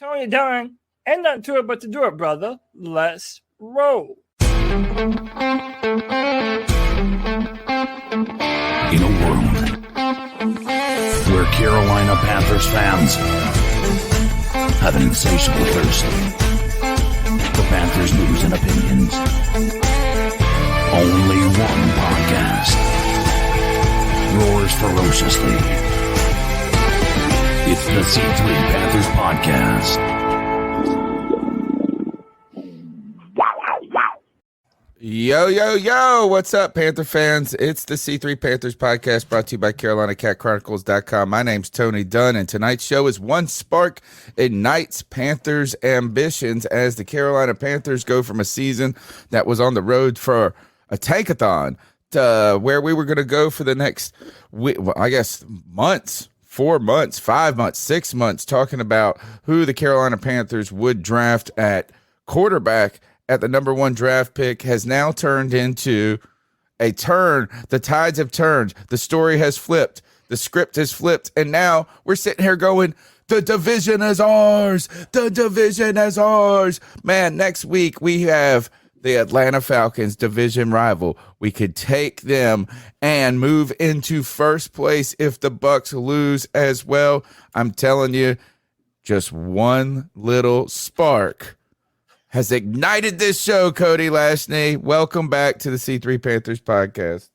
Tony Dunn, ain't nothing to it but to do it, brother. Let's roll. In a world where Carolina Panthers fans have an insatiable thirst for Panthers news and opinions, only one podcast roars ferociously. It's the C3 Panthers Podcast. Yo, what's up, Panther fans? It's the C3 Panthers Podcast brought to you by CarolinaCatChronicles.com. My name's Tony Dunn, and tonight's show is One Spark Ignites Panthers' Ambitions as the Carolina Panthers go from a season that was on the road for a tankathon to where we were going to go for the next, months. 4 months, 5 months, 6 months, talking about who the Carolina Panthers would draft at quarterback at the number 1 draft pick has now turned into a turn. The tides have turned. The story has flipped. The script has flipped. And now we're sitting here going, the division is ours. The division is ours. Man, next week we have the Atlanta Falcons, division rival. We could take them and move into first place if the Bucs lose as well. I'm telling you, just one little spark has ignited this show. Cody Lashney, welcome back to the C3 Panthers Podcast.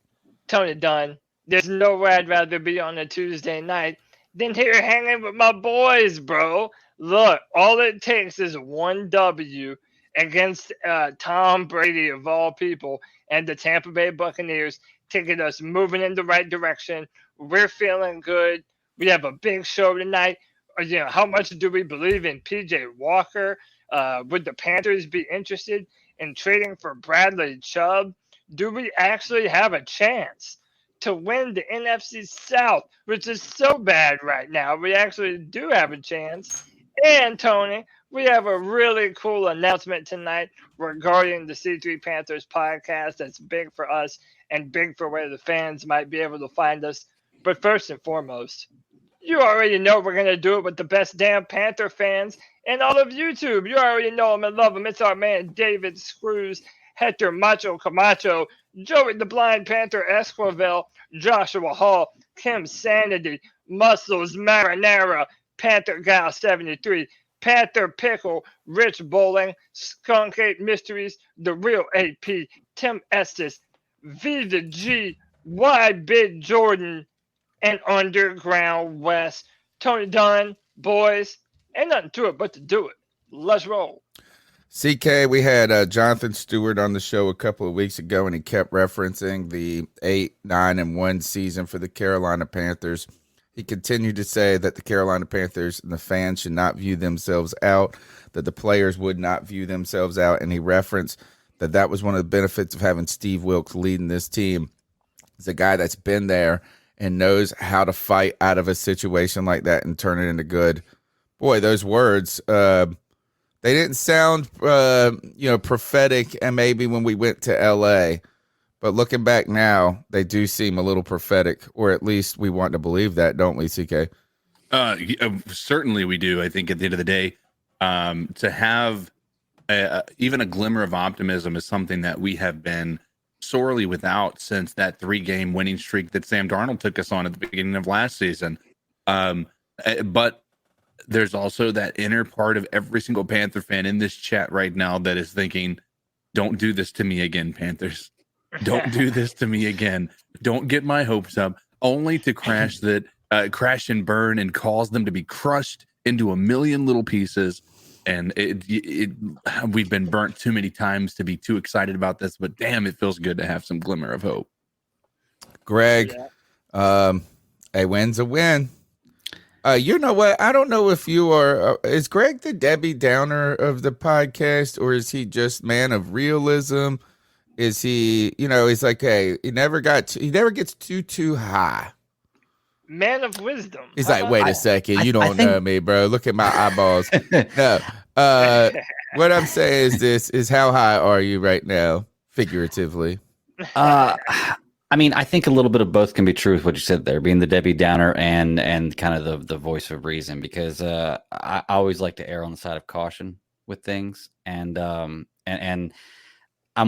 Tony Dunn, there's nowhere I'd rather be on a Tuesday night than here hanging with my boys, bro. Look, all it takes is one W against Tom Brady, of all people, and the Tampa Bay Buccaneers to get us moving in the right direction. We're feeling good. We have a big show tonight. How much do we believe in P.J. Walker? Would the Panthers be interested in trading for Bradley Chubb? Do we actually have a chance to win the NFC South, which is so bad right now? We actually do have a chance. And, Tony, we have a really cool announcement tonight regarding the C3 Panthers podcast that's big for us and big for where the fans might be able to find us. But first and foremost, you already know we're going to do it with the best damn Panther fans in all of YouTube. You already know them and love them. It's our man David Screws, Hector Macho Camacho, Joey the Blind Panther Esquivel, Joshua Hall, Kim Sanity, Muscles Marinara, Panther Gal 73, Panther Pickle, Rich Bowling, Skunk 8 Mysteries, The Real AP, Tim Estes, V the G, Y Big Jordan, and Underground West. Tony Dunn, boys, ain't nothing to it but to do it. Let's roll. CK, we had Jonathan Stewart on the show a couple of weeks ago, and he kept referencing the 8-9-1 season for the Carolina Panthers. He continued to say that the Carolina Panthers and the fans should not view themselves out, that the players would not view themselves out, and he referenced that that was one of the benefits of having Steve Wilkes leading this team. He's a guy that's been there and knows how to fight out of a situation like that and turn it into good. Boy, those words, they didn't sound, prophetic, and maybe when we went to L.A., but looking back now, they do seem a little prophetic, or at least we want to believe that, don't we, CK? Certainly we do. I think at the end of the day, to have even a glimmer of optimism is something that we have been sorely without since that 3-game winning streak that Sam Darnold took us on at the beginning of last season. But there's also that inner part of every single Panther fan in this chat right now that is thinking, don't do this to me again, Panthers. Don't do this to me again. Don't get my hopes up, only to crash crash and burn and cause them to be crushed into a million little pieces. And we've been burnt too many times to be too excited about this, but damn, it feels good to have some glimmer of hope. Greg, a win's a win. You know what? I don't know if you are. Is Greg the Debbie Downer of the podcast, or is he just man of realism? Is he, he's like, hey, he never gets too high. Man of wisdom. He's like, wait a second, you don't know me, bro. Look at my eyeballs. No, what I'm saying is how high are you right now, figuratively? I mean, I think a little bit of both can be true with what you said there, being the Debbie Downer and kind of the voice of reason, because I always like to err on the side of caution with things, and I'm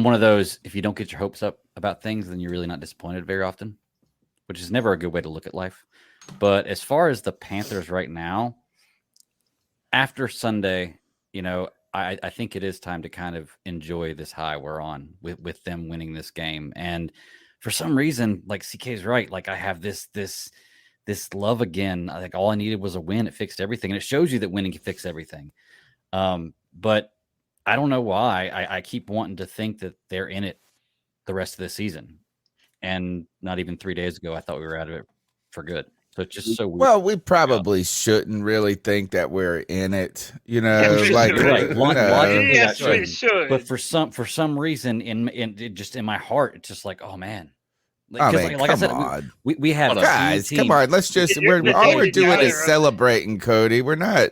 one of those, if you don't get your hopes up about things, then you're really not disappointed very often, which is never a good way to look at life. But as far as the Panthers right now, after Sunday, I think it is time to kind of enjoy this high we're on with them winning this game. And for some reason, like CK's right, like I have this love again. I think all I needed was a win. It fixed everything. And it shows you that winning can fix everything. But I don't know why I keep wanting to think that they're in it the rest of the season. And not even 3 days ago, I thought we were out of it for good. So it's just so weird. Well, we probably shouldn't really think that we're in it, Right. Yes, we should. But for some reason, in my heart, it's just like, oh man. Like I said, we have guys. Come on, let's just. All we're doing is celebrating, Cody. We're not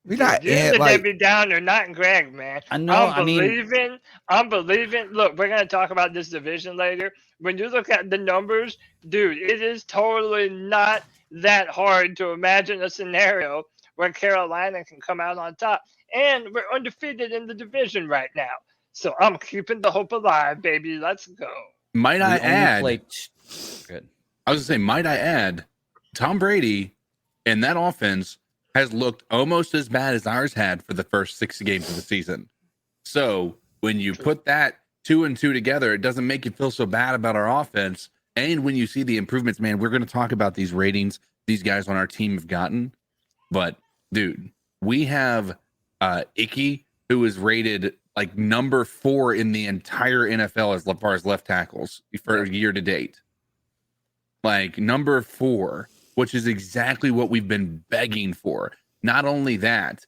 in the like Debbie Downer, not Greg, man. I know. I'm believing. Look, we're gonna talk about this division later. When you look at the numbers, dude, it is totally not that hard to imagine a scenario where Carolina can come out on top. And we're undefeated in the division right now. So I'm keeping the hope alive, baby. Let's go. Might I add? Good. I was gonna say, might I add? Tom Brady and that offense has looked almost as bad as ours had for the first 6 games of the season. So when you put that 2 and 2 together, it doesn't make you feel so bad about our offense. And when you see the improvements, man, we're going to talk about these ratings these guys on our team have gotten. But dude, we have Icky, who is rated like number 4 in the entire NFL as far as left tackles for year to date. Like number 4, which is exactly what we've been begging for. Not only that,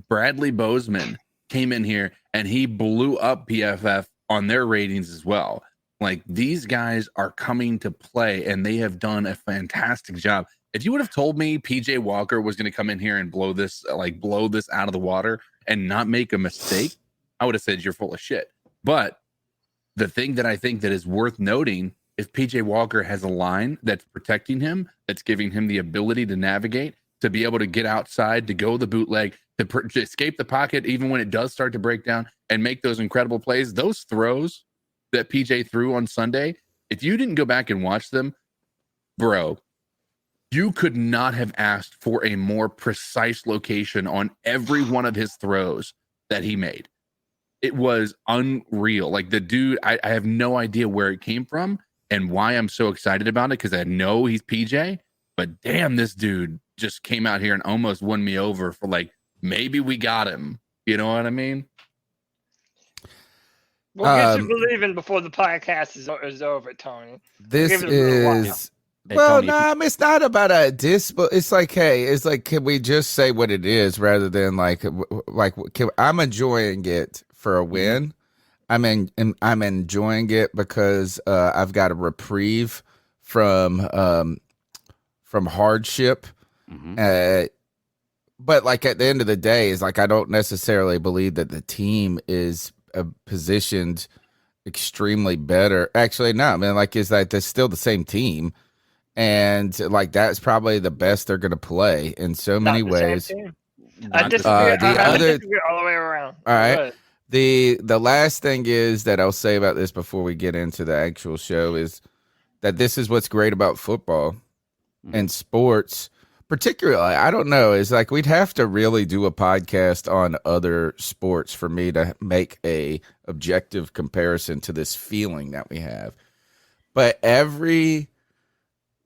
Bradley Bozeman came in here and he blew up PFF on their ratings as well. Like these guys are coming to play and they have done a fantastic job. If you would have told me PJ Walker was going to come in here and blow this out of the water and not make a mistake, I would have said you're full of shit. But the thing that I think that is worth noting is PJ Walker has a line that's protecting him, that's giving him the ability to navigate, to be able to get outside, to go the bootleg, to escape the pocket even when it does start to break down and make those incredible plays. Those throws that PJ threw on Sunday, if you didn't go back and watch them, bro, you could not have asked for a more precise location on every one of his throws that he made. It was unreal. Like the dude, I have no idea where it came from and why I'm so excited about it, because I know he's PJ, but damn, this dude just came out here and almost won me over for like, maybe we got him. You know what I mean? We'll get you believing before the podcast is over, Tony. This is... Well, no, it's not about a diss, but it's like, hey, it's like, can we just say what it is rather than like I'm enjoying it for a win. I'm enjoying it because I've got a reprieve from hardship. Mm-hmm. But like at the end of the day, is like I don't necessarily believe that the team is positioned extremely better. Actually, no, I mean, like, is that they're still the same team. And like that's probably the best they're going to play in so many ways. I disagree. I disagree all the way around. All right. The last thing is that I'll say about this before we get into the actual show is that this is what's great about football and sports, particularly. I don't know. It's like we'd have to really do a podcast on other sports for me to make a objective comparison to this feeling that we have. But every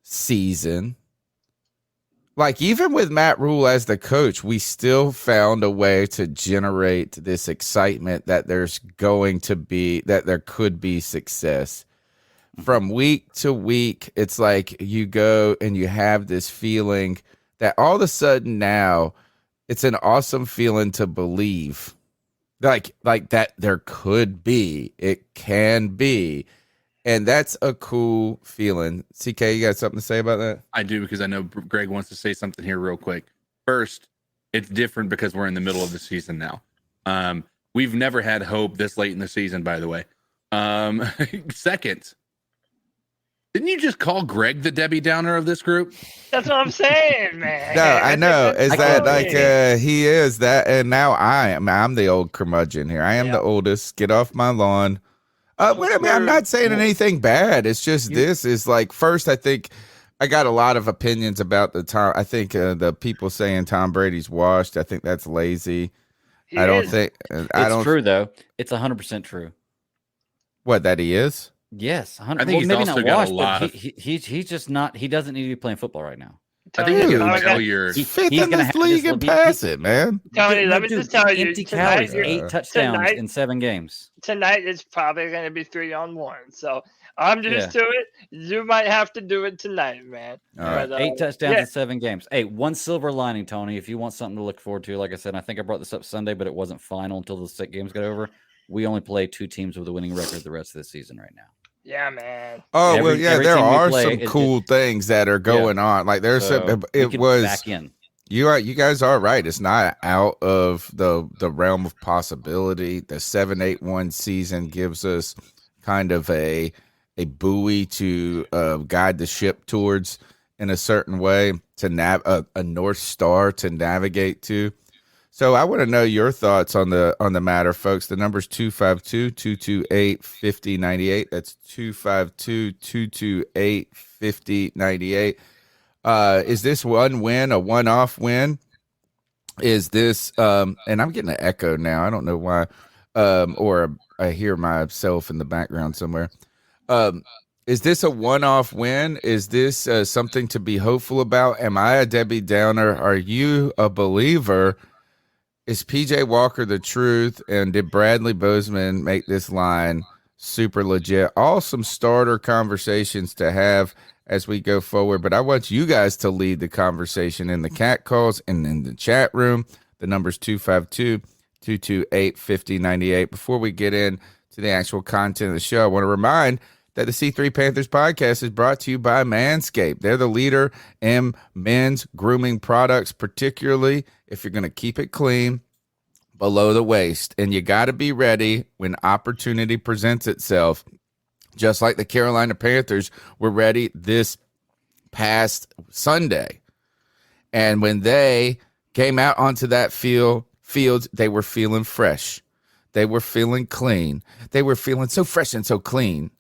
season, like even with Matt Rule as the coach, we still found a way to generate this excitement that there could be success. From week to week, it's like you go and you have this feeling that all of a sudden now it's an awesome feeling to believe like that there could be, it can be. And that's a cool feeling. CK, you got something to say about that? I do, because I know Greg wants to say something here real quick. First, it's different because we're in the middle of the season now. We've never had hope this late in the season, by the way. Second, Didn't you just call Greg the Debbie Downer of this group? That's what I'm saying, man. No, I know. Is that like Cody. he is that, and now I'm the old curmudgeon here. I am the oldest. Get off my lawn. Well, I mean, I'm not saying anything bad. It's just this is like first. I think I got a lot of opinions about the Tom. I think the people saying Tom Brady's washed. I think that's lazy. I don't think It's true though. It's 100% true. What that he is. Yes, 100. I think he's maybe also not got a washed, lot but of- he's just not. He doesn't need to be playing football right now. I think you Dude, can tell you're. Fifth he's in gonna this have league this and little- pass it, man. Tony, let me Dude, just tell you, empty tonight, calories, 8 touchdowns in 7 games. tonight is probably going to be 3-on-1. So I'm just to it. You might have to do it tonight, man. All right. But, 8 touchdowns in 7 games. Hey, one silver lining, Tony. If you want something to look forward to, like I said, I think I brought this up Sunday, but it wasn't final until the 6 games got over. We only play 2 teams with a winning record the rest of the season right now. Yeah, man. Oh Every there team we are play some cool things that are going on. Like there's So it we was back in. you guys are right. It's not out of the realm of possibility. The 7-8-1 season gives us kind of a buoy to guide the ship towards in a certain way, to a North Star to navigate to. So I want to know your thoughts on the matter, folks. The number's 252-228-5098. That's 252-228-5098. Is this one win a one-off win? Is this and I'm getting an echo now. I don't know why. Or I hear myself in the background somewhere. Is this a one-off win? Is this something to be hopeful about? Am I a Debbie Downer? Are you a believer? Is PJ Walker the truth? And did Bradley Bozeman make this line super legit? All some starter conversations to have as we go forward. But I want you guys to lead the conversation in the cat calls and in the chat room. The number's 252-228-5098. Before we get into the actual content of the show, I want to remind that the C3 Panthers podcast is brought to you by Manscaped. They're the leader in men's grooming products, particularly if you're going to keep it clean below the waist. And you got to be ready when opportunity presents itself. Just like the Carolina Panthers were ready this past Sunday. And when they came out onto that field, they were feeling fresh. They were feeling clean. They were feeling so fresh and so clean.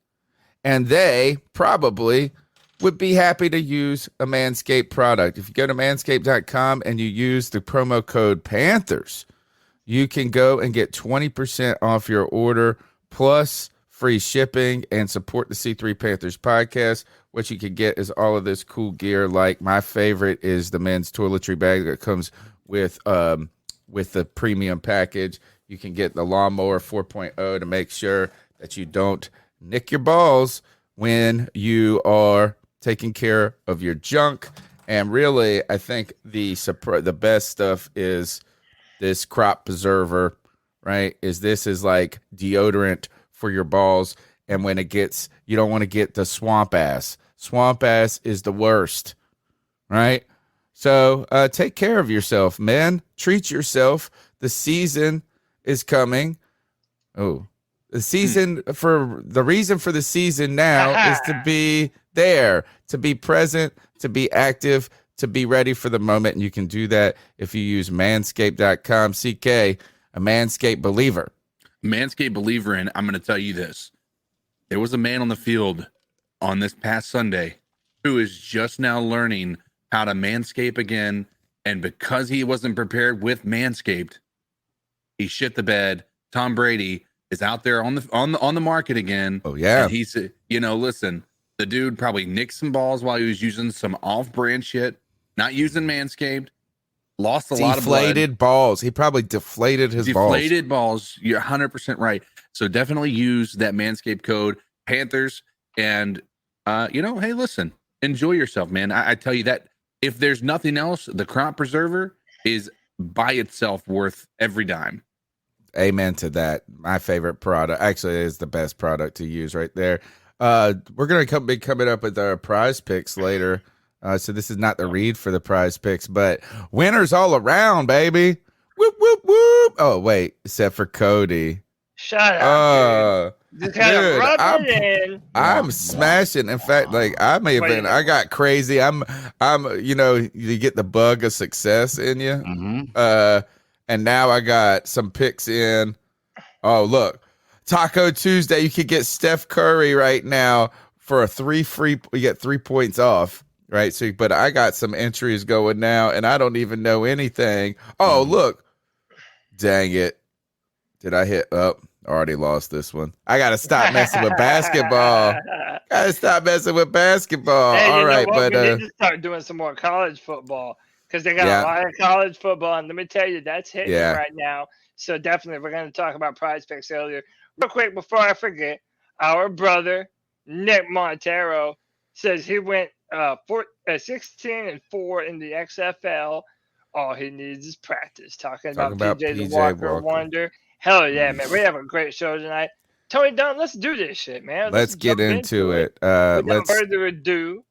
And they probably would be happy to use a Manscaped product. If you go to manscaped.com and you use the promo code Panthers, you can go and get 20% off your order plus free shipping and support the C3 Panthers podcast. What you can get is all of this cool gear. Like my favorite is the men's toiletry bag that comes with the premium package. You can get the lawnmower 4.0 to make sure that you don't nick your balls when you are taking care of your junk. And really, I think the best stuff is this crop preserver, right? This is like deodorant for your balls. And when it gets, you don't want to get the swamp ass. Swamp ass is the worst, right? So take care of yourself, men. Treat yourself. The season is coming. Oh, the reason for the season now is to be there, to be present, to be active, to be ready for the moment. And you can do that if you use manscaped.com. CK, a Manscaped believer. Manscaped believer, and I'm going to tell you this. There was a man on the field on this past Sunday who is just now learning how to manscape again. And because he wasn't prepared with Manscaped, he shit the bed. Tom Brady is out there on the market again. Oh yeah. And he's, listen, the dude probably nicked some balls while he was using some off-brand shit, not using Manscaped. Lost a lot of blood. Deflated balls. He probably deflated his balls. Deflated balls. You're 100% right. So definitely use that Manscaped code Panthers. And hey, listen, enjoy yourself, man. I tell you that if there's nothing else, the crop preserver is by itself worth every dime. Amen to that. My favorite product actually is the best product to use right there. We're going to be coming up with our prize picks later. So this is not the read for the prize picks, but winners all around, baby. Whoop, whoop, whoop. Oh, wait, except for Cody. Shut up. Just kind of Dude, rub I'm- it in. I'm smashing. In fact, like I may have Wait. been, I got crazy. I'm, you get the bug of success in you. Mhm. And now I got some picks in. Oh, look, Taco Tuesday. You could get Steph Curry right now for a you get 3 points off, right? So, but I got some entries going now, and I don't even know anything. Oh, look, dang it. Did I hit up? Already lost this one. I gotta stop messing with basketball. Gotta stop messing with basketball. Hey, All you know right, what? but We need to start doing some more college football because they got a lot of college football, and let me tell you, that's hitting right now. So definitely, we're going to talk about PrizePicks earlier. Real quick before I forget, our brother Nick Montero says he went 16-4 in the XFL. All he needs is practice. Talking about PJ the Walker Wonder. Hell yeah, man. We have a great show tonight. Tony Dunn, let's do this shit, man. let's get into it. Without further ado,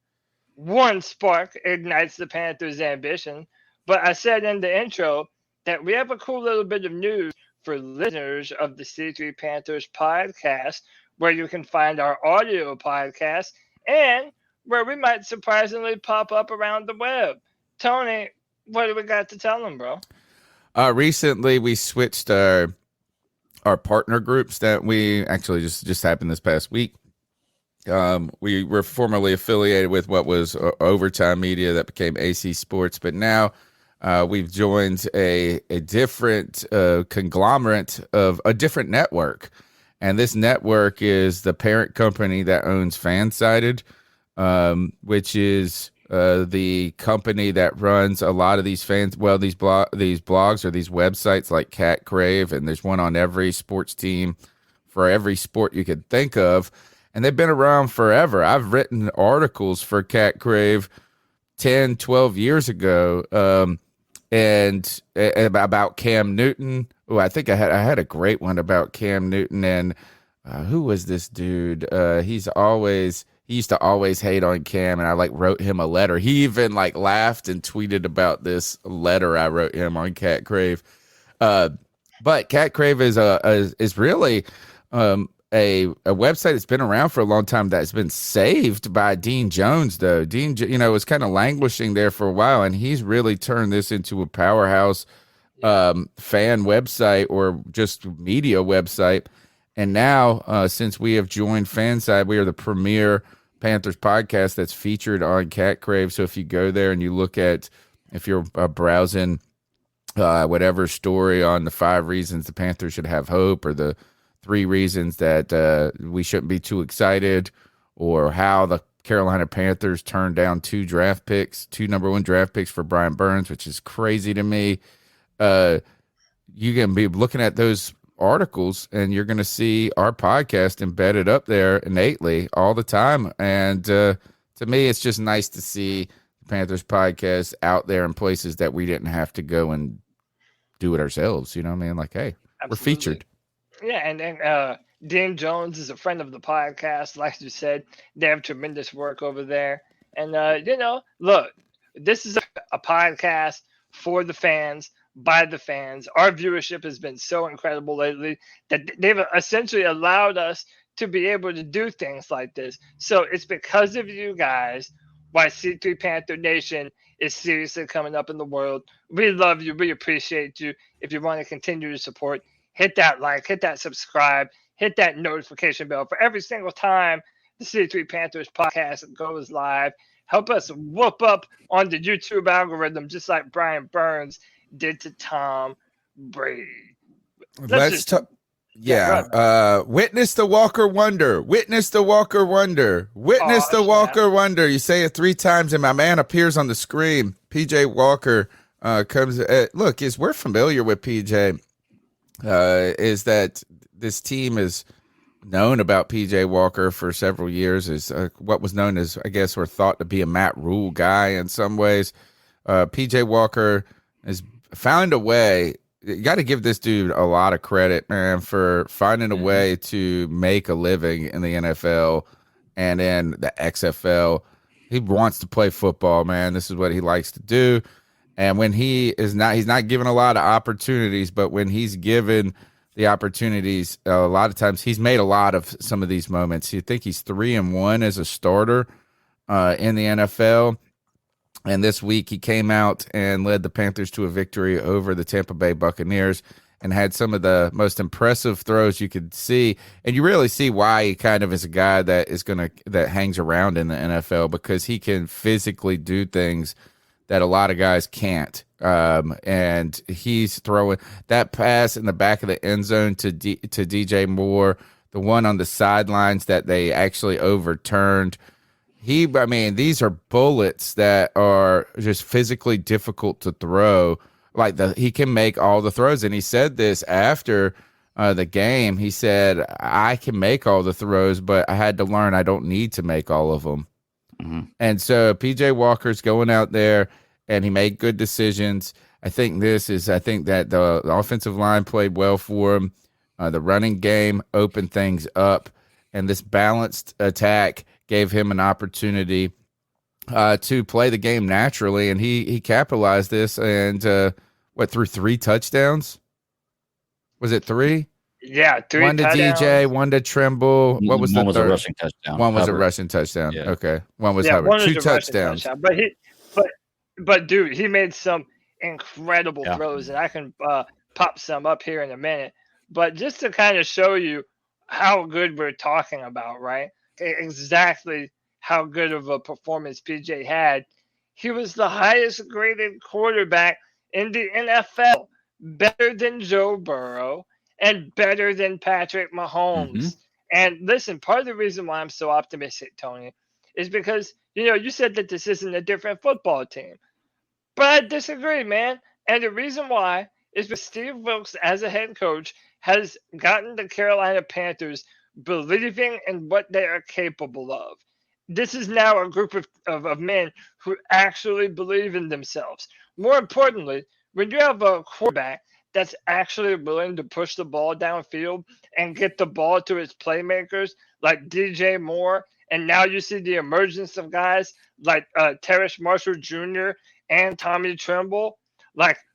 one spark ignites the Panthers' ambition. But I said in the intro that we have a cool little bit of news for listeners of the C3 Panthers podcast, where you can find our audio podcast and where we might surprisingly pop up around the web. Tony, what do we got to tell them, bro? Recently, we switched our partner groups that we actually just happened this past week. We were formerly affiliated with what was Overtime Media that became AC Sports, but now we've joined a different conglomerate of a different network. And this network is the parent company that owns Fansided, which is the company that runs a lot of these these blogs or these websites like Cat Crave, and there's one on every sports team for every sport you could think of, and they've been around forever. I've written articles for Cat Crave 10, 12 years ago, and about Cam Newton. Oh, I think I had a great one about Cam Newton, and who was this dude? He used to always hate on Cam, and I wrote him a letter. He even laughed and tweeted about this letter I wrote him on Cat Crave. But Cat Crave is really a website that's been around for a long time that's been saved by Dean Jones, though. Dean, was kind of languishing there for a while, and he's really turned this into a powerhouse fan website or just media website. And now, since we have joined Fanside, we are the premier Panthers podcast that's featured on Cat Crave. So if you go there and you look at, if you're browsing whatever story on the 5 reasons the Panthers should have hope, or the 3 reasons that we shouldn't be too excited, or how the Carolina Panthers turned down 2 number 1 draft picks for Brian Burns, which is crazy to me. You can be looking at those articles and you're going to see our podcast embedded up there innately all the time. And to me, it's just nice to see the Panthers podcast out there in places that we didn't have to go and do it ourselves. You know what I mean? Hey, Absolutely. We're featured. Yeah, and Dean Jones is a friend of the podcast. Like you said, they have tremendous work over there. And, look, this is a podcast for the fans, by the fans. Our viewership has been so incredible lately that they've essentially allowed us to be able to do things like this. So it's because of you guys why C3 Panther Nation is seriously coming up in the world. We love you. We appreciate you. If you want to continue to support, hit that like, hit that subscribe, hit that notification bell for every single time the C3 Panthers podcast goes live. Help us whoop up on the YouTube algorithm, just like Brian Burns did to Tom Brady. Witness the Walker Wonder. Witness the Walker Wonder. Witness the Walker Wonder. You say it 3 times, and my man appears on the screen. PJ Walker comes. Look, we're familiar with PJ. Is that this team is known about PJ Walker for several years? Is what was known as, I guess, or thought to be a Matt Rule guy in some ways. PJ Walker has found a way. You got to give this dude a lot of credit, man, for finding a way to make a living in the NFL and in the XFL. He wants to play football, man. This is what he likes to do. And when he's not given a lot of opportunities, but when he's given the opportunities. A lot of times he's made a lot of some of these moments. You think he's 3-1 as a starter in the NFL. And this week he came out and led the Panthers to a victory over the Tampa Bay Buccaneers and had some of the most impressive throws you could see. And you really see why he kind of is a guy that hangs around in the NFL, because he can physically do things that a lot of guys can't. And he's throwing that pass in the back of the end zone to DJ Moore, the one on the sidelines that they actually overturned. These are bullets that are just physically difficult to throw. He can make all the throws. And he said this after the game. He said, I can make all the throws, but I had to learn I don't need to make all of them. Mm-hmm. And so PJ Walker's going out there, and he made good decisions. I think that the offensive line played well for him. The running game opened things up, and this balanced attack gave him an opportunity to play the game naturally, and he capitalized this and threw 3 touchdowns? Was it 3? Yeah, 3 One to touchdowns. DJ, one to Trimble. What was one the was third? a rushing touchdown. One was Hubbard. a rushing touchdown. Yeah. Okay. One was Yeah, Hubbard. one was 2 a rushing touchdowns. touchdown. But dude, he made some incredible throws, and I can pop some up here in a minute. But just to kind of show you how good we're talking about, right? Exactly how good of a performance PJ had. He was the highest graded quarterback in the NFL, better than Joe Burrow and better than Patrick Mahomes. Mm-hmm. And listen, part of the reason why I'm so optimistic, Tony, is because, you said that this isn't a different football team. But I disagree, man. And the reason why is because Steve Wilkes, as a head coach, has gotten the Carolina Panthers believing in what they are capable of. This is now a group of men who actually believe in themselves. More importantly, when you have a quarterback that's actually willing to push the ball downfield and get the ball to its playmakers like DJ Moore, and now you see the emergence of guys like Terrace Marshall Jr. and Tommy Tremble.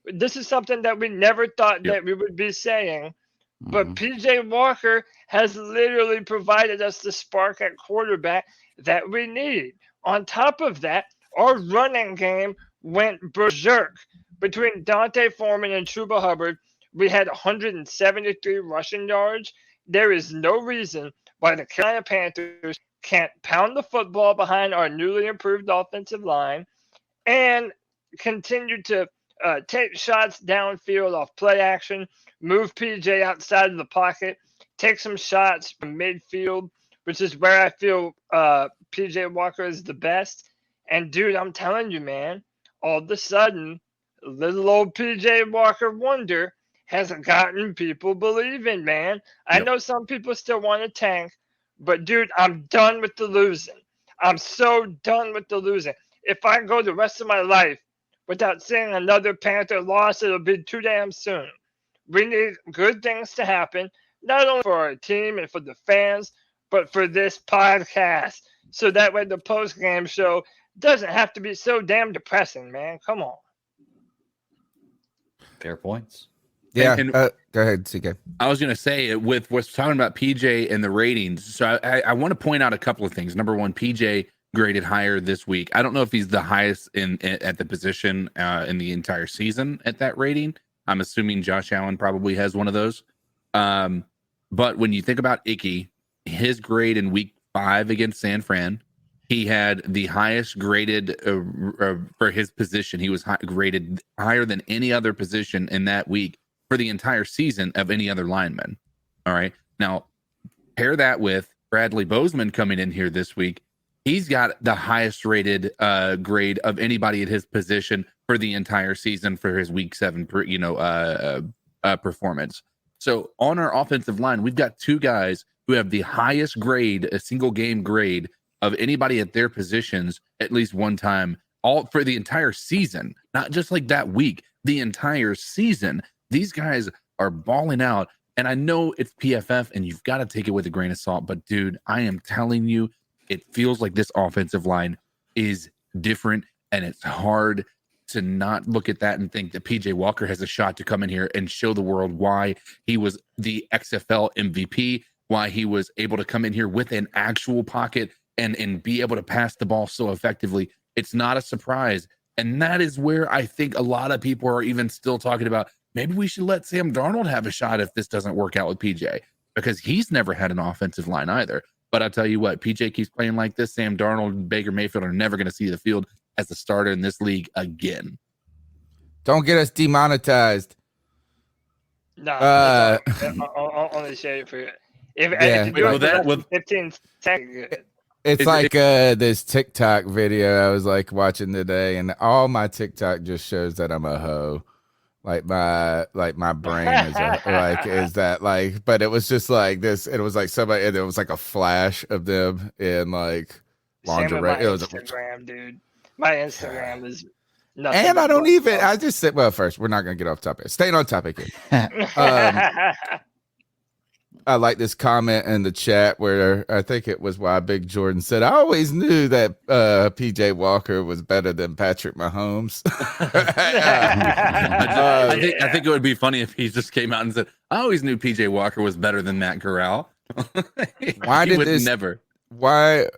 This is something that we never thought that we would be saying. But PJ Walker has literally provided us the spark at quarterback that we need. On top of that, our running game went berserk. Between Dante Foreman and Chuba Hubbard, we had 173 rushing yards. There is no reason why the Carolina Panthers can't pound the football behind our newly improved offensive line and continue to take shots downfield off play action, move PJ outside of the pocket, take some shots from midfield, which is where I feel PJ Walker is the best. And, dude, I'm telling you, man, all of a sudden, little old PJ Walker wonder has gotten people believing, man. I know some people still want to tank, but, dude, I'm done with the losing. I'm so done with the losing. If I go the rest of my life without seeing another Panther loss, it'll be too damn soon. We need good things to happen, not only for our team and for the fans, but for this podcast. So that way the post-game show doesn't have to be so damn depressing, man. Come on. Fair points. Yeah. Go ahead, CK. I was going to say, with what's talking about PJ and the ratings, so I want to point out a couple of things. Number one, PJ graded higher this week. I don't know if he's the highest at the position in the entire season at that rating. I'm assuming Josh Allen probably has one of those. But when you think about Icky, his grade in week 5 against San Fran, he had the highest graded for his position. He was graded higher than any other position in that week for the entire season of any other lineman. All right. Now, pair that with Bradley Bozeman coming in here this week. He's got the highest rated grade of anybody at his position for the entire season for his week 7, performance. So on our offensive line, we've got 2 guys who have the highest grade, a single game grade of anybody at their positions at least one time, all for the entire season, not just like that week, the entire season. These guys are balling out. And I know it's PFF and you've got to take it with a grain of salt, but dude, I am telling you, it feels like this offensive line is different and it's hard to not look at that and think that PJ Walker has a shot to come in here and show the world why he was the XFL MVP, why he was able to come in here with an actual pocket and be able to pass the ball so effectively. It's not a surprise. And that is where I think a lot of people are even still talking about, maybe we should let Sam Darnold have a shot if this doesn't work out with PJ, because he's never had an offensive line either. But I'll tell you what, PJ keeps playing like this, Sam Darnold and Baker Mayfield are never going to see the field as a starter in this league again. Don't get us demonetized. No, only share it for you. If you do it 15 seconds. It's like this TikTok video I was like watching today, and all my TikTok just shows that I'm a hoe. Like my brain is but it was just like this. It was like somebody, and it was like a flash of them in like lingerie. It was Instagram, dude. My Instagram is nothing. And I don't even. I just said, well, first we're not gonna get off topic. Staying on topic here. I like this comment in the chat where I think it was why Big Jordan said, I always knew that PJ Walker was better than Patrick Mahomes. I think it would be funny if he just came out and said, I always knew PJ Walker was better than Matt Corral. Why did this never? Why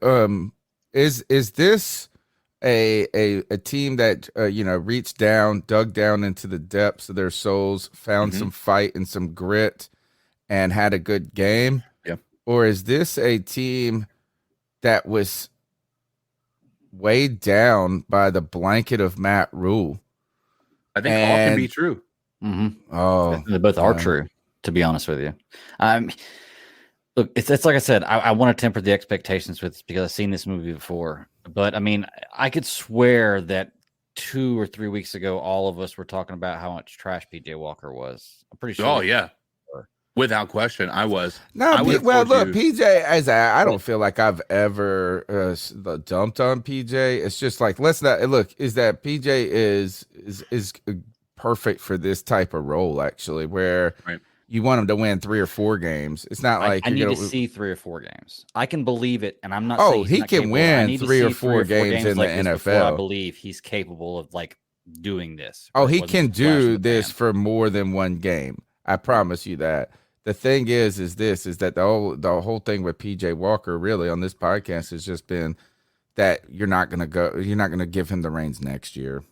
is this a team that reached down, dug down into the depths of their souls, found some fight and some grit, and had a good game? Yeah. Or is this a team that was weighed down by the blanket of Matt Rule? I think all can be true. Mm-hmm. Oh, they both are true, to be honest with you. Look, it's like I said, I want to temper the expectations with this because I've seen this movie before. But I mean, I could swear that 2 or 3 weeks ago, all of us were talking about how much trash PJ Walker was. I'm pretty sure. Oh, yeah. Without question, I was. No, look, PJ, I don't feel like I've ever dumped on PJ. It's just like, let's not look. Is that PJ is perfect for this type of role, actually, where you want him to win 3 or 4 games. It's not like I need to see 3 or 4 games. I can believe it, and I'm not. Oh, he can win 3 or 4 games in the NFL. I believe he's capable of like doing this. Oh, he can do this for more than one game. I promise you that. The thing is that the whole thing with PJ Walker really on this podcast has just been that you're not going to give him the reins next year.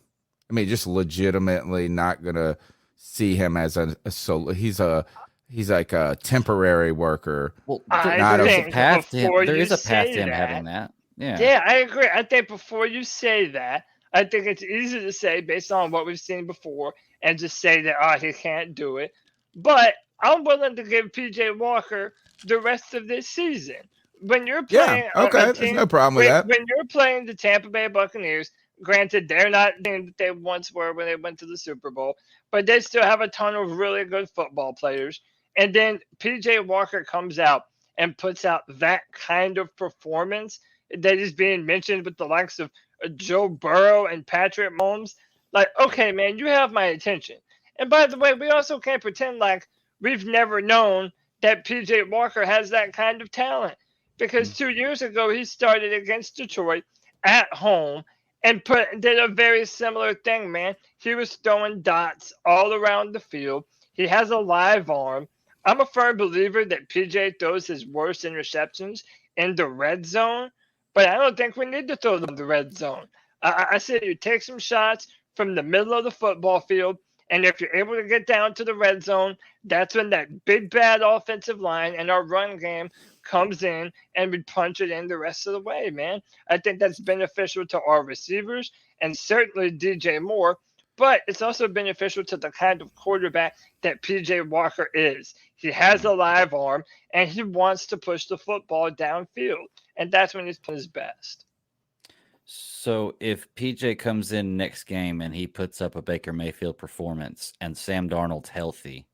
I mean, just legitimately not going to see him as a solo. He's like a temporary worker. Well, there is a path to him having that. Yeah, I agree. I think before you say that, I think it's easy to say based on what we've seen before and just say that, he can't do it. But I'm willing to give PJ Walker the rest of this season. When you're playing, there's no problem with that. When you're playing the Tampa Bay Buccaneers, granted they're not the team that they once were when they went to the Super Bowl, but they still have a ton of really good football players. And then PJ Walker comes out and puts out that kind of performance that is being mentioned with the likes of Joe Burrow and Patrick Mahomes. Like, okay, man, you have my attention. And by the way, we also can't pretend like we've never known that PJ Walker has that kind of talent, because 2 years ago he started against Detroit at home and did a very similar thing, man. He was throwing dots all around the field. He has a live arm. I'm a firm believer that PJ throws his worst interceptions in the red zone, but I don't think we need to throw them in the red zone. I say you take some shots from the middle of the football field, and if you're able to get down to the red zone, that's when that big bad offensive line and our run game comes in and we punch it in the rest of the way, man. I think that's beneficial to our receivers and certainly DJ Moore, but it's also beneficial to the kind of quarterback that PJ Walker is. He has a live arm and he wants to push the football downfield, and that's when he's playing his best. So if PJ comes in next game and he puts up a Baker Mayfield performance and Sam Darnold's healthy,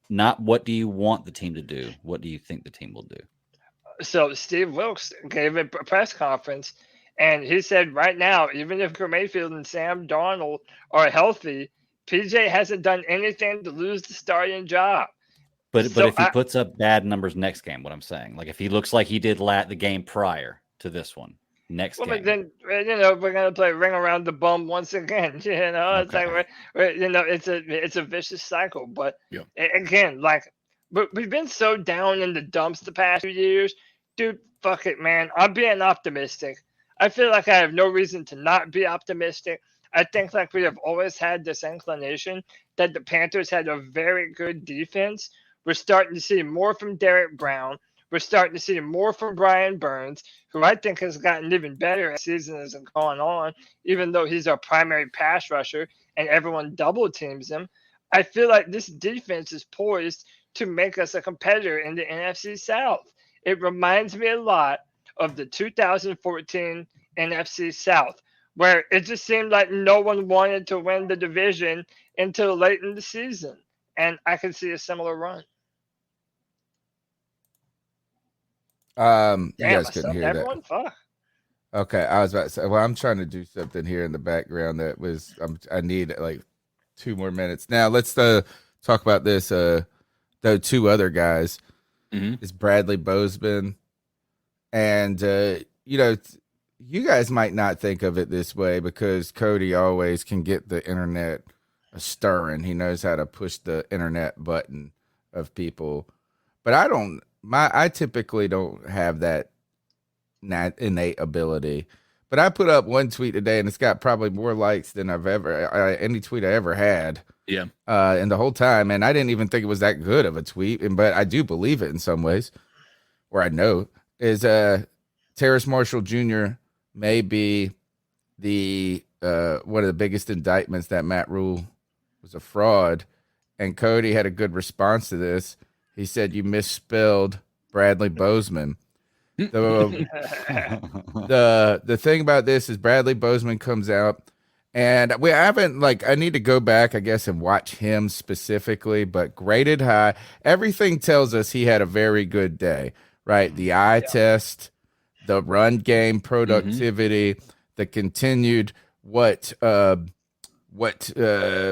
not what do you want the team to do? What do you think the team will do? So Steve Wilkes gave a press conference, and he said right now, even if Baker Mayfield and Sam Darnold are healthy, PJ hasn't done anything to lose the starting job. But if he puts up bad numbers next game, what I'm saying, like if he looks like he did the game prior to this one, next Well, but game. then we're gonna play ring around the bum once again. It's Okay. like it's a vicious cycle. But Yeah. again, like we've been so down in the dumps the past few years, dude. Fuck it, man. I'm being optimistic. I feel like I have no reason to not be optimistic. I think like we have always had this inclination that the Panthers had a very good defense. We're starting to see more from Derek Brown. We're starting to see more from Brian Burns, who I think has gotten even better as the season has gone on, even though he's our primary pass rusher and everyone double teams him. I feel like this defense is poised to make us a competitor in the NFC South. It reminds me a lot of the 2014 NFC South, where it just seemed like no one wanted to win the division until late in the season. And I can see a similar run. You Damn, guys I couldn't subbed hear that. everyone. Fuck. Okay, I was about to say. Well, I'm trying to do something here in the background that was. I need like 2 more minutes. Now let's talk about this. Though 2 other guys is Bradley Bozeman, and you guys might not think of it this way because Cody always can get the internet stirring. He knows how to push the internet button of people, but I don't. I typically don't have that innate ability. But I put up one tweet today, and it's got probably more likes than I've ever any tweet I ever had. Yeah. And the whole time, and I didn't even think it was that good of a tweet, but I do believe it in some ways. Where I know is Terrace Marshall Jr. may be the one of the biggest indictments that Matt Rule was a fraud, and Cody had a good response to this. He said, "You misspelled Bradley Bozeman." The thing about this is Bradley Bozeman comes out, and we haven't I need to go back, I guess, and watch him specifically, but graded high. Everything tells us he had a very good day, right? The eye test, the run game productivity, the continued what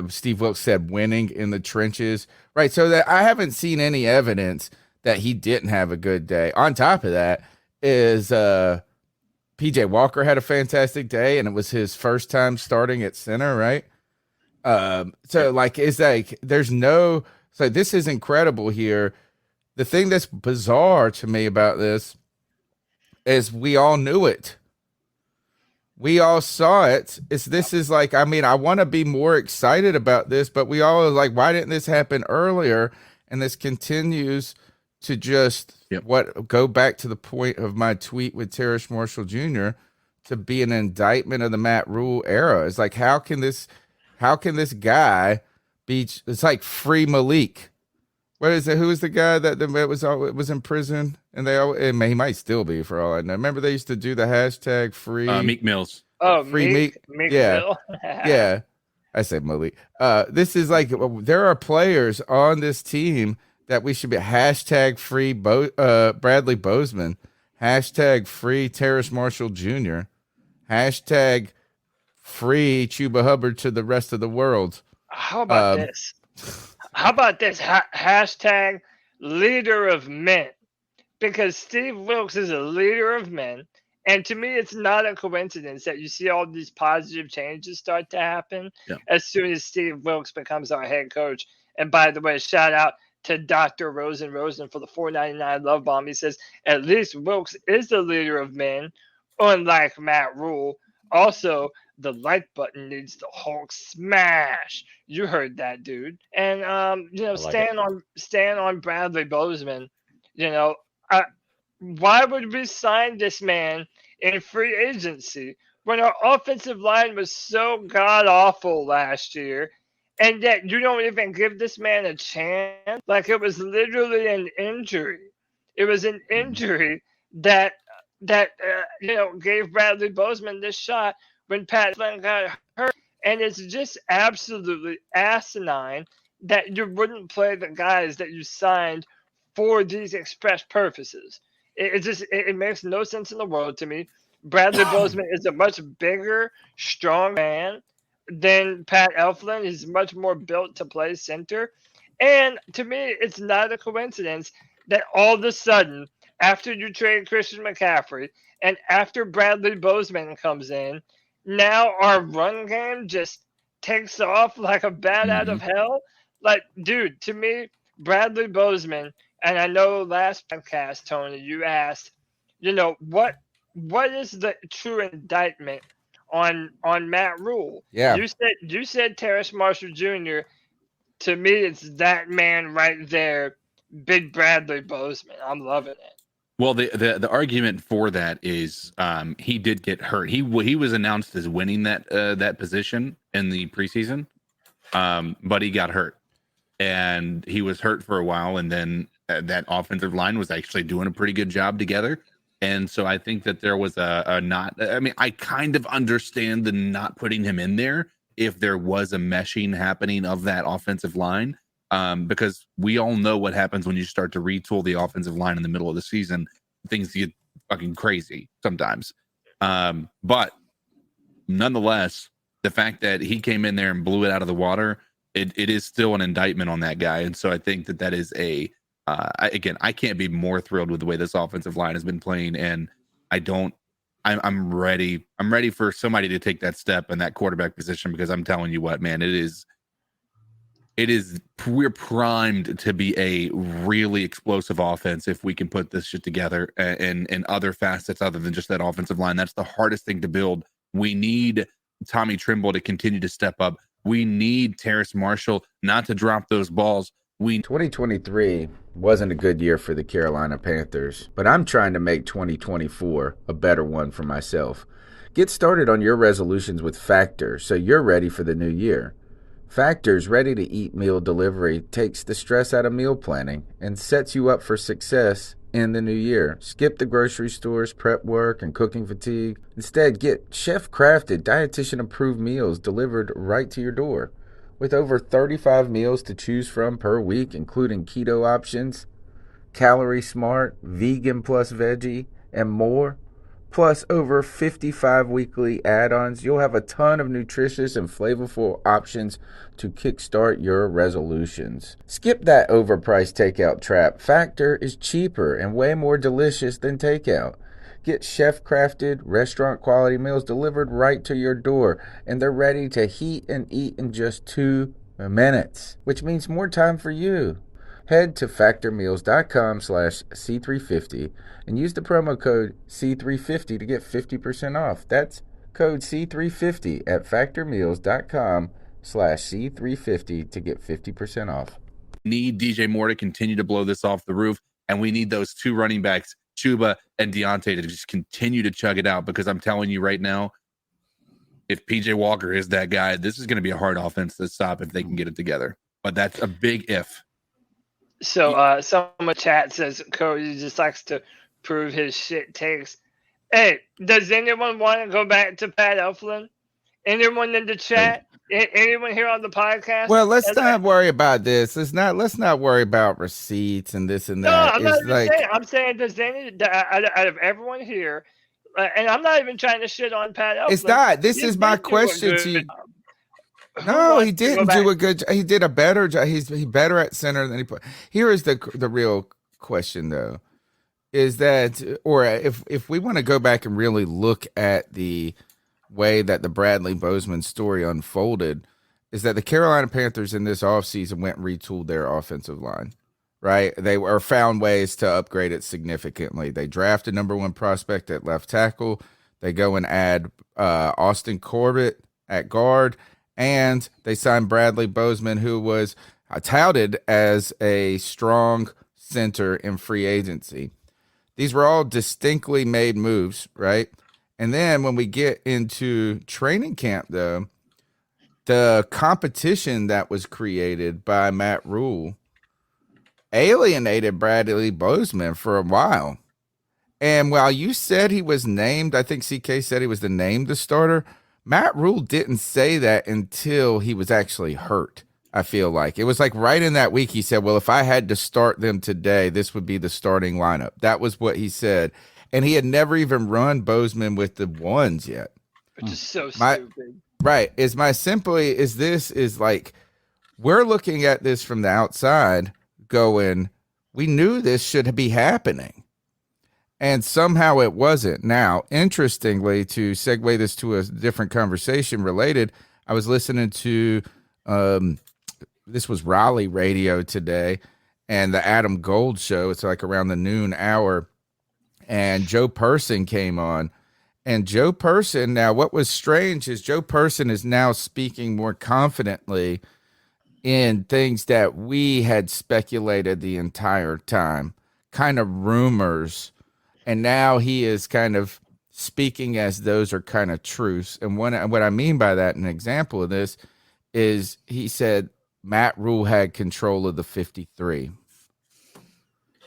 Steve Wilkes said, winning in the trenches, right? So that I haven't seen any evidence that he didn't have a good day. On top of that is PJ Walker had a fantastic day, and it was his first time starting at center, right? There's no, so this is incredible here. The thing that's bizarre to me about this is we all knew it. We all saw it. I want to be more excited about this, but we all why didn't this happen earlier? And this continues to just go back to the point of my tweet with Terrace Marshall Jr. to be an indictment of the Matt Rule era. It's like, how can this guy be? It's like Free Malik. What is it? Who is the guy that was in prison? And he might still be for all I know. Remember they used to do the hashtag free Meek Mills. Oh, free Meek yeah. Mill. Yeah. I said Malik. This is there are players on this team that we should be hashtag free Bradley Bozeman, hashtag free Terrace Marshall Jr., hashtag free Chuba Hubbard to the rest of the world. How about this? How about this? Hashtag leader of men. Because Steve Wilkes is a leader of men. And to me, it's not a coincidence that you see all these positive changes start to happen as soon as Steve Wilkes becomes our head coach. And by the way, shout out to Dr. Rosen for the $4.99 love bomb. He says, at least Wilkes is the leader of men, unlike Matt Rule. Also, the like button needs the Hulk smash. You heard that, dude. And staying on Bradley Bozeman, why would we sign this man in free agency when our offensive line was so god awful last year, and yet you don't even give this man a chance? Like, it was literally an injury. It was an injury that gave Bradley Bozeman this shot when Pat Flynn got hurt. And it's just absolutely asinine that you wouldn't play the guys that you signed for these express purposes. It makes no sense in the world to me. Bradley Bozeman is a much bigger, strong man than Pat Elflein. He's much more built to play center. And to me, it's not a coincidence that all of a sudden, after you trade Christian McCaffrey and after Bradley Bozeman comes in, now our run game just takes off like a bat out of hell. Like, dude, to me, Bradley Bozeman, and I know last podcast, Tony, you asked, what is the true indictment on Matt Rule? Yeah. You said Terrace Marshall Jr. To me, it's that man right there, Big Bradley Bozeman. I'm loving it. Well, the argument for that is he did get hurt. He was announced as winning that position in the preseason, but he got hurt, and he was hurt for a while. And then that offensive line was actually doing a pretty good job together. And so I think that there was I kind of understand the not putting him in there if there was a meshing happening of that offensive line. Because we all know what happens when you start to retool the offensive line in the middle of the season. Things get fucking crazy sometimes. But nonetheless, the fact that he came in there and blew it out of the water, it is still an indictment on that guy. And so I think that is I can't be more thrilled with the way this offensive line has been playing. And I'm ready. I'm ready for somebody to take that step in that quarterback position, because I'm telling you what, man, we're primed to be a really explosive offense if we can put this shit together in other facets other than just that offensive line. That's the hardest thing to build. We need Tommy Trimble to continue to step up. We need Terrace Marshall not to drop those balls. 2023 wasn't a good year for the Carolina Panthers, but I'm trying to make 2024 a better one for myself. Get started on your resolutions with Factor so you're ready for the new year. Factor's ready-to-eat meal delivery takes the stress out of meal planning and sets you up for success in the new year. Skip the grocery stores, prep work, and cooking fatigue. Instead, get chef-crafted, dietitian-approved meals delivered right to your door. With over 35 meals to choose from per week, including keto options, calorie smart, vegan plus veggie, and more, plus over 55 weekly add-ons, you'll have a ton of nutritious and flavorful options to kickstart your resolutions. Skip that overpriced takeout trap. Factor is cheaper and way more delicious than takeout. Get chef-crafted, restaurant-quality meals delivered right to your door, and they're ready to heat and eat in just 2 minutes, which means more time for you. Head to factormeals.com/C350 and use the promo code C350 to get 50% off. That's code C350 at factormeals.com/C350 to get 50% off. Need DJ Moore to continue to blow this off the roof, and we need those 2 running backs, Chuba and Deontay, to just continue to chug it out, because I'm telling you right now, if PJ Walker is that guy, this is going to be a hard offense to stop if they can get it together. But that's a big if. So someone chat says Cody just likes to prove his shit takes. Hey, does anyone want to go back to Pat Elflin? Anyone in the chat? Anyone here on the podcast? Well, let's not worry about this. Let's not worry about receipts and this and that. No, I'm not even saying. I'm saying does any out of everyone here, and I'm not even trying to shit on Pat Elflin. It's not. This is my question to you. No, he didn't do a good job. He did a better job. He's better at center than he put. Here is the real question, though, is that, or if we want to go back and really look at the way that the Bradley Bozeman story unfolded, is that the Carolina Panthers in this offseason went and retooled their offensive line, right? They found ways to upgrade it significantly. They drafted number 1 prospect at left tackle. They go and add Austin Corbett at guard, and they signed Bradley Bozeman, who was touted as a strong center in free agency. These were all distinctly made moves, right? And then when we get into training camp, though, the competition that was created by Matt Rule alienated Bradley Bozeman for a while. And while you said he was named, I think CK said he was named the starter, Matt Rule didn't say that until he was actually hurt. I feel like it was like right in that week he said, well, if I had to start them today, this would be the starting lineup. That was what he said. And he had never even run Bozeman with the ones yet. Which is so stupid. Right. Is like, we're looking at this from the outside going, we knew this should be happening. And somehow it wasn't. Now, interestingly, to segue this to a different conversation related, I was listening to this was Raleigh radio today and the Adam Gold show. It's like around the noon hour. And Joe Person came on. And Joe Person, now what was strange is Joe Person is now speaking more confidently in things that we had speculated the entire time, kind of rumors. And now he is kind of speaking as those are kind of truths. And what I mean by that, an example of this is he said Matt Rule had control of the 53.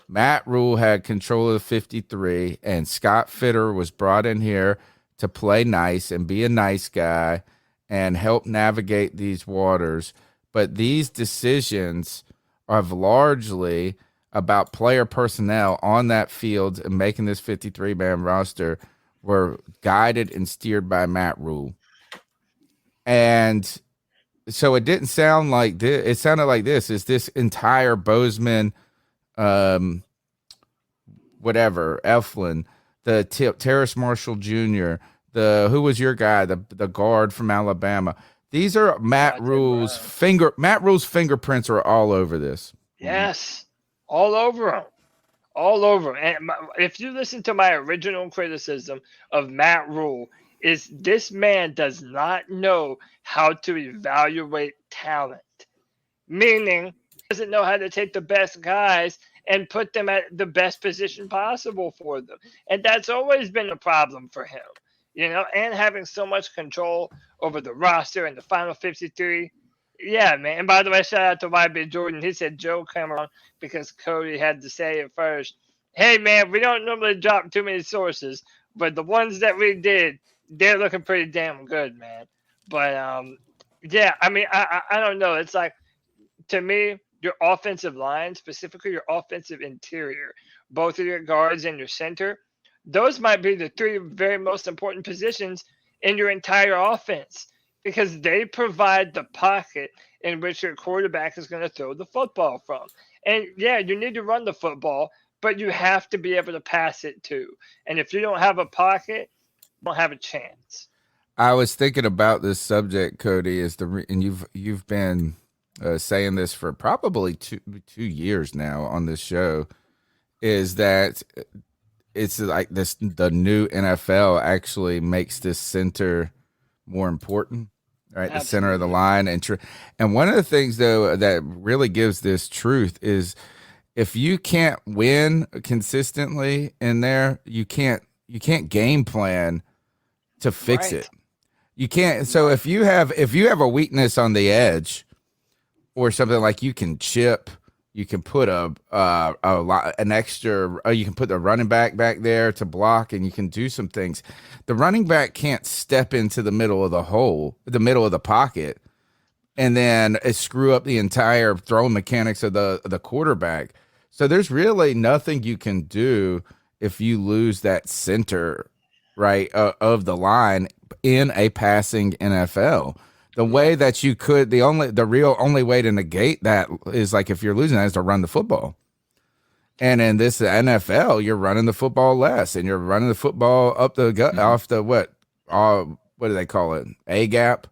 Matt Rule had control of the 53, and Scott Fitter was brought in here to play nice and be a nice guy and help navigate these waters. But these decisions are largely about player personnel on that field and making this 53-man roster were guided and steered by Matt Rule. And so it didn't sound like this. It sounded like this is this entire Bozeman, whatever, Eflin, the Terrace Marshall Jr., who was your guy, the guard from Alabama. These are Matt Rule's fingerprints are all over this. Yes, all over him. All over. And if you listen to my original criticism of Matt Rule, is this man does not know how to evaluate talent. Meaning, he doesn't know how to take the best guys and put them at the best position possible for them. And that's always been a problem for him. And having so much control over the roster and the final 53. Yeah, man. And by the way, shout out to YB Jordan. He said Joe came on because Cody had to say it first. Hey, man, we don't normally drop too many sources, but the ones that we did, they're looking pretty damn good, man. But, yeah, I mean, I don't know. It's like, to me, your offensive line, specifically your offensive interior, both of your guards and your center, those might be the three very most important positions in your entire offense because they provide the pocket in which your quarterback is going to throw the football from. And, yeah, you need to run the football, but you have to be able to pass it too. And if you don't have a pocket, you don't have a chance. I was thinking about this subject, Cody, and you've been saying this for probably two years now on this show, is that it's like the new NFL actually makes this center more important, right? Absolutely. The center of the line. And one of the things, though, that really gives this truth is if you can't win consistently in there, you can't game plan to fix it. You can't. So if you have a weakness on the edge or something, like you can chip, you can put an extra, you can put the running back there to block, and you can do some things. The running back can't step into the middle of the middle of the pocket, and then screw up the entire throwing mechanics of the quarterback. So there's really nothing you can do if you lose that center, right, of the line in a passing NFL. The way that you could, the real only way to negate that is like if you're losing that is to run the football. And in this NFL, you're running the football less, and you're running the football up the gut, off the what do they call it? A gap.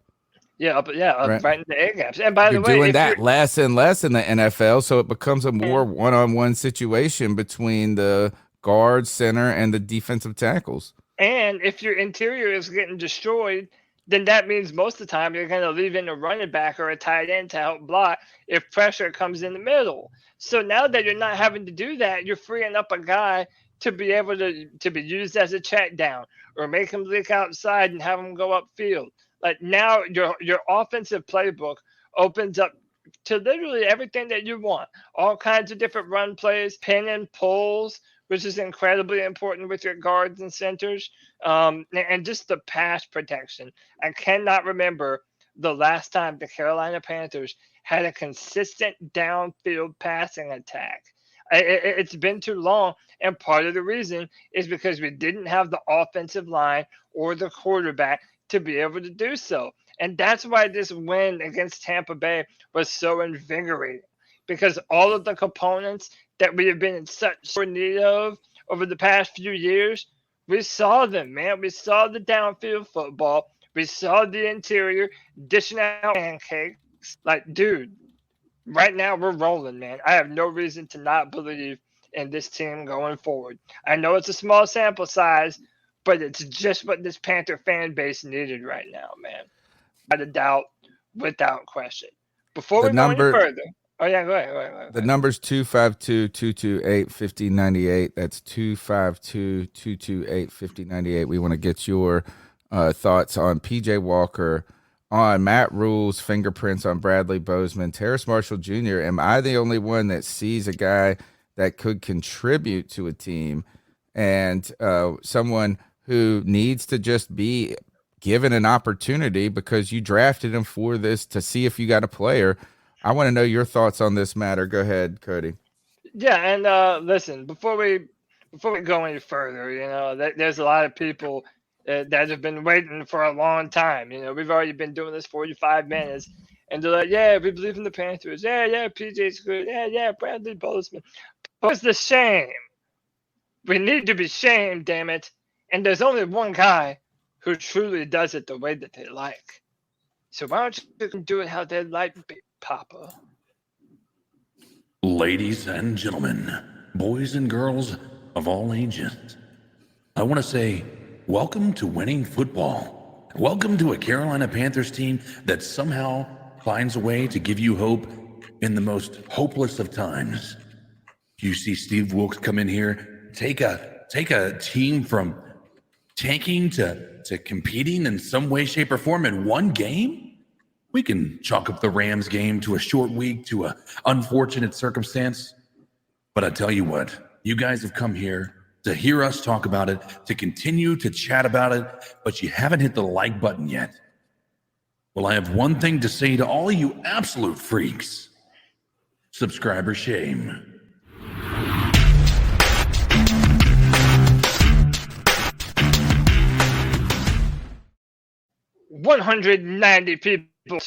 Yeah, right in the A gaps. And by the way, doing that less and less in the NFL, so it becomes a more one-on-one situation between the guard, center, and the defensive tackles. And if your interior is getting destroyed, then that means most of the time you're going to leave in a running back or a tight end to help block if pressure comes in the middle. So now that you're not having to do that, you're freeing up a guy to be able to be used as a check down or make him leak outside and have him go upfield. Like now your offensive playbook opens up to literally everything that you want. All kinds of different run plays, pin and pulls, which is incredibly important with your guards and centers, and just the pass protection. I cannot remember the last time the Carolina Panthers had a consistent downfield passing attack. It's been too long, and part of the reason is because we didn't have the offensive line or the quarterback to be able to do so. And that's why this win against Tampa Bay was so invigorating, because all of the components that we have been in such need of over the past few years, we saw them, man. We saw the downfield football. We saw the interior dishing out pancakes. Like, dude, right now we're rolling, man. I have no reason to not believe in this team going forward. I know it's a small sample size, but it's just what this Panther fan base needed right now, man. Without a doubt, without question. Before we go any further, oh yeah, go ahead. The number's 252-228-5098. That's 252-228-5098. We want to get your thoughts on PJ Walker, on Matt Rule's fingerprints on Bradley Bozeman, Terrace Marshall Jr. Am I the only one that sees a guy that could contribute to a team and someone who needs to just be given an opportunity because you drafted him for this to see if you got a player? I want to know your thoughts on this matter. Go ahead, Cody. Yeah, and listen, before we go any further, there's a lot of people that have been waiting for a long time. We've already been doing this 45 minutes, and they're like, yeah, we believe in the Panthers. Yeah, PJ's good. Yeah, Bradley Bozeman. But it's the shame. We need to be shamed, damn it. And there's only one guy who truly does it the way that they like. So why don't you do it how they like, Big Papa? Ladies and gentlemen, boys and girls of all ages, I want to say welcome to winning football. Welcome to a Carolina Panthers team that somehow finds a way to give you hope in the most hopeless of times. You see Steve Wilkes come in here, take a team from tanking to competing in some way, shape, or form in one game? We can chalk up the Rams game to a short week, to an unfortunate circumstance. But I tell you what, you guys have come here to hear us talk about it, to continue to chat about it, but you haven't hit the like button yet. Well, I have one thing to say to all you absolute freaks. Subscriber shame. 190 people,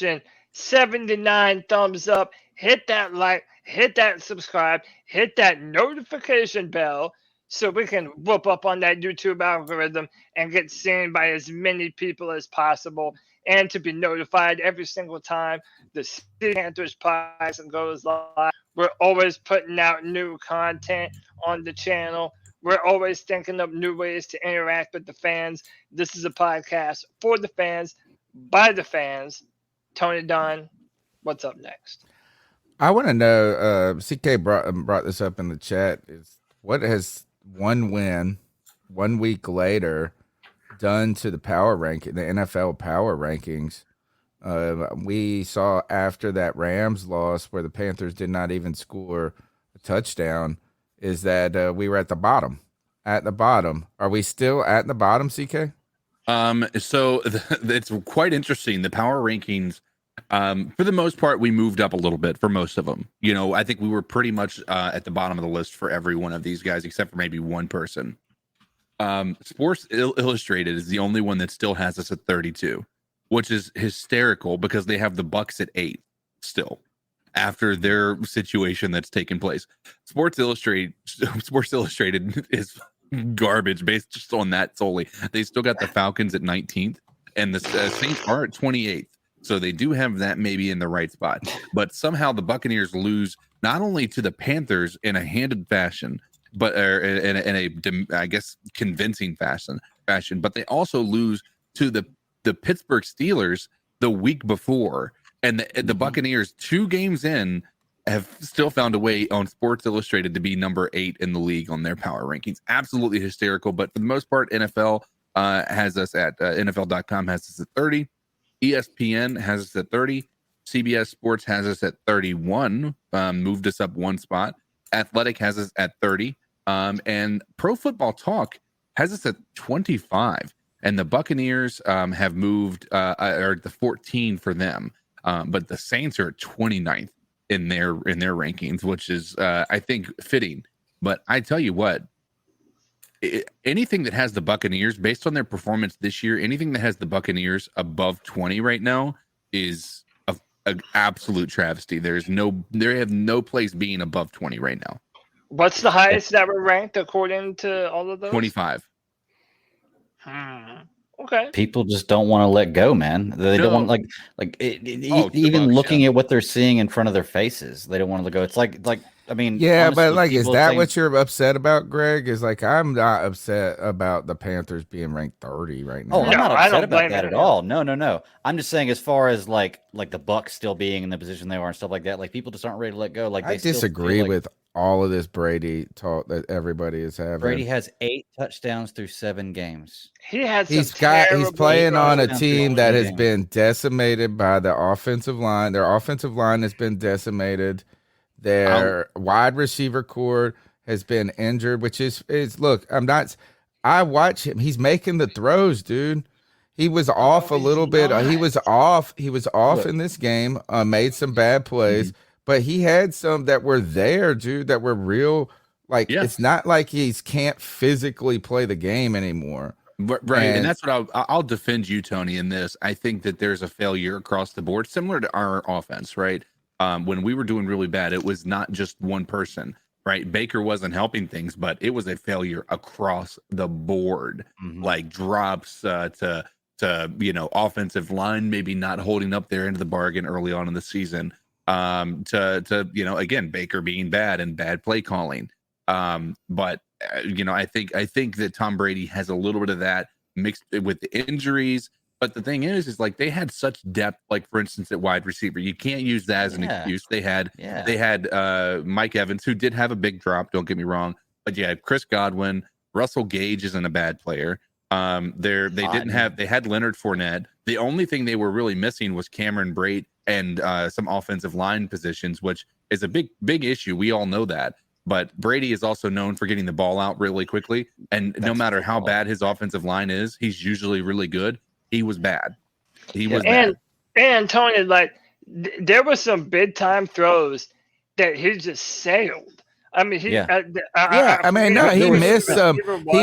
79 thumbs up. Hit that like, hit that subscribe, hit that notification bell so we can whoop up on that YouTube algorithm and get seen by as many people as possible, and to be notified every single time the C3 Panthers Podcast goes live. We're always putting out new content on the channel. We're always thinking of new ways to interact with the fans. This is a podcast for the fans, by the fans. Tony Dunn, what's up next? I want to know, CK brought this up in the chat, is what has one win 1 week later done to the power ranking, the NFL power rankings? We saw after that Rams loss where the Panthers did not even score a touchdown, is that we were at the bottom. At the bottom. Are we still at the bottom, CK? So it's quite interesting. The power rankings, for the most part, we moved up a little bit for most of them. I think we were pretty much at the bottom of the list for every one of these guys, except for maybe one person. Sports Illustrated is the only one that still has us at 32, which is hysterical because they have the Bucks at 8 still after their situation that's taken place. Sports Illustrated is garbage based just on that solely. They still got the Falcons at 19th and the Saints are at 28th. So they do have that maybe in the right spot. But somehow the Buccaneers lose not only to the Panthers in a handed fashion, but in a I guess convincing fashion, but they also lose to the Pittsburgh Steelers the week before. And the Buccaneers, 2 games in, have still found a way on Sports Illustrated to be number 8 in the league on their power rankings. Absolutely hysterical. But for the most part, NFL has us at NFL.com has us at 30. ESPN has us at 30. CBS Sports has us at 31. Moved us up 1 spot. Athletic has us at 30. And Pro Football Talk has us at 25. And the Buccaneers have moved or the 14 for them. But the Saints are at 29th in their rankings, which is I think fitting. But I tell you what, anything that has the Buccaneers based on their performance this year, anything that has the Buccaneers above 20 right now is an absolute travesty. They have no place being above 20 right now. What's the highest that were ranked according to all of those? 25. Okay. People just don't want to let go, man. They don't want even looking at what they're seeing in front of their faces. They don't want to let go. It's like I mean, yeah, honestly, but like, is that saying, what you're upset about, Greg? Is like, I'm not upset about the Panthers being ranked 30 right now. Oh, I'm not upset about that it. at all. No. I'm just saying, as far as like the Bucs still being in the position they are and stuff like that, like people just aren't ready to let go. Like I disagree with all of this Brady talk that everybody is having. Brady has 8 touchdowns through 7 games. He's playing on a team that has been decimated by the offensive line. Their offensive line has been decimated. Their wide receiver core has been injured, which is look, I watch him. He's making the throws, dude. He was off a little bit. He was off in this game, made some bad plays, but he had some that were there, dude, that were real. Like, it's not like he can't physically play the game anymore. Right. And that's what I'll defend you, Tony, in this. I think that there's a failure across the board, similar to our offense, right? When we were doing really bad, it was not just one person, right? Baker wasn't helping things, but it was a failure across the board, like drops to offensive line, maybe not holding up their end of the bargain early on in the season, to again, Baker being bad and bad play calling. But I think that Tom Brady has a little bit of that mixed with the injuries. But the thing is like they had such depth, like for instance at wide receiver. You can't use that as an excuse. They had Mike Evans, who did have a big drop, don't get me wrong. But you had Chris Godwin, Russell Gage isn't a bad player. They had Leonard Fournette. The only thing they were really missing was Cameron Brate and some offensive line positions, which is a big issue. We all know that. But Brady is also known for getting the ball out really quickly. And no matter how bad his offensive line is, he's usually really good. He was bad. Bad. And Tony, like, there were some big time throws that he just sailed. I mean, he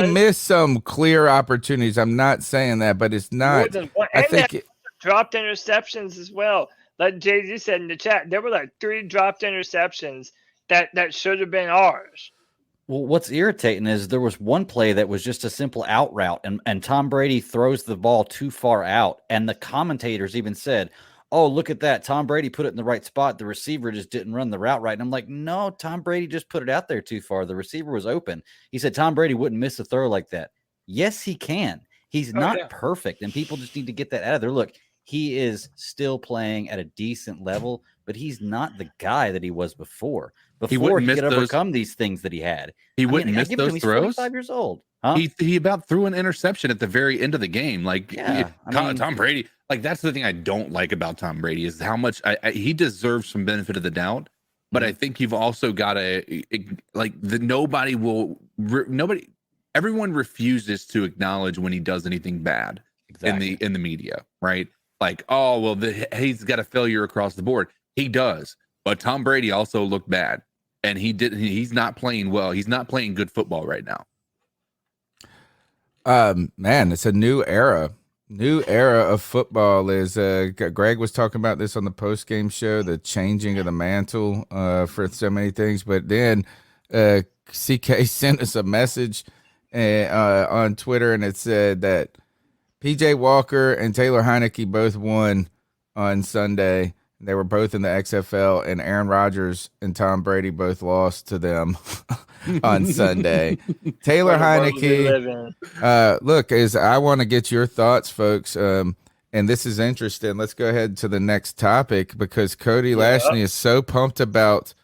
missed some clear opportunities. I'm not saying that, but it's not. I think dropped interceptions as well. Like JD said in the chat, there were like 3 dropped interceptions that should have been ours. Well, what's irritating is there was one play that was just a simple out route, and Tom Brady throws the ball too far out, and the commentators even said, "Oh, look at that! Tom Brady put it in the right spot. The receiver just didn't run the route right." And I'm like, "No, Tom Brady just put it out there too far. The receiver was open." He said Tom Brady wouldn't miss a throw like that. Yes, he can. He's not perfect, and people just need to get that out of there. Look, he is still playing at a decent level, but he's not the guy that he was before. Before he could overcome these things that he had. He wouldn't miss those throws. He's 45 years old. Huh? He about threw an interception at the very end of the game. Like Tom Brady. Like that's the thing I don't like about Tom Brady is how much he deserves some benefit of the doubt. But I think you've also got to everyone refuses to acknowledge when he does anything bad in the media, right? Like, oh well, he's got a failure across the board. He does, but Tom Brady also looked bad. And he's not playing well. He's not playing good football right now. Man, it's a new era. New era of football is Greg was talking about this on the post-game show, the changing of the mantle for so many things. But then CK sent us a message on Twitter, and it said that PJ Walker and Taylor Heineke both won on Sunday. They were both in the XFL, and Aaron Rodgers and Tom Brady both lost to them on Sunday. Taylor Heineke, I want to get your thoughts, folks, and this is interesting. Let's go ahead to the next topic because Cody Lashney is so pumped about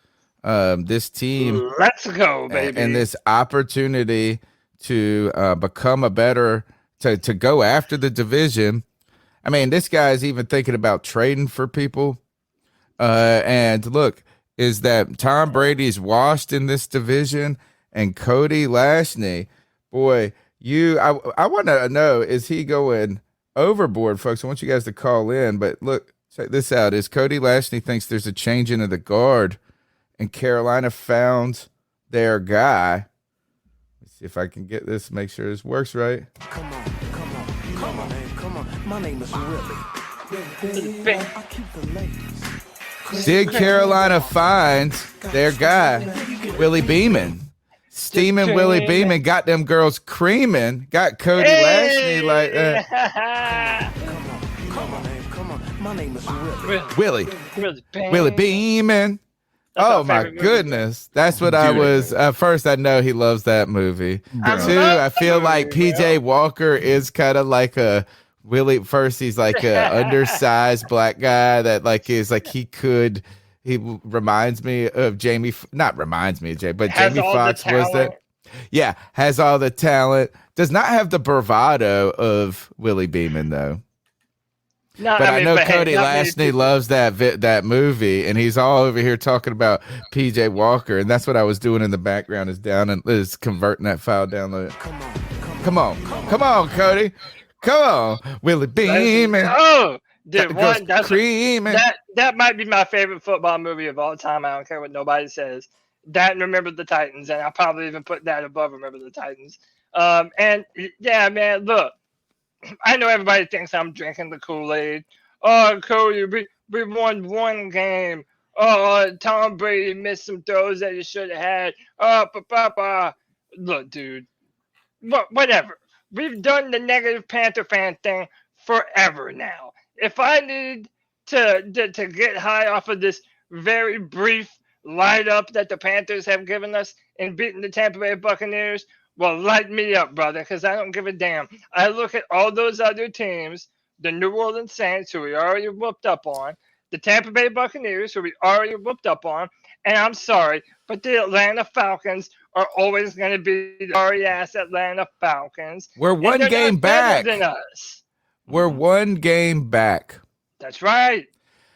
this team. Let's go, baby. And this opportunity to become to go after the division. I mean, this guy's even thinking about trading for people. And look, is that Tom Brady's washed in this division and Cody Lashney, boy, I want to know, is he going overboard, folks? I want you guys to call in, but look, check this out. Is Cody Lashney thinks there's a change into the guard and Carolina found their guy. Let's see if I can get this, make sure this works right. Come on. My name is Willie. I keep the ladies Did Carolina find their guy, Willie Beeman? Steaming Willie Beeman got them girls creaming. Got Cody Lashley like that. Come on. My name is Willie Beeman. Oh my goodness. That's what I was. First, I know he loves that movie. Two, I feel like PJ Walker is kind of like a Willie. First, he's like a undersized black guy that like is like he reminds me of Jamie. Not reminds me of Jamie, but Jamie Foxx was that. Yeah, has all the talent. Does not have the bravado of Willie Beeman though. No, but I know Cody Lashley loves that movie, and he's all over here talking about PJ Walker, and that's what I was doing in the background is converting that file download. Come on, Cody, come on, Willie Beeman. Oh, dude, that might be my favorite football movie of all time. I don't care what nobody says. That and Remember the Titans, and I'll probably even put that above Remember the Titans. And yeah, man, look. I know everybody thinks I'm drinking the Kool-Aid. Oh, Cody, we won one game. Oh, Tom Brady missed some throws that he should have had. Oh, look, dude. Whatever. We've done the negative Panther fan thing forever now. If I need to get high off of this very brief light up that the Panthers have given us in beating the Tampa Bay Buccaneers, well, light me up, brother, because I don't give a damn. I look at all those other teams, the New Orleans Saints, who we already whooped up on, the Tampa Bay Buccaneers, who we already whooped up on, and I'm sorry, but the Atlanta Falcons are always going to be the sorry-ass Atlanta Falcons. We're one game back. Than us. We're one game back. That's right.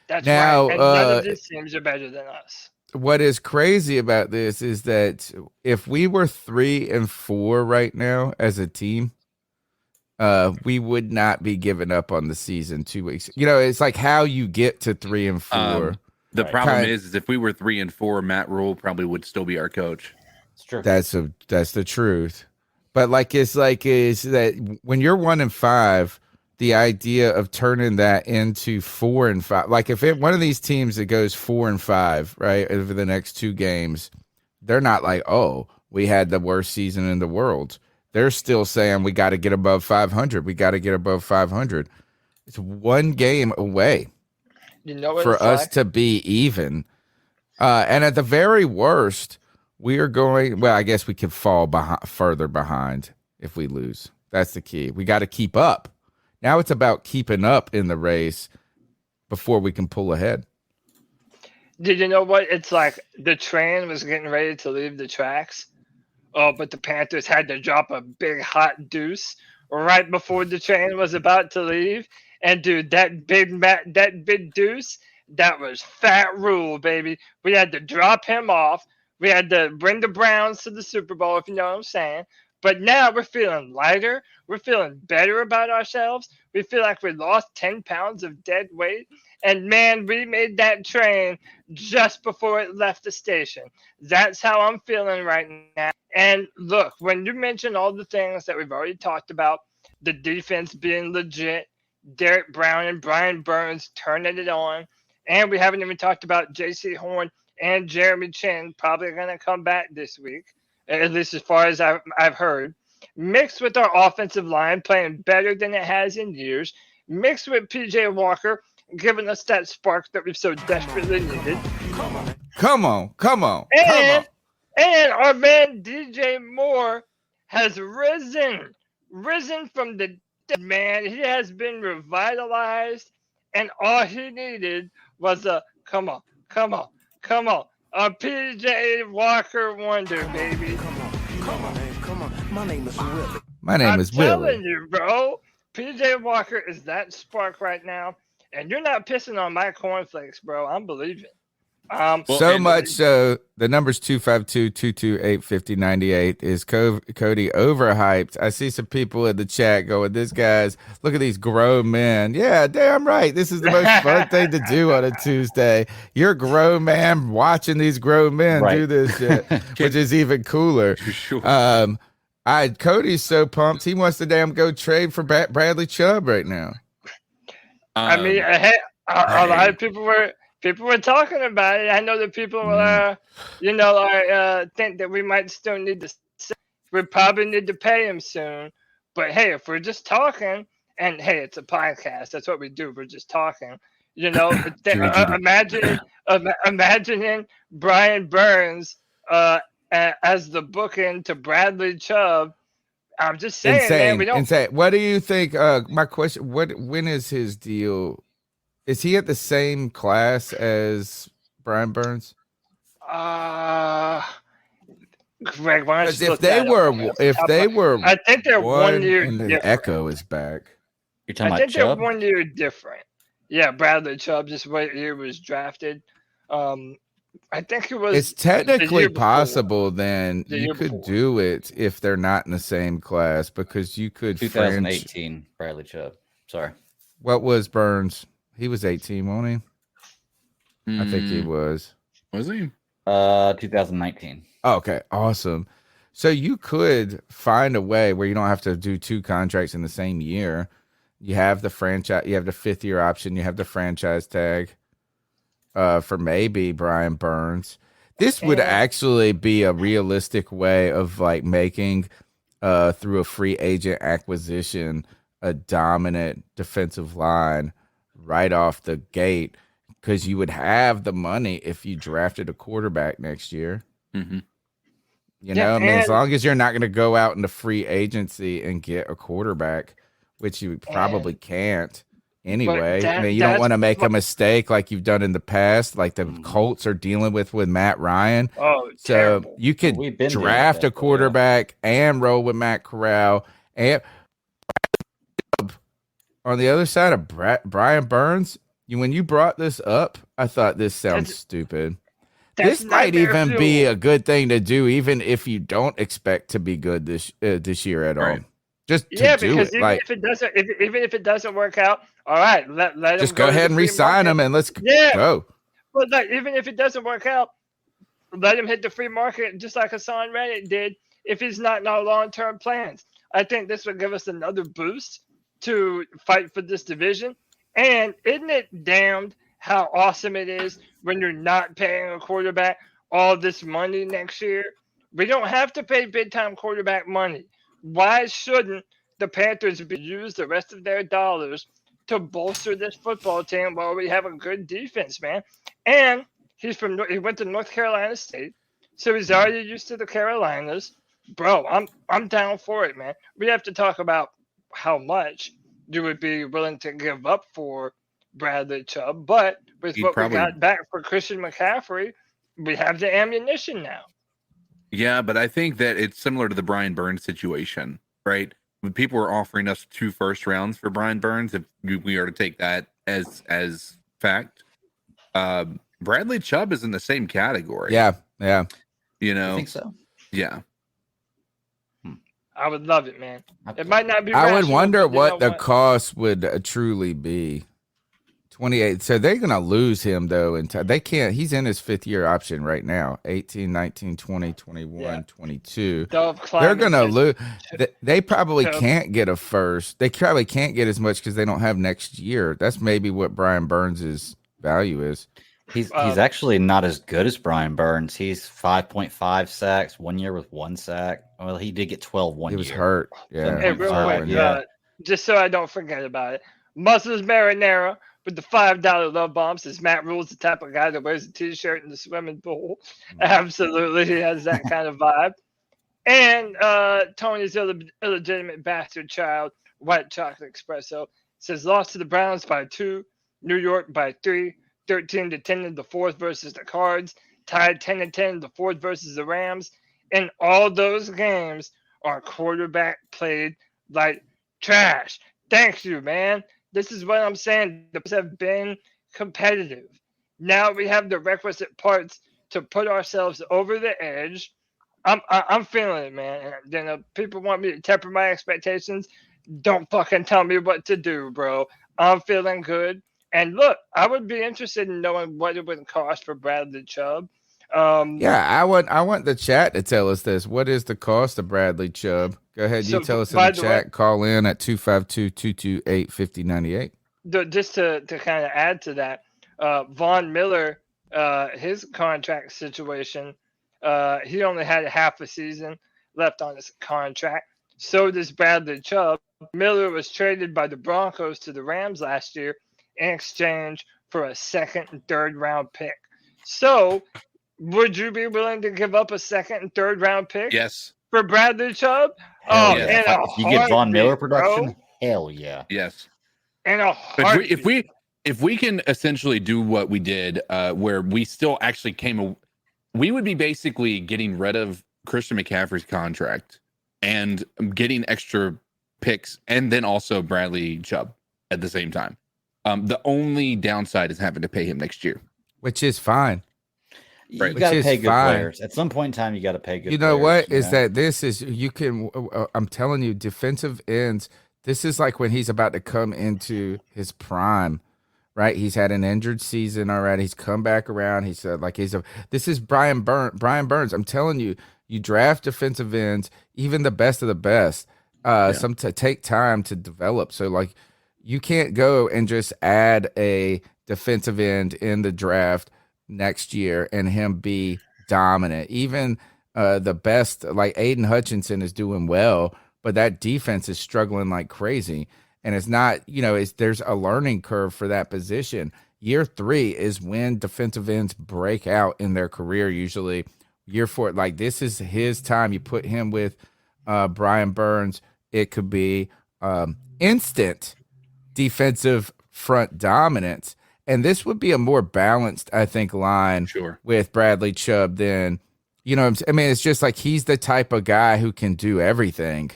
That's now, right. And none of these teams are better than us. What is crazy about this is that if we were 3-4 right now as a team, we would not be giving up on the season 2 weeks. You know, it's like how you get to 3-4. The problem is if we were 3-4, Matt Rule probably would still be our coach. It's true. That's the truth. But is that when you're 1-5, the idea of turning that into 4-5, like if one of these teams that goes 4-5, right, over the next 2 games, they're not like, oh, we had the worst season in the world. They're still saying we got to get above 500. We got to get above 500. It's one game away for us to be even. And at the very worst, we are going. Well, I guess we could fall further behind if we lose. That's the key. We got to keep up. Now it's about keeping up in the race before we can pull ahead. Did you know what? It's like the train was getting ready to leave the tracks. Oh, but the Panthers had to drop a big hot deuce right before the train was about to leave. And dude, that big deuce, that was Fat Rule, baby. We had to drop him off. We had to bring the Browns to the Super Bowl, if you know what I'm saying. But now we're feeling lighter. We're feeling better about ourselves. We feel like we lost 10 pounds of dead weight. And, man, we made that train just before it left the station. That's how I'm feeling right now. And, look, when you mention all the things that we've already talked about, the defense being legit, Derek Brown and Brian Burns turning it on, and we haven't even talked about J.C. Horn and Jeremy Chin probably going to come back this week, at least as far as I've heard, mixed with our offensive line playing better than it has in years, mixed with P.J. Walker giving us that spark that we've so desperately needed. Come on. And our man DJ Moore has risen from the dead, man. He has been revitalized, and all he needed was a come on. A PJ Walker wonder, baby. Come on. My name is Willie. I'm telling you, bro. PJ Walker is that spark right now. And you're not pissing on my cornflakes, bro. I'm believing. So much so, the number's 252-228-5098. Is Cody overhyped? I see some people in the chat going, look at these grown men. Yeah, damn right. This is the most fun thing to do on a Tuesday. You're a grown man watching these grown men do this shit, which is even cooler. Sure. Cody's so pumped. He wants to damn go trade for Bradley Chubb right now. I mean, a lot of people were People were talking about it. I know that people think that we might still need to. We probably need to pay him soon. But hey, if we're just talking, and hey, it's a podcast. That's what we do. We're just talking. Imagining Brian Burns as the bookend to Bradley Chubb. I'm just saying, man. We don't. Insane. What do you think? My question: when is his deal? Is he at the same class as Brian Burns? Greg, why don't you If they were, I think they're 1 year and the different. echo is back. You're talking I about think Chubb? they're 1 year different. Yeah, Bradley Chubb, just what year was drafted. I think it was. It's technically the year before. possible. Then The you year could before. do it if they're not in the same class because you could. 2018, Bradley Chubb. Sorry. What was Burns? He was 18, wasn't he? I think he was. Was he? 2019. Oh, okay, awesome. So you could find a way where you don't have to do two contracts in the same year. You have the franchise, you have the 5th-year option, you have the franchise tag for maybe Brian Burns. This would actually be a realistic way of like making through a free agent acquisition a dominant defensive line right off the gate because you would have the money if you drafted a quarterback next year. Mm-hmm. You know, I mean, as long as you're not going to go out into free agency and get a quarterback, which you probably can't anyway. I mean, you don't want to make a mistake like you've done in the past, like the Colts are dealing with Matt Ryan. Oh, so terrible. you could We've been dealing draft with a that, quarterback and roll with Matt Corral. And on the other side of Brian Burns, when you brought this up, I thought this sounds stupid. This might even be a good thing to do, even if you don't expect to be good this year at all. Just to do because it, even like if it doesn't work out, all right, let just him go ahead and re-sign him and let's go. But like, even if it doesn't work out, let him hit the free market just like Hassan Reddick did. If he's not in our long-term plans, I think this would give us another boost to fight for this division. And isn't it damned how awesome it is when you're not paying a quarterback all this money next year? We don't have to pay big-time quarterback money. Why shouldn't the Panthers use the rest of their dollars to bolster this football team while we have a good defense, man? And he went to North Carolina State, so he's already used to the Carolinas. Bro, I'm down for it, man. We have to talk about how much you would be willing to give up for Bradley Chubb, but with what we got back for Christian McCaffrey, we have the ammunition now. Yeah, but I think that it's similar to the Brian Burns situation, right? When people were offering us 2 first rounds for Brian Burns, if we are to take that as fact, Bradley Chubb is in the same category. Yeah. You know, I think so. Yeah. I would love it, man. It might not be. I would wonder what the cost would truly be. 28. So they're going to lose him, though. And they can't. He's in his 5th-year option right now. 18, 19, 20, 21, 22. They're going to lose. They probably can't get a first. They probably can't get as much because they don't have next year. That's maybe what Brian Burns' value is. He's actually not as good as Brian Burns. He's 5.5 sacks 1 year with 1 sack. Well, he did get 12 one year. He was hurt. Yeah. Hey, real quick, just so I don't forget about it. Muscles Marinara with the $5 love bomb says Matt Rule's the type of guy that wears a t-shirt in the swimming pool. Absolutely, he has that kind of vibe. And Tony's illegitimate bastard child, White Chocolate Espresso, says lost to the Browns by 2, New York by 3. 13-10 in the 4th versus the Cards, tied 10-10 in the 4th versus the Rams. And all those games, our quarterback played like trash. Thank you, man. This is what I'm saying. The Panthers have been competitive. Now we have the requisite parts to put ourselves over the edge. I'm feeling it, man. And then people want me to temper my expectations. Don't fucking tell me what to do, bro. I'm feeling good. And look, I would be interested in knowing what it would cost for Bradley Chubb. I want the chat to tell us this. What is the cost of Bradley Chubb? Go ahead, you tell us in the chat. Call in at 252-228-5098. Just to kind of add to that, Von Miller, his contract situation, he only had half a season left on his contract. So does Bradley Chubb. Miller was traded by the Broncos to the Rams last year in exchange for a second and third round pick. So, would you be willing to give up a second and third round pick Yes. for Bradley Chubb? Hell Oh, yeah. in a If you get Von Miller heartbeat, production, bro. hell yeah. Yes. In a heartbeat. If we can essentially do what we did, where we still actually we would be basically getting rid of Christian McCaffrey's contract and getting extra picks, and then also Bradley Chubb at the same time. The only downside is having to pay him next year, which is fine. You Right. got to Which pay is good fine. players. At some point in time, you got to pay good You know players, what is that? This is I'm telling you, defensive ends. This is like when he's about to come into his prime, right? He's had an injured season already. He's come back around. He said this is Brian Burns. I'm telling you, you draft defensive ends, even the best of the best. Some to take time to develop. So like, you can't go and just add a defensive end in the draft next year and him be dominant. Even the best, like Aiden Hutchinson, is doing well, but that defense is struggling like crazy. And it's not, there's a learning curve for that position. Year 3 is when defensive ends break out in their career. Usually, year 4, like this is his time. You put him with Brian Burns, it could be instant defensive front dominance. And this would be a more balanced, I think, line with Bradley Chubb than, it's just like he's the type of guy who can do everything.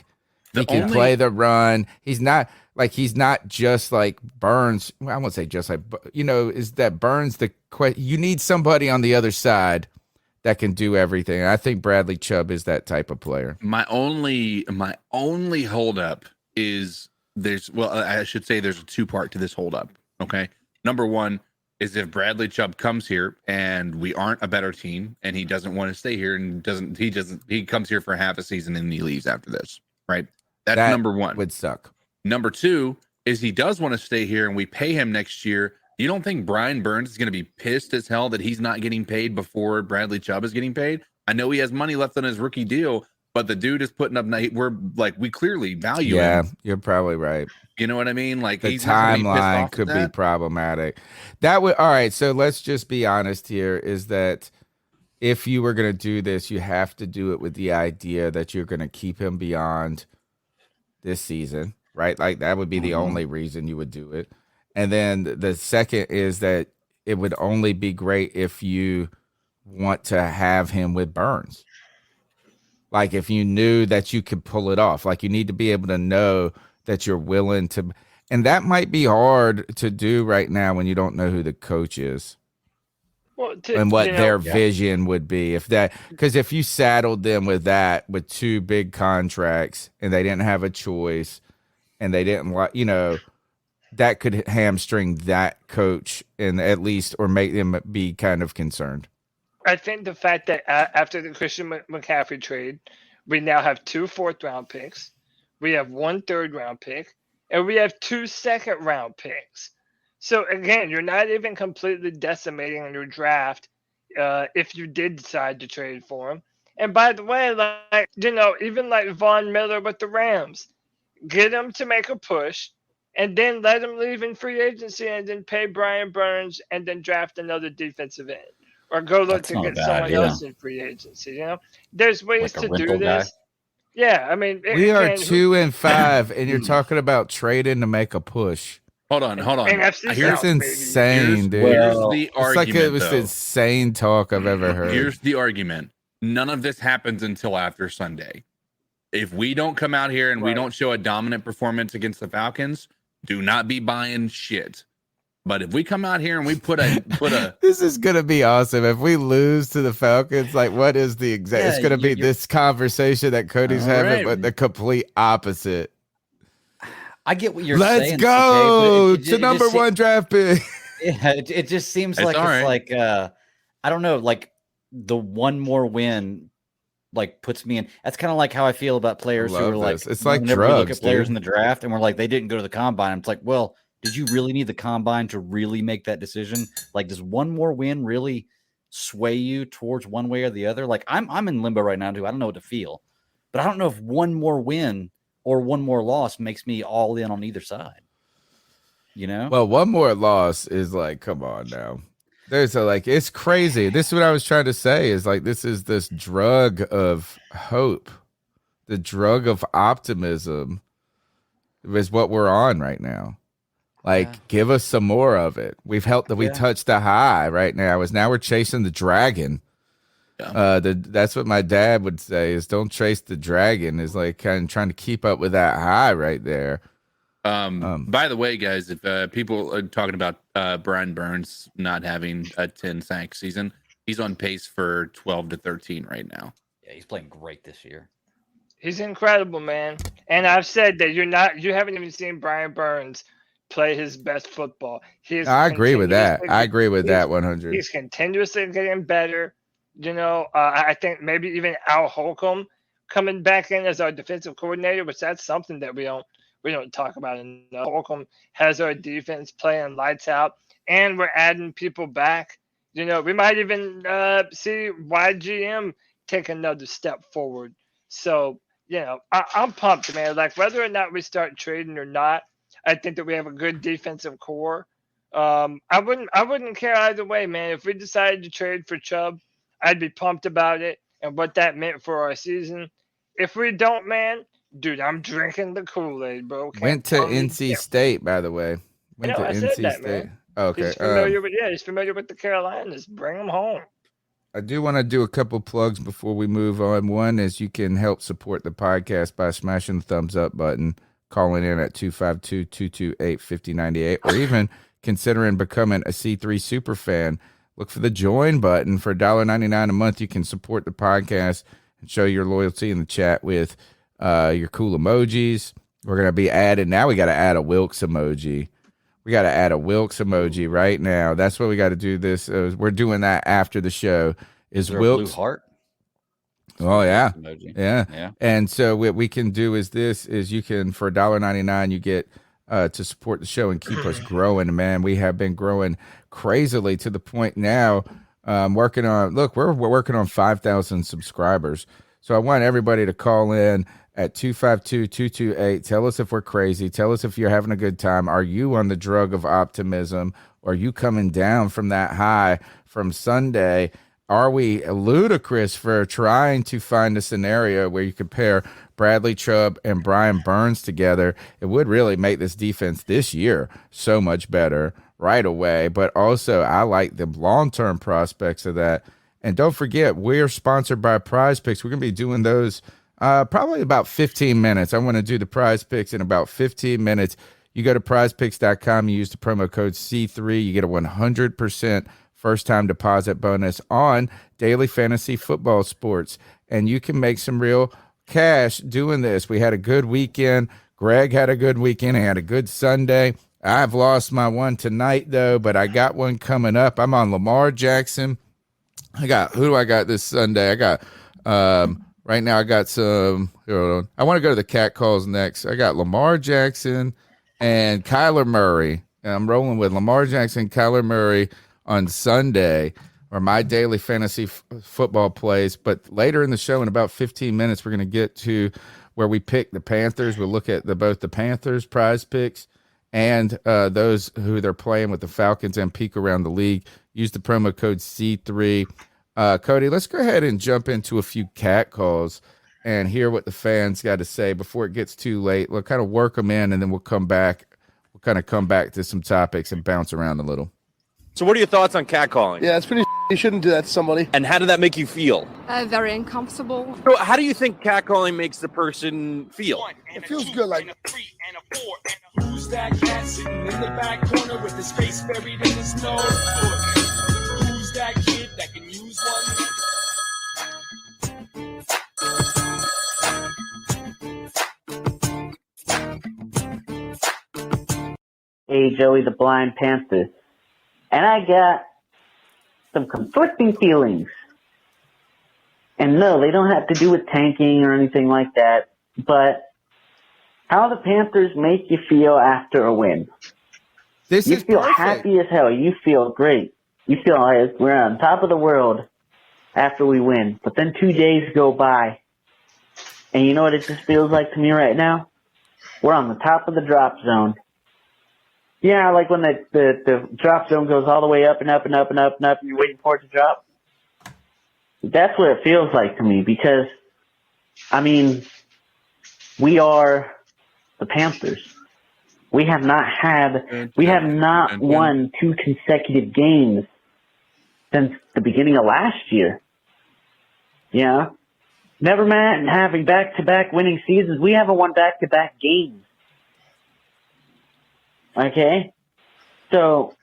He can play the run. He's not just like Burns. Well, I won't say just like, is that Burns you need somebody on the other side that can do everything. And I think Bradley Chubb is that type of player. My only holdup is there's a two-part to this holdup. Okay. Number one is if Bradley Chubb comes here and we aren't a better team and he doesn't want to stay here and he comes here for half a season and he leaves after this, right? That's number one. Would suck. Number two is he does want to stay here and we pay him next year. You don't think Brian Burns is going to be pissed as hell that he's not getting paid before Bradley Chubb is getting paid? I know he has money left on his rookie deal, but the dude is putting up. We clearly value him. Yeah, you're probably right. You know what I mean? Like the he's timeline could be problematic. All right. So let's just be honest here. Is that if you were going to do this, you have to do it with the idea that you're going to keep him beyond this season, right? Like that would be the only reason you would do it. And then the second is that it would only be great if you want to have him with Burns. Like if you knew that you could pull it off, like you need to be able to know that you're willing to, and that might be hard to do right now when you don't know who the coach is and what their vision would be. Because if you saddled them with that, with 2 big contracts and they didn't have a choice and they didn't that could hamstring that coach and at least, or make them be kind of concerned. I think the fact that after the Christian McCaffrey trade, we now have 2 4th-round picks, we have 1 3rd-round pick, and we have 2 2nd-round picks. So again, you're not even completely decimating your draft if you did decide to trade for him. And by the way, even like Von Miller with the Rams, get him to make a push, and then let him leave in free agency, and then pay Brian Burns, and then draft another defensive end. Or go look to get someone else in free agency. There's ways to do this. Guy. Yeah, I mean, we are 2-5, and you're talking about trading to make a push. Hold on. Here's insane, dude. Here's the argument. It's like the most insane talk I've ever heard. Here's the argument. None of this happens until after Sunday. If we don't come out here and we don't show a dominant performance against the Falcons, do not be buying shit. But if we come out here and we put a this is gonna be awesome. If we lose to the Falcons, like what is the exact? It's gonna be this conversation that Cody's having, but the complete opposite. I get what you're saying. Let's go to number 1 draft pick. Yeah, it just seems like like I don't know, like the one more win like puts me in. That's kind of like how I feel about players who are like it's like drugs. We look at players in the draft and we're like they didn't go to the combine. It's like, well, Did you really need the combine to really make that decision? Like, does one more win really sway you towards one way or the other? Like, I'm in limbo right now too. I don't know what to feel, but I don't know if one more win or one more loss makes me all in on either side. You know? Well, one more loss is like, come on now. It's crazy. This is what I was trying to say is like, this is this drug of hope, the drug of optimism is what we're on right now. Like, give us some more of it. We touched the high right now. Now we're chasing the dragon. Yeah. That's what my dad would say is don't chase the dragon, is like kind of trying to keep up with that high right there. By the way, guys, if people are talking about Brian Burns not having a 10 sack season, he's on pace for 12 to 13 right now. Yeah, he's playing great this year. He's incredible, man. And I've said that you haven't even seen Brian Burns play his best football. I agree with that. I agree with that 100. He's continuously getting better. You know, I think maybe even Al Holcomb coming back in as our defensive coordinator, which that's something that we don't talk about enough. Holcomb has our defense playing lights out, and we're adding people back. You know, we might even see YGM take another step forward. So, you know, I'm pumped, man. Like, whether or not we start trading or not, I think that we have a good defensive core. I wouldn't care either way, man. If we decided to trade for Chubb, I'd be pumped about it and what that meant for our season. If we don't, man, dude, I'm drinking the Kool-Aid, bro. Went to NC State, by the way. I said that, man. Okay. He's familiar with the Carolinas. Bring him home. I do want to do a couple plugs before we move on. One is you can help support the podcast by smashing the thumbs up button, calling in at 252-228-5098, or even considering becoming a C3 super fan. Look for the join button. For $1.99 a month, you can support the podcast and show your loyalty in the chat with your cool emojis. We're going to be adding, now we got to add a Wilkes emoji. We got to add a Wilkes emoji right now. That's what we got to do this. We're doing that after the show. Is Wilkes. Blue heart? Oh, yeah. Emoji. Yeah. And so what we can do is you can, for $1.99, you get to support the show and keep us growing. Man, we have been growing crazily to the point now we're working on 5,000 subscribers. So I want everybody to call in at 252-228. Tell us if we're crazy. Tell us if you're having a good time. Are you on the drug of optimism? Are you coming down from that high from Sunday? Are we ludicrous for trying to find a scenario where you compare Bradley Chubb and Brian Burns together? It would really make this defense this year so much better right away. But also, I like the long-term prospects of that. And don't forget, we're sponsored by PrizePicks. We're going to be doing those probably about 15 minutes. I want to do the PrizePicks in about 15 minutes. You go to prizepicks.com, you use the promo code C3, you get a 100% first-time deposit bonus on daily fantasy football sports. And you can make some real cash doing this. We had a good weekend. Greg had a good weekend. He had a good Sunday. I've lost my one tonight, though, but I got one coming up. I'm on Lamar Jackson. Who do I got this Sunday? I got, right now I got some, I want to go to the cat calls next. I got Lamar Jackson and Kyler Murray. And I'm rolling with Lamar Jackson, Kyler Murray on Sunday, or my daily fantasy football plays. But later in the show, in about 15 minutes, we're going to get to where we pick the Panthers. We'll look at both the Panthers prize picks and those who they're playing with the Falcons and peek around the league. Use the promo code C3. Cody, let's go ahead and jump into a few cat calls and hear what the fans got to say before it gets too late. We'll kind of work them in, and then we'll come back. We'll kind of come back to some topics and bounce around a little. So what are your thoughts on catcalling? Yeah, it's pretty. You shouldn't do that to somebody. And how did that make you feel? Very uncomfortable. So how do you think catcalling makes the person feel? It feels good, like. Who's that cat sitting in the back corner with his face buried in his nose? Who's that kid that can use one? Hey, Joey the Blind Panther. And I got some conflicting feelings. And no, they don't have to do with tanking or anything like that. But how the Panthers make you feel after a win. This You is feel perfect. happy as hell. You feel great. You feel like we're on top of the world after we win. But then 2 days go by, and you know what it just feels like to me right now? We're on the top of the drop zone. Yeah, like when the drop zone goes all the way up and up and up and up and up, and you're waiting for it to drop. That's what it feels like to me because, I mean, we are the Panthers. We have not won 2 consecutive games since the beginning of last year. Yeah. Never mind having back-to-back winning seasons. We haven't won back-to-back games. Okay? So,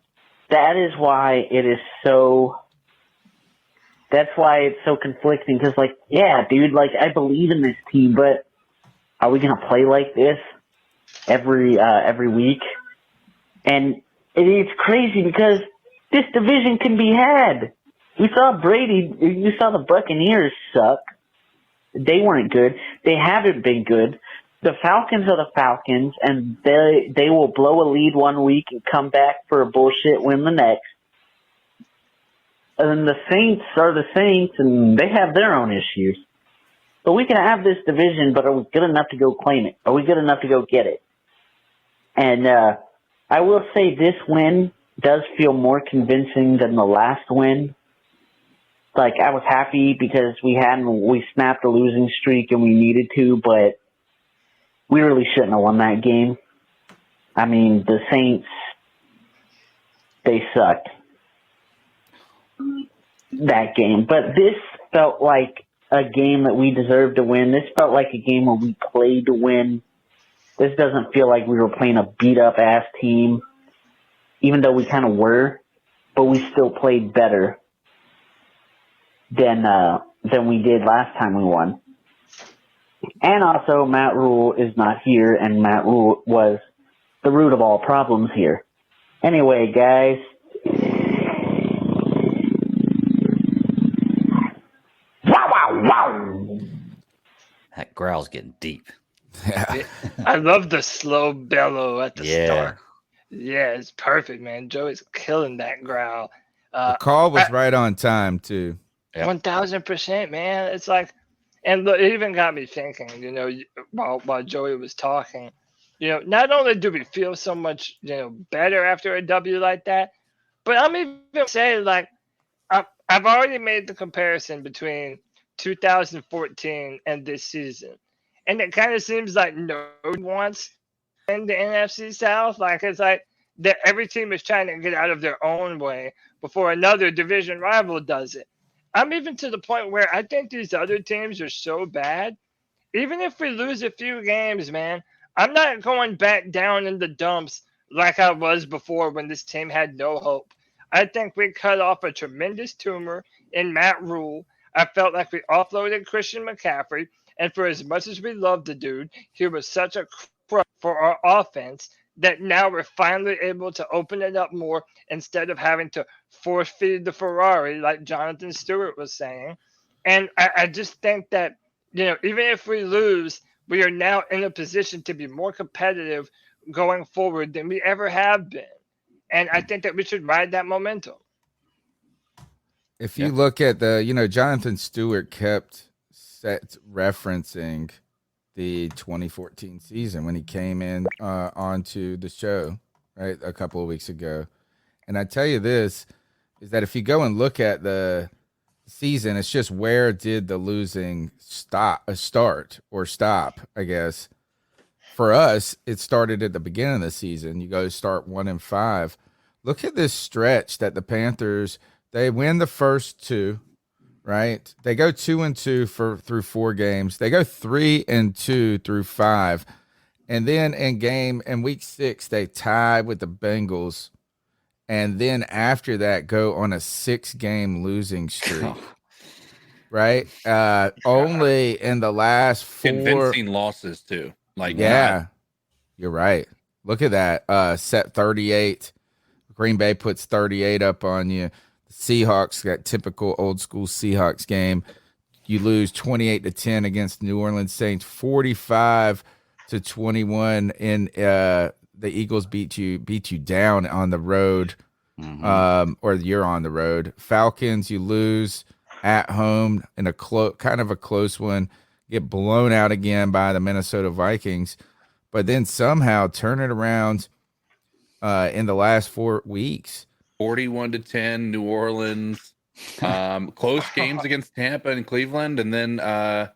that is why that's why it's so conflicting. Because, like, yeah, dude, like, I believe in this team, but are we going to play like this every week? And it's crazy because this division can be had. We saw you saw the Buccaneers suck. They weren't good. They haven't been good. The Falcons are the Falcons, and they will blow a lead one week and come back for a bullshit win the next. And then the Saints are the Saints, and they have their own issues. But we can have this division, but are we good enough to go claim it? Are we good enough to go get it? And I will say this win does feel more convincing than the last win. Like, I was happy because we snapped a losing streak and we needed to, but we really shouldn't have won that game. I mean, the Saints, they sucked that game. But this felt like a game that we deserved to win. This felt like a game where we played to win. This doesn't feel like we were playing a beat-up-ass team, even though we kind of were, but we still played better than we did last time we won. And also, Matt Rule is not here, and Matt Rule was the root of all problems here. Anyway, guys. Wow, wow, wow. That growl's getting deep. Yeah. I love the slow bellow at the Yeah. start. Yeah, it's perfect, man. Joey's killing that growl. The call was right on time, too. Yep. 1000%, man. It's like, and look, it even got me thinking, while Joey was talking, not only do we feel so much, better after a W like that, but I'm even saying, like, I've already made the comparison between 2014 and this season. And it kind of seems like no one wants in the NFC South. Like, it's like that every team is trying to get out of their own way before another division rival does it. I'm even to the point where I think these other teams are so bad. Even if we lose a few games, man, I'm not going back down in the dumps like I was before when this team had no hope. I think we cut off a tremendous tumor in Matt Rule. I felt like we offloaded Christian McCaffrey. And for as much as we love the dude, he was such a crutch for our offense that now we're finally able to open it up more instead of having to force feed the Ferrari like Jonathan Stewart was saying. And I just think that, even if we lose, we are now in a position to be more competitive going forward than we ever have been. And I think that we should ride that momentum. If you look at Jonathan Stewart kept referencing the 2014 season when he came in onto the show, right, a couple of weeks ago. And I tell you this, is that if you go and look at the season, it's just where did the losing start, I guess. For us, it started at the beginning of the season. You go start 1-5. Look at this stretch that the Panthers, they win the first 2. Right, they go 2-2 through 4 games. They go 3-2 through 5, and then in week 6 they tie with the Bengals, and then after that go on a 6-game losing streak. Right, only in the last 4 convincing losses too. Like, yeah, you're right. Look at that. Set 38. Green Bay puts 38 up on you. Seahawks, that typical old school Seahawks game. You lose 28-10 against New Orleans Saints, 45-21 in the Eagles beat you down on the road, or you're on the road. Falcons, you lose at home in a kind of a close one, get blown out again by the Minnesota Vikings, but then somehow turn it around in the last 4 weeks. 41-10, New Orleans. Close games against Tampa and Cleveland, and then a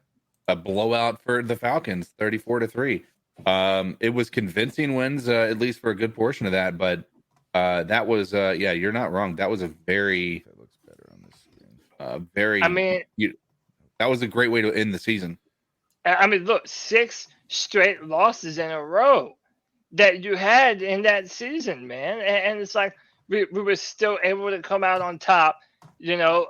blowout for the Falcons, 34-3. It was convincing wins, at least for a good portion of that, but that was you're not wrong. That was a very That looks better on this screen. that was a great way to end the season. I mean, look, 6 straight losses in a row that you had in that season, man. And it's like we were still able to come out on top. You know,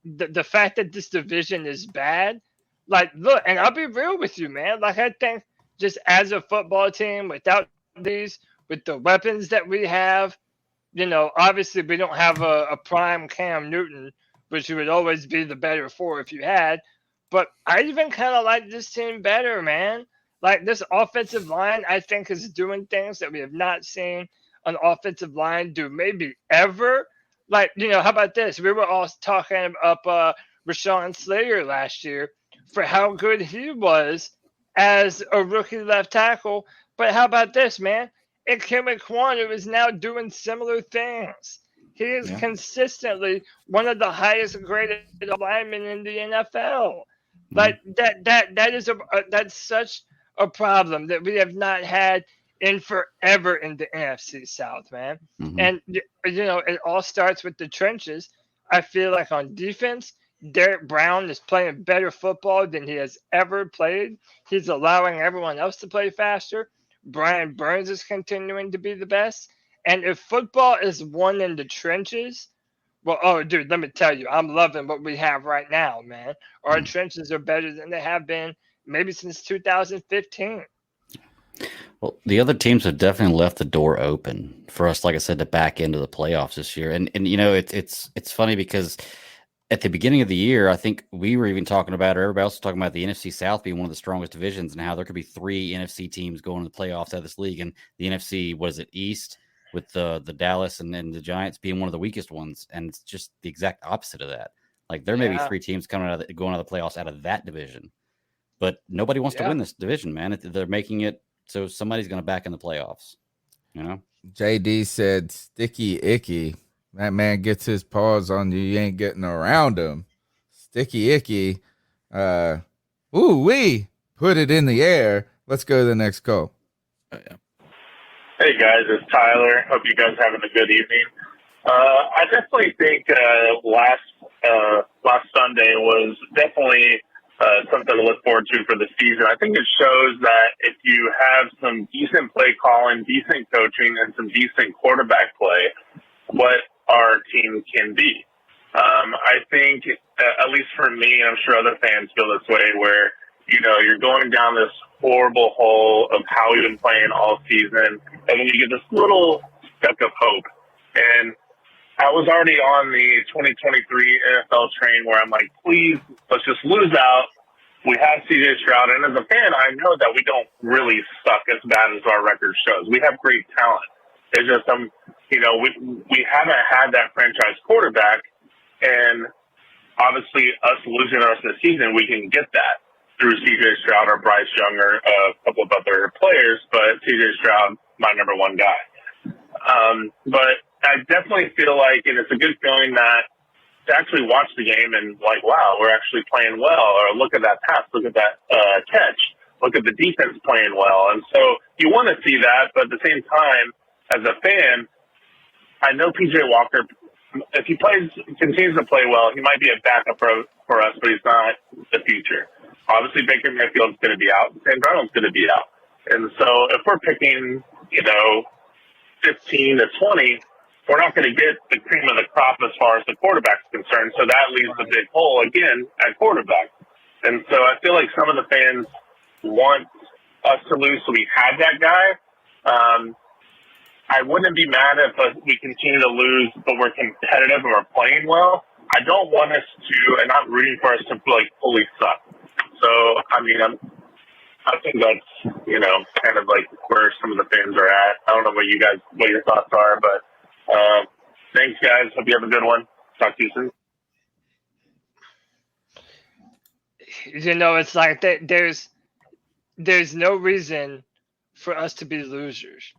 the fact that this division is bad, like, look, and I'll be real with you, man. Like, I think just as a football team, with the weapons that we have, you know, obviously we don't have a prime Cam Newton, which you would always be the better for if you had. But I even kind of like this team better, man. Like, this offensive line, I think, is doing things that we have not seen an offensive line do maybe ever. Like, you know, how about this? We were all talking up Rashawn Slater last year for how good he was as a rookie left tackle. But how about this, man? Ikem Ekwonu is now doing similar things. He is consistently one of the highest graded linemen in the NFL. Like, that's such a problem that we have not had in forever in the NFC South, man. And, you know, it all starts with the trenches. I feel like on defense, Derek Brown is playing better football than he has ever played. He's allowing everyone else to play faster. Brian Burns is continuing to be the best. And if football is won in the trenches, well, oh, dude, let me tell you, I'm loving what we have right now, man. Our trenches are better than they have been maybe since 2015. Well, the other teams have definitely left the door open for us, like I said, to back into the playoffs this year. And you know, it's funny because at the beginning of the year, I think we were even talking about, or everybody else was talking about, the NFC South being one of the strongest divisions and how there could be 3 NFC teams going to the playoffs out of this league. And the NFC, what is it, East, with the Dallas and then the Giants being one of the weakest ones. And it's just the exact opposite of that. Like, there may be 3 teams going out of the playoffs out of that division. But nobody wants to win this division, man. They're making it so somebody's going to back in the playoffs, you know? JD said, sticky icky. That man gets his paws on you. You ain't getting around him. Sticky icky. We put it in the air. Let's go to the next call. Oh, yeah. Hey guys, it's Tyler. Hope you guys are having a good evening. I definitely think last Sunday was definitely something to look forward to for the season. I think it shows that if you have some decent play calling, decent coaching, and some decent quarterback play, what our team can be. I think, at least for me, and I'm sure other fans feel this way, where, you know, you're going down this horrible hole of how we've been playing all season, and then you get this little speck of hope. And I was already on the 2023 NFL train where I'm like, please, let's just lose out. We have C.J. Stroud, and as a fan, I know that we don't really suck as bad as our record shows. We have great talent. It's just you know, we haven't had that franchise quarterback, and obviously us losing the rest of the season, we can get that through C.J. Stroud or Bryce Young or a couple of other players, but C.J. Stroud, my number one guy. But I definitely feel like, and it's a good feeling that to actually watch the game and like, wow, we're actually playing well, or look at that pass, look at that catch, look at the defense playing well. And so you want to see that, but at the same time, as a fan, I know P.J. Walker, if he continues to play well, he might be a backup for us, but he's not the future. Obviously, Baker Mayfield's going to be out. Sam Darnold's going to be out. And so if we're picking, you know, 15 to 20, we're not going to get the cream of the crop as far as the quarterback's concerned. So that leaves a big hole, again, at quarterback. And so I feel like some of the fans want us to lose so we have that guy. I wouldn't be mad if we continue to lose, but we're competitive and we're playing well. I don't want us to, and not rooting for us to, like, fully suck. So, I mean, I think that's kind of like where some of the fans are at. I don't know what your thoughts are, but thanks, guys. Hope you have a good one. Talk to you soon. It's like that. There's no reason for us to be losers.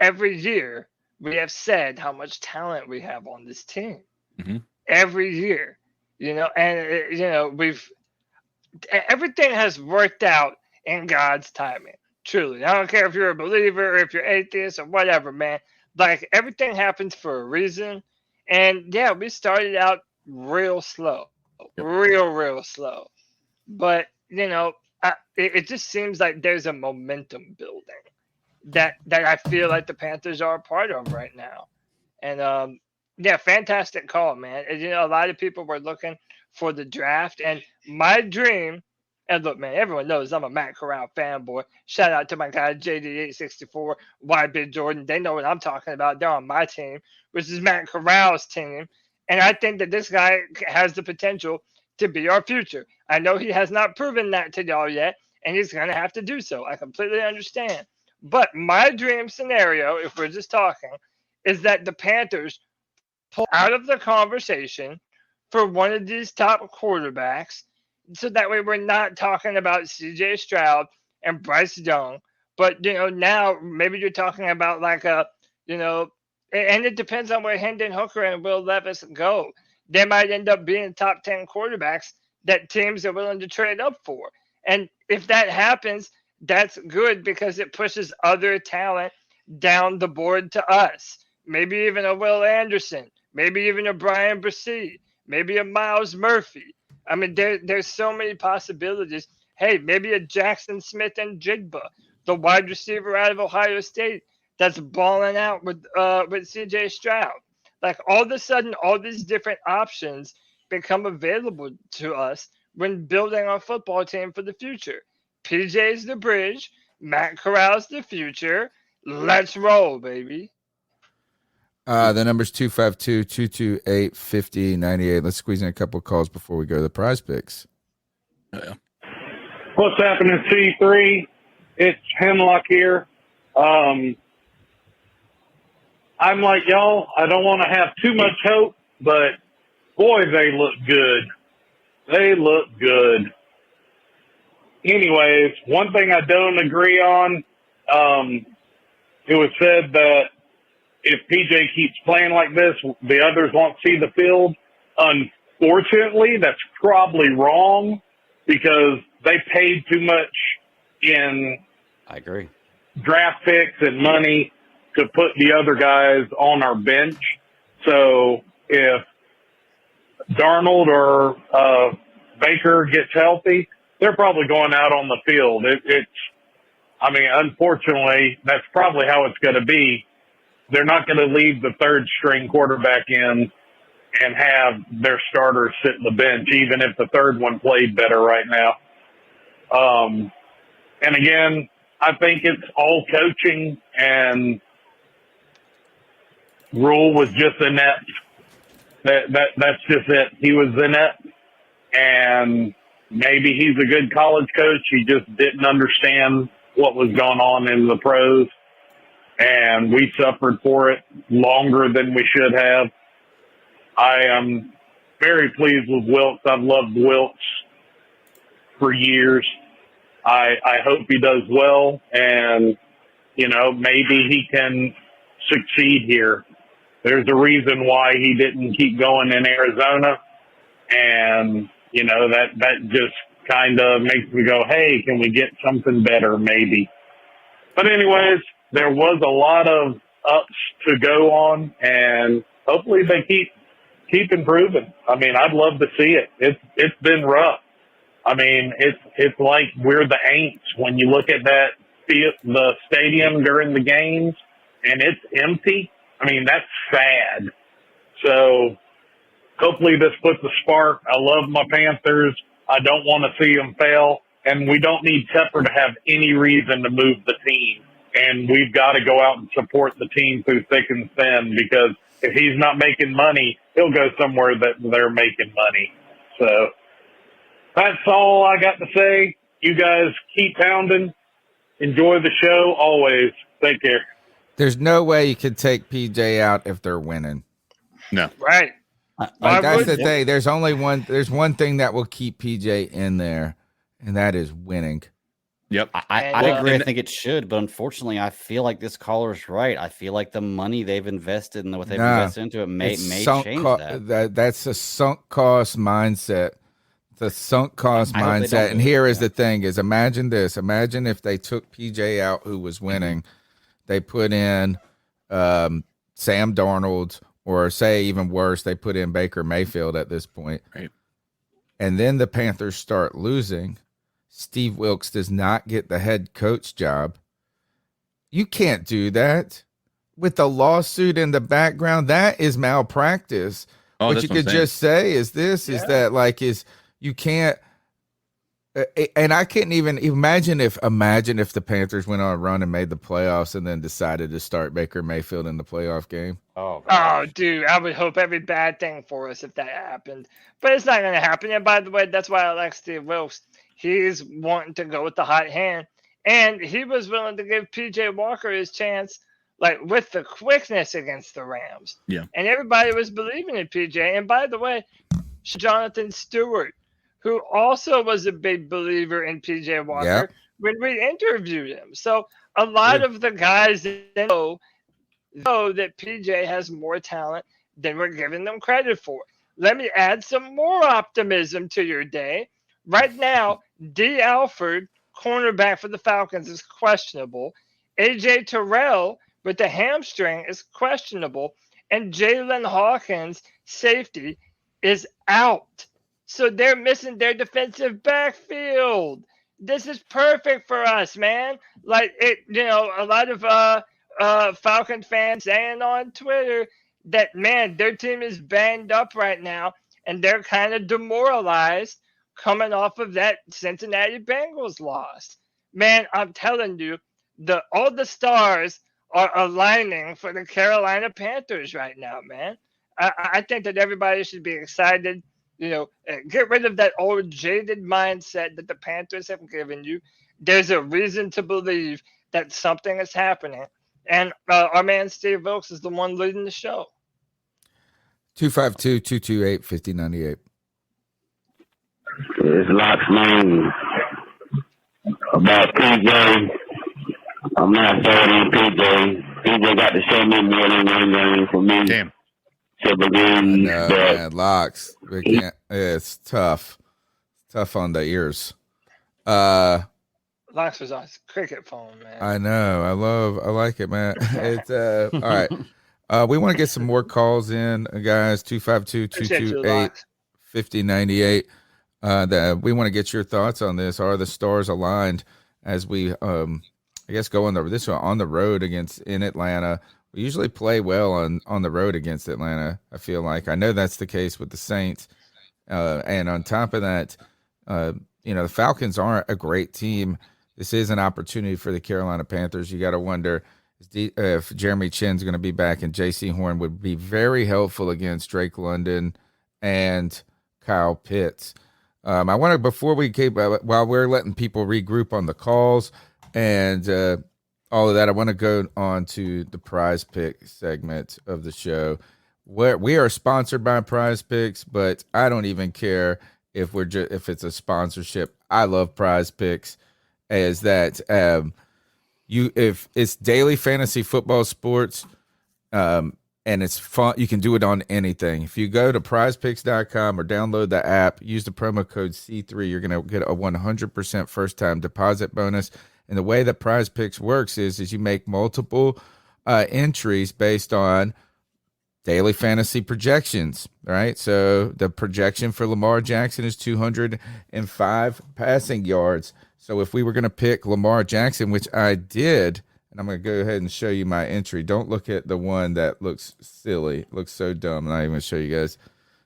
Every year we have said how much talent we have on this team. Mm-hmm. Every year, everything has worked out in God's timing. Truly, I don't care if you're a believer or if you're atheist or whatever, man. Like, everything happens for a reason. And yeah, we started out real slow, real slow. But it just seems like there's a momentum building that I feel like the Panthers are a part of right now. And yeah, fantastic call, man. And, a lot of people were looking for the draft, and my dream. And look, man, everyone knows I'm a Matt Corral fanboy. Shout out to my guy JD864, YB Jordan. They know what I'm talking about. They're on my team, which is Matt Corral's team. And I think that this guy has the potential to be our future. I know he has not proven that to y'all yet, and he's going to have to do so. I completely understand. But my dream scenario, if we're just talking, is that the Panthers pull out of the conversation for one of these top quarterbacks, so that way we're not talking about C.J. Stroud and Bryce Young. But, now maybe you're talking about like and it depends on where Hendon Hooker and Will Levis go. They might end up being top 10 quarterbacks that teams are willing to trade up for. And if that happens, that's good because it pushes other talent down the board to us. Maybe even a Will Anderson, maybe even a Brian Bresee, maybe a Miles Murphy. I mean, there's so many possibilities. Hey, maybe a Jackson Smith and Jigba, the wide receiver out of Ohio State that's balling out with C.J. Stroud. Like, all of a sudden, all these different options become available to us when building our football team for the future. PJ's the bridge. Matt Corral's the future. Let's roll, baby. The number's 252-228-5098. Let's squeeze in a couple of calls before we go to the prize picks. Yeah. What's happening, C3? It's Hemlock here. I'm like y'all. I don't want to have too much hope, but boy, they look good. They look good. Anyways, one thing I don't agree on, it was said that if PJ keeps playing like this, the others won't see the field. Unfortunately, that's probably wrong because they paid too much in I agree. draft picks and money to put the other guys on our bench. So if Darnold or Baker gets healthy, they're probably going out on the field. Unfortunately, that's probably how it's going to be. They're not going to leave the third string quarterback in and have their starters sit in the bench, even if the third one played better right now. And again, I think it's all coaching, and Rule was just inept. That's just it. He was inept, and maybe he's a good college coach. He just didn't understand what was going on in the pros, and we suffered for it longer than we should have. I am very pleased with Wilkes. I've loved Wilkes for years. I hope he does well, and, maybe he can succeed here. There's a reason why he didn't keep going in Arizona, and, that just kind of makes me go, hey, can we get something better maybe? But anyways, there was a lot of ups to go on, and hopefully they keep improving. I mean, I'd love to see it. It's been rough. I mean, it's like we're the Aints when you look at the stadium during the games and it's empty. I mean, that's sad. So hopefully this puts a spark. I love my Panthers. I don't want to see them fail, and we don't need Tepper to have any reason to move the team. And we've got to go out and support the team through thick and thin, because if he's not making money, he'll go somewhere that they're making money. So that's all I got to say. You guys keep pounding. Enjoy the show always. Take care. There's no way you could take PJ out if they're winning. No. Right. Like, that's the thing. There's one thing that will keep PJ in there, and that is winning. Yep. I agree. I think it should, but unfortunately, I feel like this caller's right. I feel like the money they've invested and what they've invested into it may change that. That's a sunk cost mindset. It's a sunk cost mindset. And here is the thing: is imagine this. Imagine if they took PJ out, who was winning. They put in Sam Darnold, or say even worse, they put in Baker Mayfield at this point. Right. And then the Panthers start losing. Steve Wilks does not get the head coach job. You can't do that with the lawsuit in the background. That is malpractice. What you could just say is you can't. And I couldn't even imagine if the Panthers went on a run and made the playoffs and then decided to start Baker Mayfield in the playoff game. Oh, dude, I would hope every bad thing for us if that happened. But it's not going to happen. And by the way, that's why I like Steve Wilks. He's wanting to go with the hot hand. And he was willing to give PJ Walker his chance, like with the quickness against the Rams. Yeah. And everybody was believing in PJ. And by the way, Jonathan Stewart, who also was a big believer in PJ Walker when we interviewed him. So a lot of the guys know that PJ has more talent than we're giving them credit for. Let me add some more optimism to your day. Right now, D. Alford, cornerback for the Falcons, is questionable. A.J. Terrell with the hamstring is questionable. And Jalen Hawkins, safety, is out. So they're missing their defensive backfield. This is perfect for us, man. Like, a lot of Falcon fans saying on Twitter that, man, their team is banged up right now, and they're kind of demoralized coming off of that Cincinnati Bengals loss. Man, I'm telling you, all the stars are aligning for the Carolina Panthers right now, man. I think that everybody should be excited. Get rid of that old jaded mindset that the Panthers have given you. There's a reason to believe that something is happening. And our man Steve Wilks is the one leading the show. 252-228-5098. It's Locks Lane. About PJ, I'm not sold on PJ. PJ got to show me more than one game for me. Damn. To believe that. Man, Locks. We can't. It's tough. Tough on the ears. Locks was on his cricket phone, man. I know. I like it, man. It's all right. We want to get some more calls in, guys. 252-228-5098. We want to get your thoughts on this. Are the stars aligned as we, I guess, go on the road in Atlanta? We usually play well on the road against Atlanta, I feel like. I know that's the case with the Saints. And on top of that, the Falcons aren't a great team. This is an opportunity for the Carolina Panthers. You got to wonder if Jeremy Chinn's going to be back, and J.C. Horn would be very helpful against Drake London and Kyle Pitts. I want to, before we keep, while we're letting people regroup on the calls and all of that, I want to go on to the Prize Pick segment of the show. We are sponsored by Prize Picks, but I don't even care if it's a sponsorship. I love Prize Picks, as that if it's daily fantasy football sports, and it's fun. You can do it on anything. If you go to prizepicks.com or download the app, use the promo code C3, you're going to get a 100% first-time deposit bonus. And the way that Prize Picks works is you make multiple entries based on daily fantasy projections, right? So the projection for Lamar Jackson is 205 passing yards. So if we were going to pick Lamar Jackson, which I did, and I'm going to go ahead and show you my entry. Don't look at the one that looks silly. It looks so dumb. I'm not even going to show you guys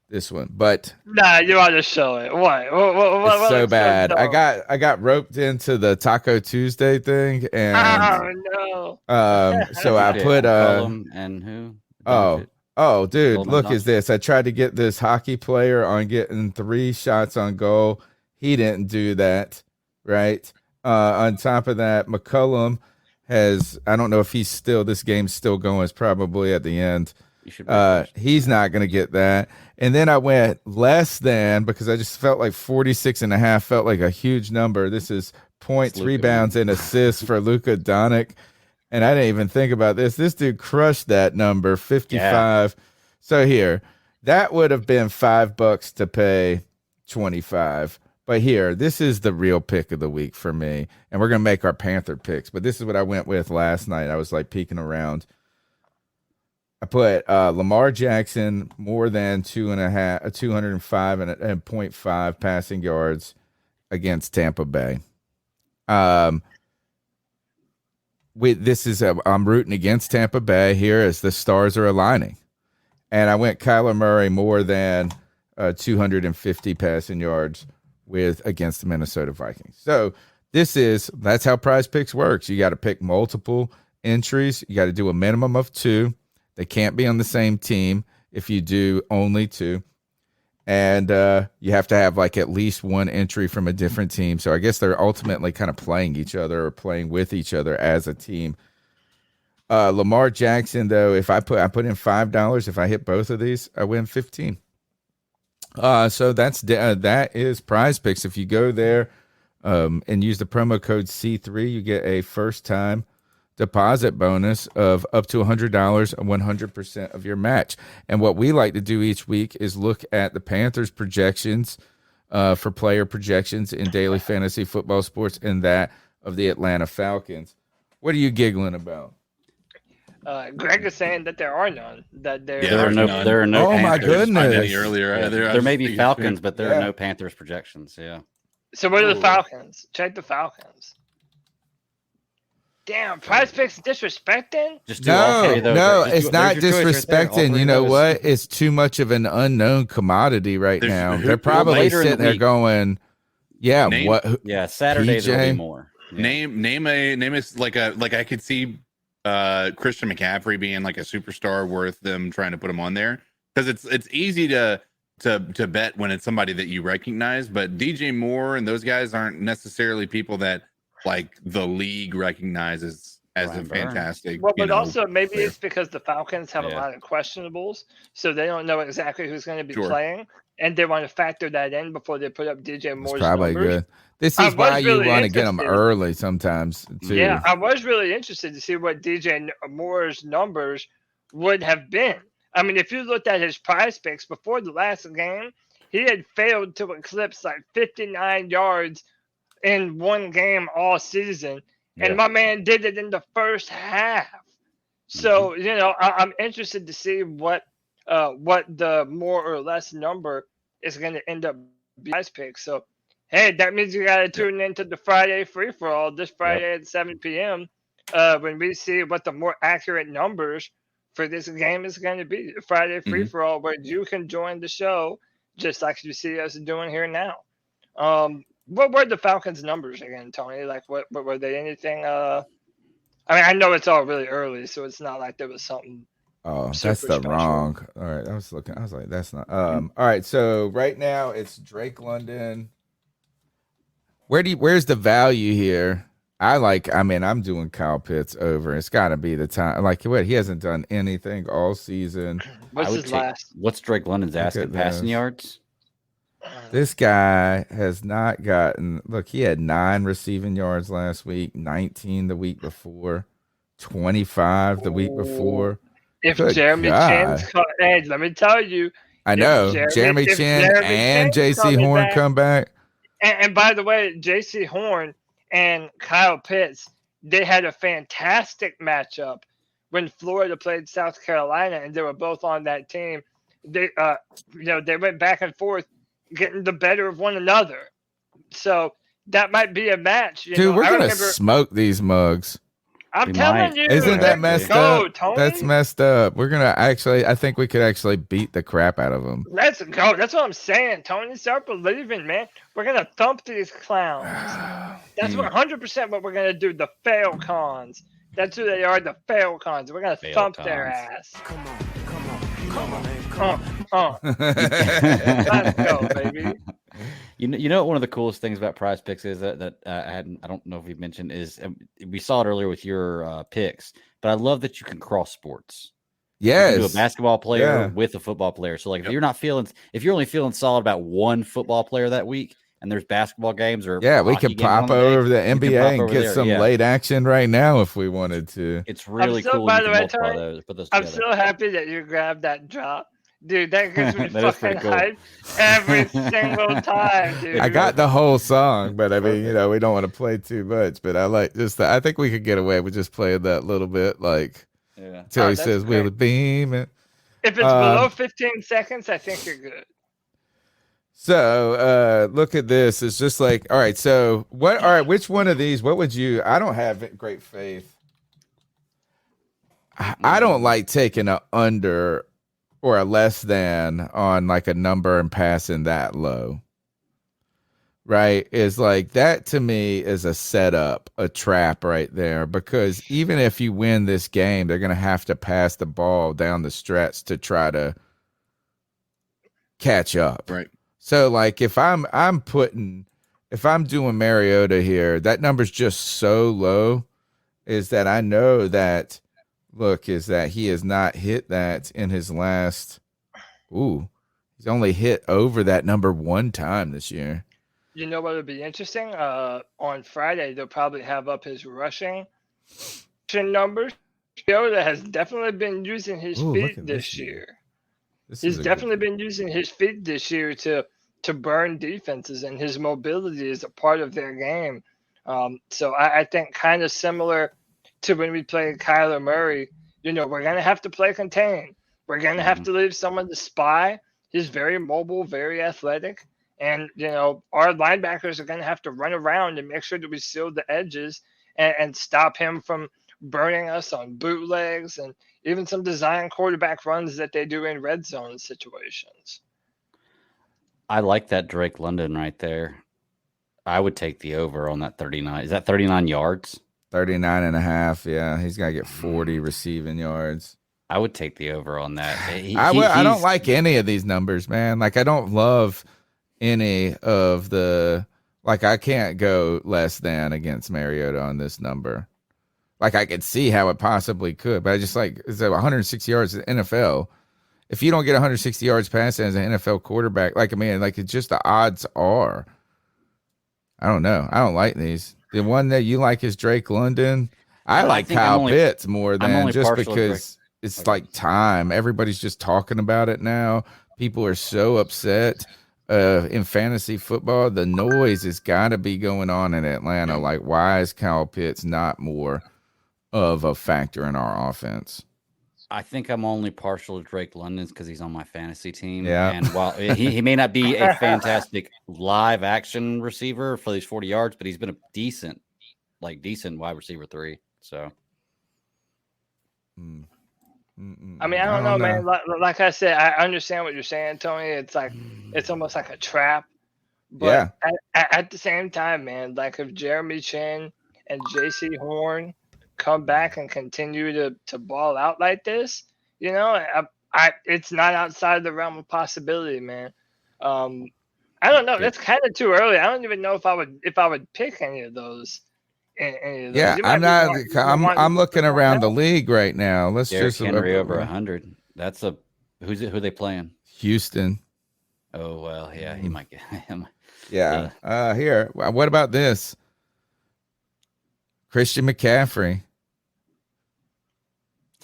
this one. But nah, you ought to show it. What? It's so bad. I got roped into the Taco Tuesday thing, and so I put and who? Oh, dude, look at this. I tried to get this hockey player on getting 3 shots on goal. He didn't do that, right? On top of that, McCullum has, I don't know if this game's still going. It's probably at the end. He's not going to get that. And then I went less than, because I just felt like 46.5 felt like a huge number. This is points, rebounds, and assists for Luka Doncic. And I didn't even think about this. This dude crushed that number, 55. Yeah. So here, that would have been $5 to pay 25. But here, this is the real pick of the week for me. And we're going to make our Panther picks. But this is what I went with last night. I was like peeking around. I put Lamar Jackson more than 205.5 passing yards against Tampa Bay. I'm rooting against Tampa Bay here as the stars are aligning. And I went Kyler Murray more than 250 passing yards against the Minnesota Vikings. So that's how PrizePicks works. You got to pick multiple entries. You got to do a minimum of 2. They can't be on the same team if you do only 2. And you have to have like at least 1 entry from a different team. So I guess they're ultimately kind of playing each other or playing with each other as a team. Lamar Jackson, though, if I put in $5, if I hit both of these, I win 15. So that is PrizePicks. If you go there and use the promo code C3, you get a first-time deposit bonus of up to $100, 100% of your match. And what we like to do each week is look at the Panthers projections for player projections in daily fantasy football sports and that of the Atlanta Falcons. What are you giggling about? Greg is saying that there are none. There are no Panthers. My goodness! Earlier, there may be Falcons, but there are no Panthers projections. Yeah. So what are the Falcons? Check the Falcons. Damn, PrizePicks disrespecting? No, it's not disrespecting. Right, you know what? It's too much of an unknown commodity right now. They're probably sitting there going, Saturday there'll be more. Yeah. Name a like I could see Christian McCaffrey being like a superstar worth them trying to put him on there, because it's easy to bet when it's somebody that you recognize, but DJ Moore and those guys aren't necessarily people that like the league recognizes as a fantastic. Well, but also maybe it's because the Falcons have a lot of questionables, so they don't know exactly who's going to be playing, and they want to factor that in before they put up DJ Moore's probably numbers. Good. This is why you want to get them early sometimes, too. Yeah, I was really interested to see what DJ Moore's numbers would have been. I mean, if you looked at his PrizePicks before the last game, he had failed to eclipse like 59 yards in one game all season, and my man did it in the first half. So I'm interested to see what the more or less number is going to end up being PrizePicks. So hey, that means you got to tune into the Friday free for all this Friday at 7 p.m. When we see what the more accurate numbers for this game is going to be. Friday free for all, where you can join the show just like you see us doing here now. What were the Falcons' numbers again, Tony? Like, what were they? Anything? I mean, I know it's all really early, so it's not like there was something. Oh, that's the special. Wrong. All right, I was looking. I was like, that's not. All right, so right now it's Drake London. Where's the value here? I'm doing Kyle Pitts over. It's got to be the time. Like, what? He hasn't done anything all season. What's Drake London's asking passing yards? This guy has not gotten. Look, he had 9 receiving yards last week, 19 the week before, 25 the week before. If Jeremy Chin's hey, let me tell you. I know Jeremy Chin and J.C. Horn come back. And by the way, J.C. Horn and Kyle Pitts, they had a fantastic matchup when Florida played South Carolina, and they were both on that team. They they went back and forth, getting the better of one another. So that might be a match. Dude, we're going to smoke these mugs. I'm telling you. Isn't that messed up? Tony. That's messed up. We're going to I think we could actually beat the crap out of them. Let's go. That's what I'm saying, Tony. Start believing, man. We're going to thump these clowns. That's 100% what we're going to do. The Falcons. That's who they are, the Falcons. We're going to thump their ass. Come on. Let's go, baby. You know what one of the coolest things about PrizePicks is that I don't know if we mentioned is we saw it earlier with your picks, but I love that you can cross sports. Yes, you can do a basketball player with a football player. So like if you're only feeling solid about one football player that week, and there's basketball games or we can pop over the NBA and get some late action right now if we wanted to. It's really cool. By the way, Tony, I'm so happy that you grabbed that drop. Dude, that gives me fucking hype every single time, dude. I got the whole song, but I mean, we don't want to play too much. But I like I think we could get away with just playing that little bit, until he says we'll beam. If it's below 15 seconds, I think you're good. So look at this. It's just like, all right, so what? All right, which one of these? What would you? I don't have great faith. I don't like taking a under or a less than on like a number and passing that low. Right? Is like that to me is a setup, a trap right there. Because even if you win this game, they're gonna have to pass the ball down the stretch to try to catch up. Right. So like if I'm doing Mariota here, that number's just so low is that I know that is that he has not hit that in his last he's only hit over that number one time this year. You know what would be interesting? On Friday they'll probably have up his rushing numbers. Mariota has definitely been using his feet this year. He's definitely been using his feet this year to burn defenses, and his mobility is a part of their game. So I think kind of similar to when we played Kyler Murray, we're going to have to play contain. We're going to have to leave someone to spy. He's very mobile, very athletic. And, our linebackers are going to have to run around and make sure that we seal the edges and stop him from burning us on bootlegs and even some design quarterback runs that they do in red zone situations. I like that Drake London right there. I would take the over on that 39. Is that 39 yards? 39 and a half. Yeah, he's got to get 40 receiving yards. I would take the over on that. I don't like any of these numbers, man. Like, I don't love any of the – like, I can't go less than against Mariota on this number. Like, I could see how it possibly could, but I just like – it's 160 yards in the NFL. If you don't get 160 yards passing as an NFL quarterback, it's just the odds are. I don't know. I don't like these. The one that you like is Drake London. I like Kyle Pitts more than just because it's like time. Everybody's just talking about it now. People are so upset in fantasy football. The noise has got to be going on in Atlanta. Like, why is Kyle Pitts not more of a factor in our offense? I think I'm only partial to Drake London's because he's on my fantasy team. Yeah. And while he may not be a fantastic live action receiver for these 40 yards, but he's been a decent wide receiver 3. So. I mean, I don't know, man. Like I said, I understand what you're saying, Tony. It's like it's almost like a trap. But at the same time, man, like if Jeremy Chin and J.C. Horn come back and continue to ball out like this, it's not outside the realm of possibility, man. I don't know. That's kind of too early. I don't even know if I would pick any of those. Yeah, I'm not. I'm looking around the league right now. Let's Derrick just Henry over 100. That's who are they playing? Houston. Oh well, yeah, he might get him. Yeah. Here. What about this? Christian McCaffrey.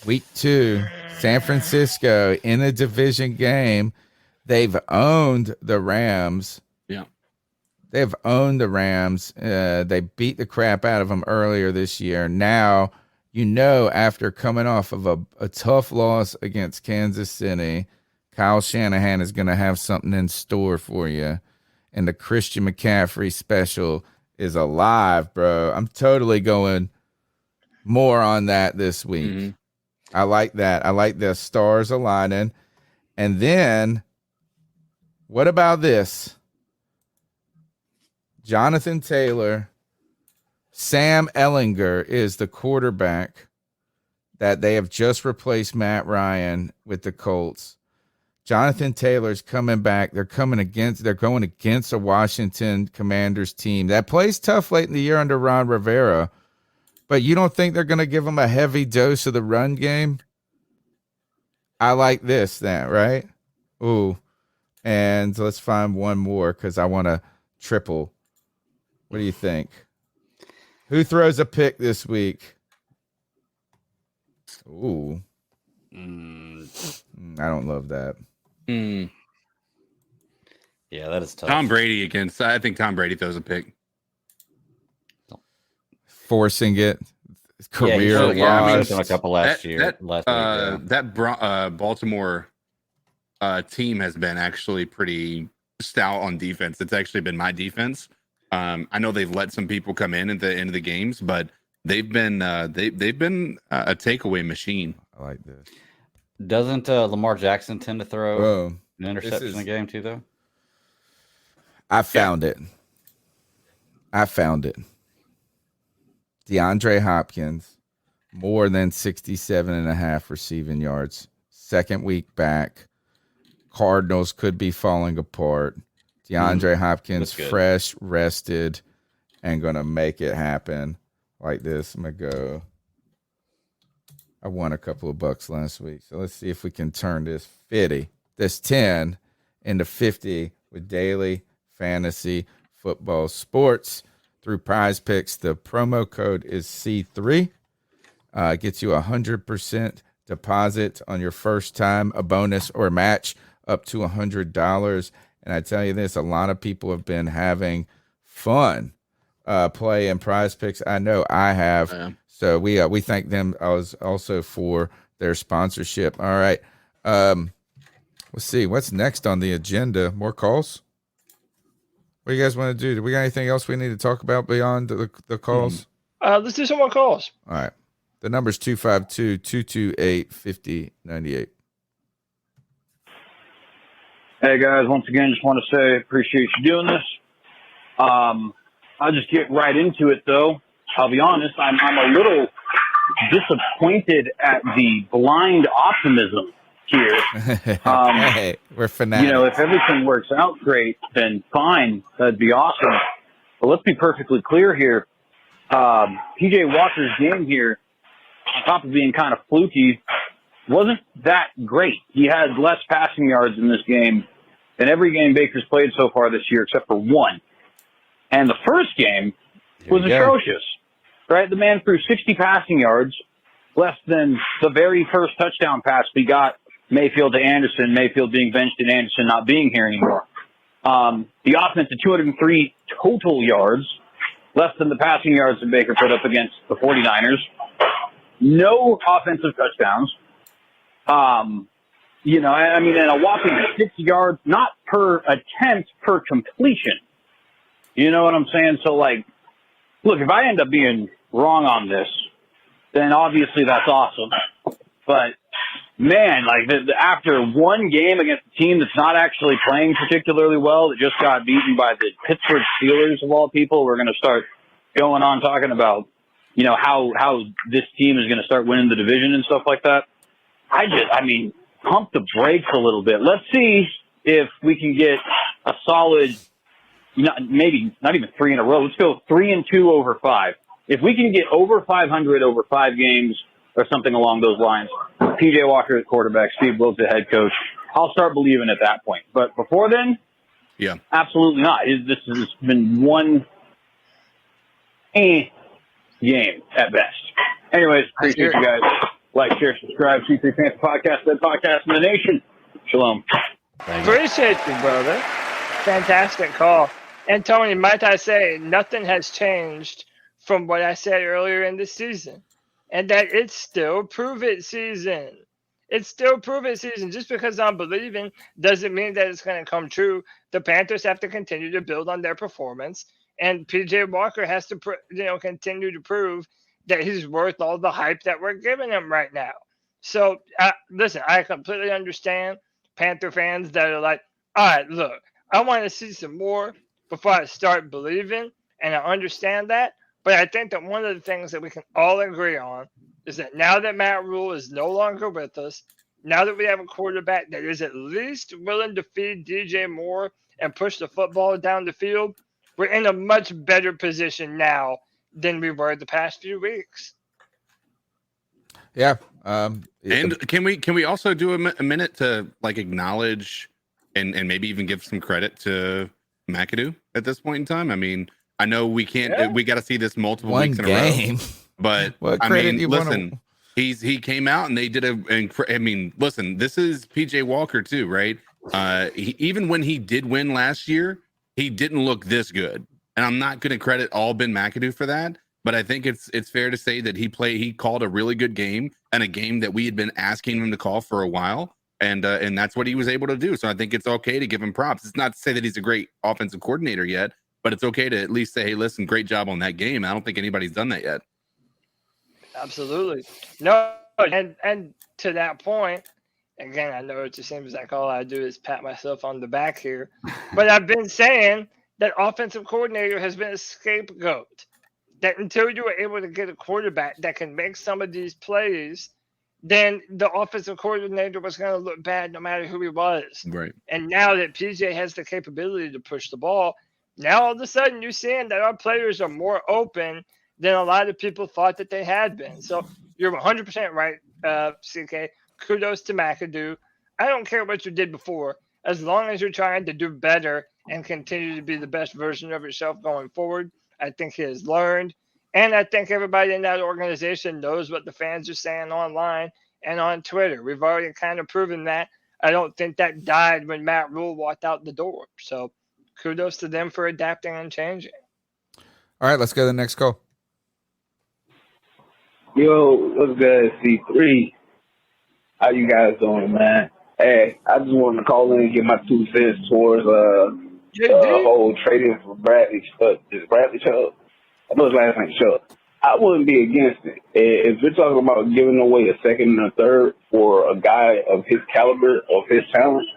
Week 2, San Francisco in a division game. They've owned the Rams. Yeah. They've owned the Rams. They beat the crap out of them earlier this year. Now, after coming off of a tough loss against Kansas City, Kyle Shanahan is going to have something in store for you. And the Christian McCaffrey special is alive, bro. I'm totally going more on that this week. Mm-hmm. I like that. I like the stars aligning. And then, what about this? Jonathan Taylor, Sam Ehlinger is the quarterback that they have just replaced Matt Ryan with the Colts. Jonathan Taylor's coming back. They're going against a Washington Commanders team that plays tough late in the year under Ron Rivera. But you don't think they're going to give them a heavy dose of the run game? I like this, then, right? Ooh. And let's find one more because I want to triple. What do you think? Who throws a pick this week? Ooh. I don't love that. Yeah, that is tough. Tom Brady I think Tom Brady throws a pick. Forcing it. Career loss. A couple last week. That Baltimore team has been actually pretty stout on defense. It's actually been my defense. I know they've let some people come in at the end of the games, but they've been a takeaway machine. I like this. Doesn't Lamar Jackson tend to throw an interception in a game too, though? I found it. DeAndre Hopkins, more than 67.5 receiving yards. Second week back. Cardinals could be falling apart. DeAndre Hopkins, fresh, rested, and going to make it happen like this. I'm going to go. I won a couple of bucks last week. So let's see if we can turn this 10 into 50 with daily fantasy football sports through PrizePicks. The promo code is C3. Gets you 100% deposit on your first time, a bonus or a match up to $100. And I tell you this, a lot of people have been having fun playing PrizePicks. I know I have. Yeah. So we thank them also for their sponsorship. All right. Let's see what's next on the agenda. More calls. What do you guys want to do? Do we got anything else we need to talk about beyond the calls? Let's do some more calls. All right. The number's 252-228-5098. Hey guys, once again, just want to say appreciate you doing this. I'll just get right into it though. I'll be honest, I'm a little disappointed at the blind optimism here. Hey, we're fanatics. If everything works out great, then fine. That'd be awesome. But let's be perfectly clear here. PJ Walker's game here, on top of being kind of fluky, wasn't that great. He had less passing yards in this game than every game Baker's played so far this year except for one. And the first game was atrocious. Right? The man threw 60 passing yards, less than the very first touchdown pass we got Mayfield to Anderson, Mayfield being benched and Anderson not being here anymore. The offense at 203 total yards, less than the passing yards that Baker put up against the 49ers. No offensive touchdowns. And a whopping 6 yards, not per attempt, per completion. You know what I'm saying? So, look, if I end up being wrong on this, then obviously that's awesome. But, man, after one game against a team that's not actually playing particularly well, that just got beaten by the Pittsburgh Steelers of all people, we're going to start going on talking about, how this team is going to start winning the division and stuff like that. Pump the brakes a little bit. Let's see if we can get a solid, maybe not even 3 in a row. Let's go 3-2 over 5. If we can get over 500 over 5 games or something along those lines, PJ Walker at quarterback, Steve Wilkes at head coach, I'll start believing at that point. But before then, absolutely not. This has been one game at best. Anyways, appreciate you guys. Like, share, subscribe. C3 Panthers Podcast, best podcast in the nation. Shalom. Appreciate you, brother. Fantastic call. And Tony, might I say, nothing has changed from what I said earlier in the season. And that it's still prove-it season. It's still prove-it season. Just because I'm believing doesn't mean that it's going to come true. The Panthers have to continue to build on their performance. And P.J. Walker has to continue to prove that he's worth all the hype that we're giving him right now. So, listen, I completely understand Panther fans that are like, all right, look, I want to see some more before I start believing, and I understand that. But I think that one of the things that we can all agree on is that now that Matt Rule is no longer with us, now that we have a quarterback that is at least willing to feed DJ Moore and push the football down the field, we're in a much better position now than we were the past few weeks. Yeah. And can we also do a minute to like acknowledge and maybe even give some credit to McAdoo at this point in time? I mean, I know we can't. Yeah. We got to see this multiple weeks in a row. But I mean, listen, he came out and they did I mean, listen, this is PJ Walker too, right? Even when he did win last year, he didn't look this good, and I'm not going to credit all Ben McAdoo for that. But I think it's fair to say that he called a really good game, and a game that we had been asking him to call for a while, and that's what he was able to do. So I think it's okay to give him props. It's not to say that he's a great offensive coordinator yet, but it's okay to at least say, hey, listen, great job on that game. I don't think anybody's done that yet. Absolutely. No, and to that point, again, I know it just seems like all I do is pat myself on the back here, but I've been saying that offensive coordinator has been a scapegoat. That until you were able to get a quarterback that can make some of these plays, then the offensive coordinator was going to look bad no matter who he was. Right. And now that PJ has the capability to push the ball, now all of a sudden you're seeing that our players are more open than a lot of people thought that they had been. So you're 100% right, CK. Kudos to McAdoo. I don't care what you did before, as long as you're trying to do better and continue to be the best version of yourself going forward. I think he has learned, and I think everybody in that organization knows what the fans are saying online and on Twitter. We've already kind of proven that. I don't think that died when Matt Rule walked out the door. So kudos to them for adapting and changing. All right, let's go to the next call. Yo, what's good, C3? How you guys doing, man? Hey, I just wanted to call in and get my 2 cents towards whole trading for Bradley Chubb. Is it Bradley Chubb? I know his last name Chubb. I wouldn't be against it. If we're talking about giving away a second and a third for a guy of his caliber, of his talent,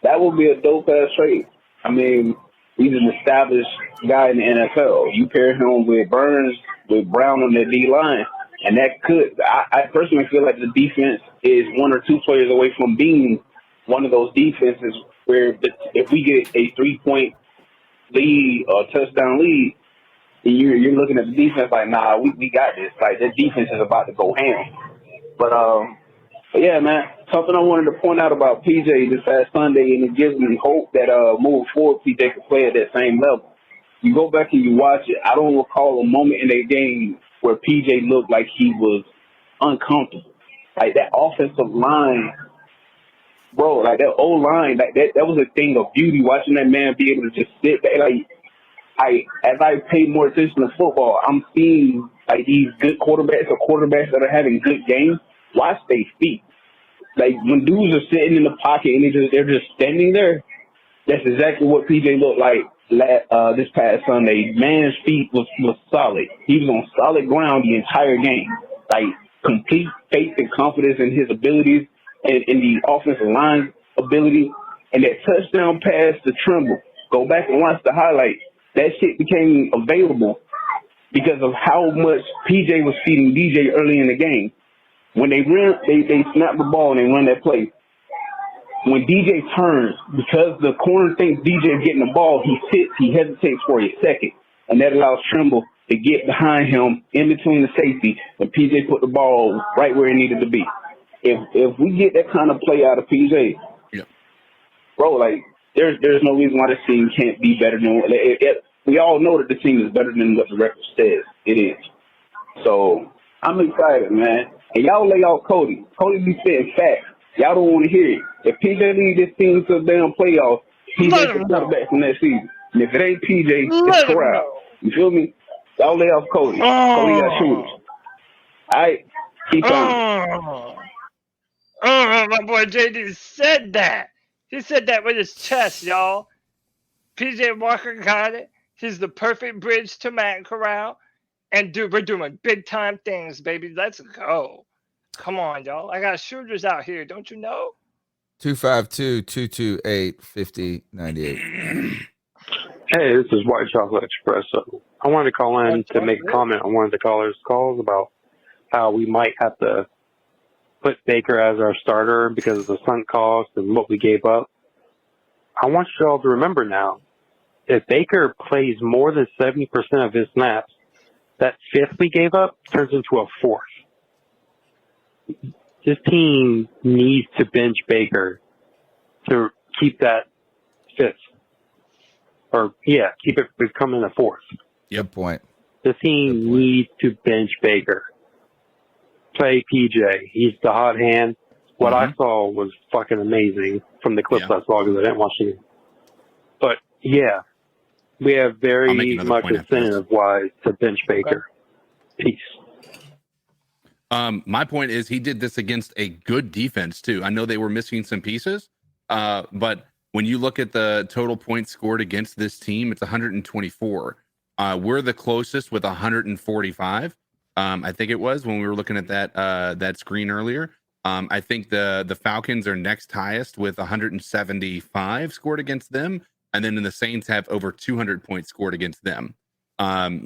that would be a dope-ass trade. I mean, he's an established guy in the NFL. You pair him with Burns, with Brown on the D-line, and that could – I personally feel like the defense is 1 or 2 players away from being one of those defenses where if we get a 3-point lead or touchdown lead, you're looking at the defense like, nah, we got this. Like, the defense is about to go ham. But yeah, man, something I wanted to point out about PJ this past Sunday, and it gives me hope that moving forward, PJ can play at that same level. You go back and you watch it, I don't recall a moment in that game where PJ looked like he was uncomfortable. Like, that offensive line, bro, like that old line, like that was a thing of beauty, watching that man be able to just sit there. Like, as I pay more attention to football, I'm seeing like these good quarterbacks or quarterbacks that are having good games. Watch their feet. Like, when dudes are sitting in the pocket and they're just standing there, that's exactly what PJ looked like this past Sunday. Man's feet was solid. He was on solid ground the entire game. Like, complete faith and confidence in his abilities and in the offensive line ability. And that touchdown pass to Trimble, go back and watch the highlights. That shit became available because of how much PJ was feeding DJ early in the game. When they snap the ball and they run that play, when DJ turns, because the corner thinks DJ is getting the ball, he sits, he hesitates for a second, and that allows Trimble to get behind him in between the safety, and PJ put the ball right where it needed to be. If we get that kind of play out of PJ, bro, like, there's no reason why this team can't be better than we all know that the team is better than what the record says it is. So I'm excited, man. And y'all lay off Cody. Cody be spitting facts. Y'all don't want to hear it. If PJ leads this team to the damn playoffs, PJ's the quarterback from that season. And if it ain't PJ, it's Corral. You feel me? Y'all lay off Cody. Cody got shooters. All right, keep on. My boy JD said that. He said that with his chest, y'all. PJ Walker got it. He's the perfect bridge to Matt Corral. And, dude, we're doing big-time things, baby. Let's go. Come on, y'all. I got shooters out here. Don't you know? 252-228-5098. Hey, this is White Chocolate Espresso. I wanted to call in to make a comment on one of the callers' calls about how we might have to put Baker as our starter because of the sunk cost and what we gave up. I want you all to remember now, if Baker plays more than 70% of his snaps, that fifth we gave up turns into a fourth. This team needs to bench Baker to keep that fifth. Keep it becoming a fourth. Good point. The team needs to bench Baker. Play PJ. He's the hot hand. What I saw was fucking amazing from the clips I saw because I didn't watch it. But, yeah, we have very much incentive-wise to bench Baker. Peace. My point is he did this against a good defense, too. I know they were missing some pieces, but when you look at the total points scored against this team, it's 124. We're the closest with 145. I think it was when we were looking at that screen earlier. I think the Falcons are next highest with 175 scored against them, and then the Saints have over 200 points scored against them. We're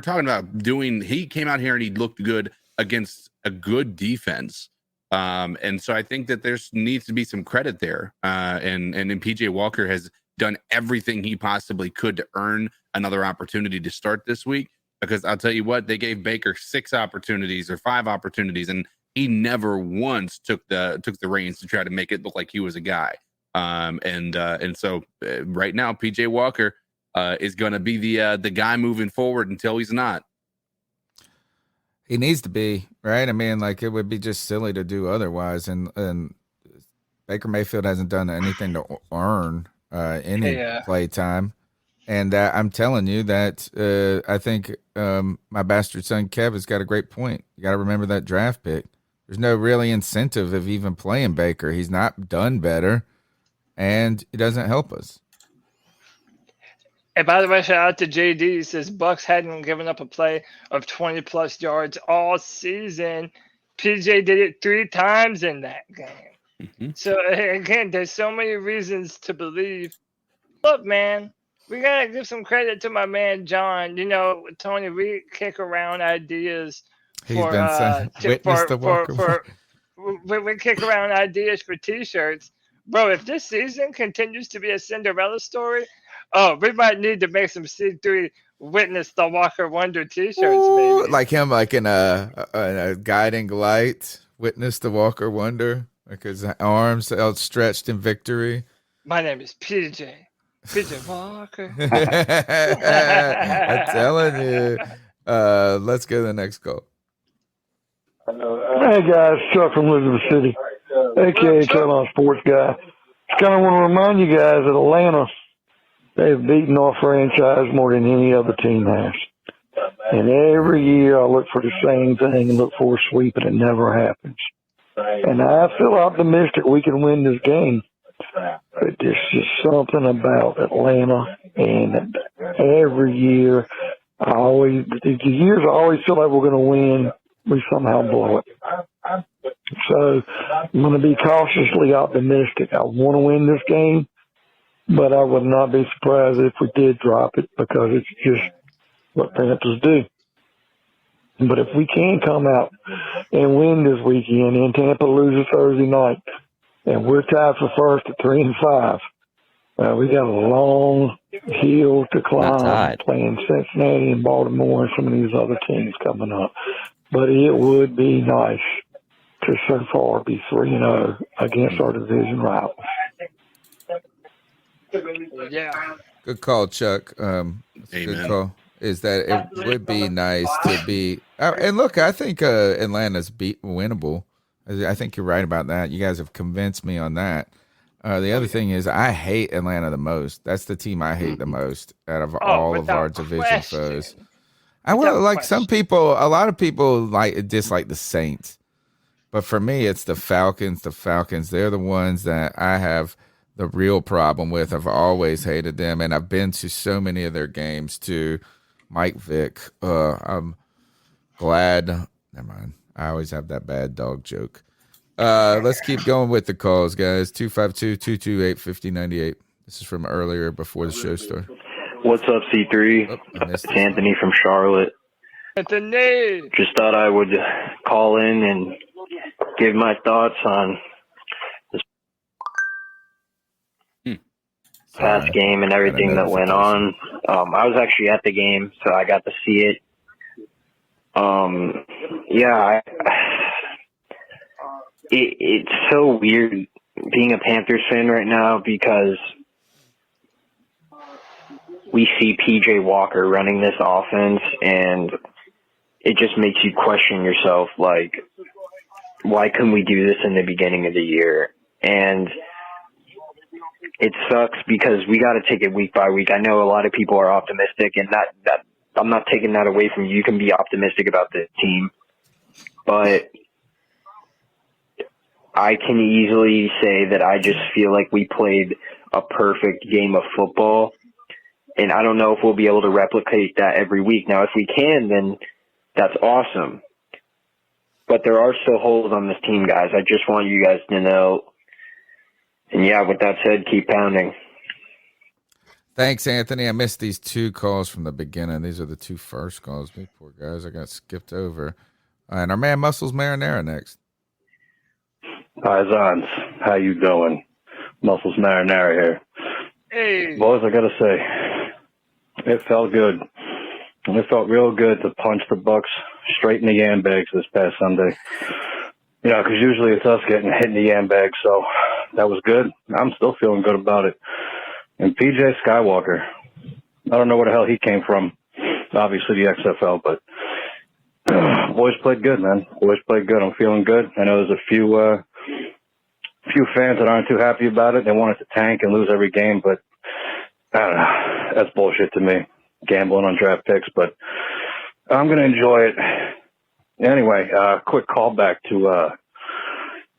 talking about doing. He came out here and he looked good against a good defense. And so I think that there needs to be some credit there. And PJ Walker has done everything he possibly could to earn another opportunity to start this week. Because I'll tell you what, they gave Baker 6 opportunities or 5 opportunities, and he never once took the reins to try to make it look like he was a guy. And so right now, PJ Walker is going to be the guy moving forward until he's not. He needs to be, right? I mean, like, it would be just silly to do otherwise. And Baker Mayfield hasn't done anything to earn any play time. And I'm telling you that I think my bastard son Kev has got a great point. You got to remember that draft pick. There's no really incentive of even playing Baker. He's not done better, and it doesn't help us. And by the way, shout out to JD. He says Bucks hadn't given up a play of 20-plus yards all season. PJ did it 3 times in that game. Mm-hmm. So, again, there's so many reasons to believe. Look, man, we got to give some credit to my man, John. You know, Tony, we kick around ideas we kick around ideas for T-shirts. Bro, if this season continues to be a Cinderella story, we might need to make some C3 Witness the Walker Wonder T-shirts, maybe. Like him, like in a guiding light, Witness the Walker Wonder, like his arms outstretched in victory. My name is PJ Walker. I'm telling you. Let's go to the next call. Hey guys, Chuck from Elizabeth City, aka Carolina Sports Guy. Just kind of want to remind you guys that Atlanta, they've beaten our franchise more than any other team has. And every year I look for the same thing and look for a sweep, and it never happens. And I feel optimistic we can win this game. But there's just something about Atlanta, and every year I always feel like we're going to win. We somehow blow it. So I'm going to be cautiously optimistic. I want to win this game, but I would not be surprised if we did drop it because it's just what Panthers do. But if we can come out and win this weekend and Tampa loses Thursday night and we're tied for first at 3-5, we got a long hill to climb playing Cincinnati and Baltimore and some of these other teams coming up. But it would be nice to so far be 3-0 against our division rivals. Yeah. Good call, Chuck. Good call. Is that it would be nice to be. And look, I think Atlanta's winnable. I think you're right about that. You guys have convinced me on that. The other thing is I hate Atlanta the most. That's the team I hate the most out of all of our division foes. I will like some people. A lot of people dislike the Saints, but for me, it's the Falcons. The Falcons, they're the ones that I have the real problem with. I've always hated them, and I've been to so many of their games too. Mike Vick. I'm glad. Never mind. I always have that bad dog joke. Let's keep going with the calls, guys. 252-228-5098. This is from earlier before the show started. What's up, C3? It's Anthony from Charlotte. Anthony. Just thought I would call in and give my thoughts on this past game and everything that went on. I was actually at the game, so I got to see it. It's so weird being a Panthers fan right now because we see PJ Walker running this offense, and it just makes you question yourself, like, why couldn't we do this in the beginning of the year? And it sucks because we got to take it week by week. I know a lot of people are optimistic, and that I'm not taking that away from you. You can be optimistic about this team, but I can easily say that I just feel like we played a perfect game of football, and I don't know if we'll be able to replicate that every week. Now, if we can, then that's awesome. But there are still holes on this team, guys. I just want you guys to know. And yeah, with that said, keep pounding. Thanks, Anthony. I missed these 2 calls from the beginning. These are the 2 first calls. Me poor guys, I got skipped over. And our man Muscles Marinara next. Hi, Zons. How you doing? Muscles Marinara here. Hey. Boys, I got to say, it felt good. And it felt real good to punch the Bucks straight in the yam bags this past Sunday. You know, because usually it's us getting hit in the yam bag, so that was good. I'm still feeling good about it. And PJ Skywalker, I don't know where the hell he came from. Obviously the XFL, but boys played good, man. Boys played good. I'm feeling good. I know there's a few fans that aren't too happy about it. They want it to tank and lose every game, but I don't know. That's bullshit to me, gambling on draft picks, but I'm going to enjoy it. Anyway, quick callback to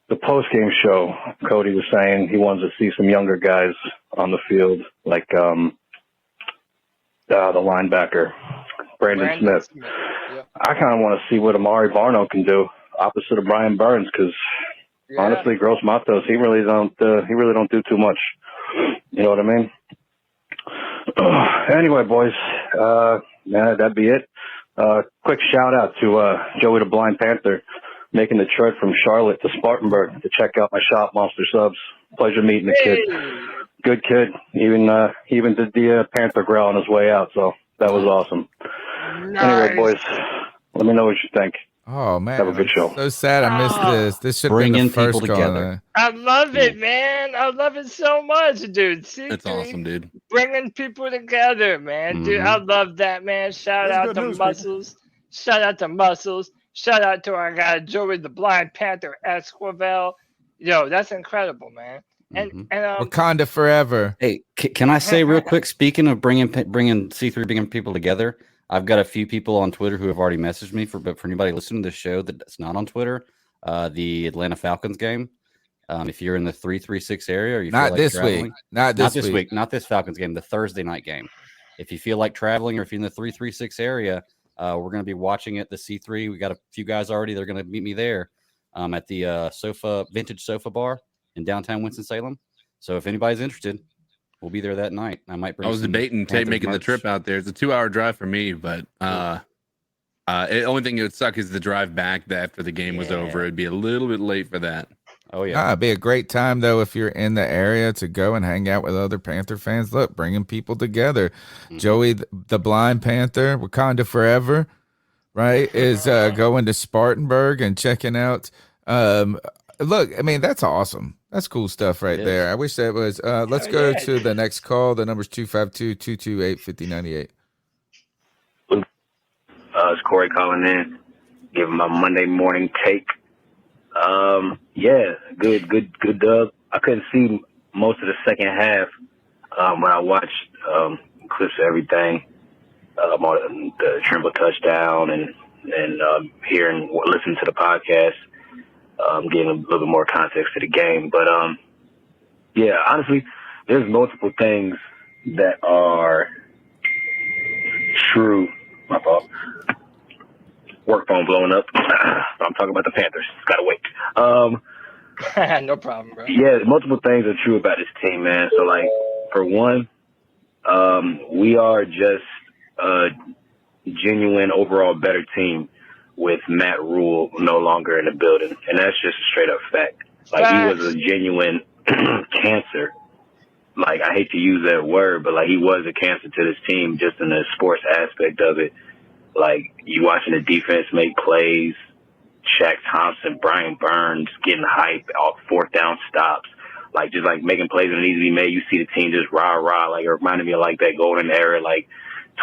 the post-game show. Cody was saying he wanted to see some younger guys on the field, like the linebacker, Brandon Smith. Yeah. I kind of want to see what Amari Barno can do opposite of Brian Burns, because honestly, Gross Matos, he really don't do too much. You know what I mean? Anyway, boys, that'd be it. Quick shout out to Joey the Blind Panther, making the trek from Charlotte to Spartanburg to check out my shop, Monster Subs. Pleasure meeting the kid. Good kid. Even did the Panther growl on his way out, so that was awesome. Nice. Anyway, boys, let me know what you think. Oh man, have a good show. So sad I missed this. This should bring the first call. Together. I love it, man. I love it so much, dude. C3, that's awesome, dude. Bringing people together, man. Dude, I love that, man. Shout out to Muscles. Shout out to Muscles. Shout out to our guy Joey the Blind Panther Esquivel. Yo, that's incredible, man. And Wakanda forever. Hey, can I say real quick? Speaking of bringing C3, bringing people together, I've got a few people on Twitter who have already messaged me. But for anybody listening to the show that's not on Twitter, the Atlanta Falcons game. If you're in the 336 area, or you not feel like this traveling, week, not this week, not this Falcons game, the Thursday night game. If you feel like traveling, or if you're in the 336 area, we're going to be watching it. The C3. We got a few guys already. They're going to meet me there at the Vintage Sofa Bar in downtown Winston-Salem. So if anybody's interested, we'll be there that night. I might bring. I was debating making the trip out there. It's a 2-hour drive for me, but the only thing that would suck is the drive back after the game was over. It'd be a little bit late for that. Oh yeah, it'd be a great time though if you're in the area to go and hang out with other Panther fans. Look, bringing people together. Joey the Blind Panther, Wakanda forever, right? Is going to Spartanburg and checking out. Look, I mean that's awesome. That's cool stuff right there. I wish that was. Let's go to the next call. The number's 252-228-5098. It's Corey calling in, giving my Monday morning take. Good dub. I couldn't see most of the second half when I watched clips of everything, on the Trimble touchdown and listening to the podcast, getting a little bit more context to the game. But honestly, there's multiple things that are true. My fault. Work phone blowing up. I'm talking about the Panthers. Gotta wait. No problem, bro. Yeah, multiple things are true about this team, man. So, for one, we are just genuine overall better team with Matt Rule no longer in the building. And that's just a straight up fact. Like, he was a genuine cancer. Like, I hate to use that word, but like, he was a cancer to this team just in the sports aspect of it. Like, you watching the defense make plays, Shaq Thompson, Brian Burns getting hype off fourth down stops, like just like making plays that need to be made. You see the team just rah. Like, it reminded me of like that golden era, like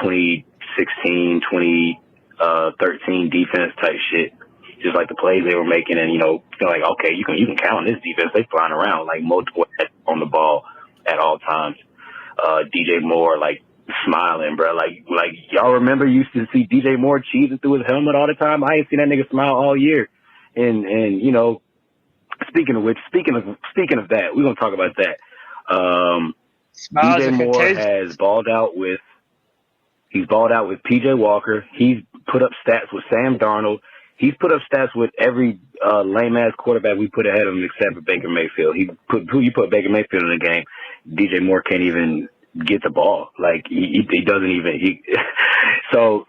2016, 2013 defense type shit. Just like the plays they were making, and like, okay, you can count on this defense. They flying around like multiple on the ball at all times. DJ Moore, like, smiling, bro. Like y'all remember used to see DJ Moore cheesing through his helmet all the time. I ain't seen that nigga smile all year. And speaking of which, speaking of that, we're gonna talk about that. DJ Moore has balled out with PJ Walker. He's put up stats with Sam Darnold. He's put up stats with every lame ass quarterback we put ahead of him except for Baker Mayfield. Who you put Baker Mayfield in the game, DJ Moore can't even get the ball. Like, he doesn't even so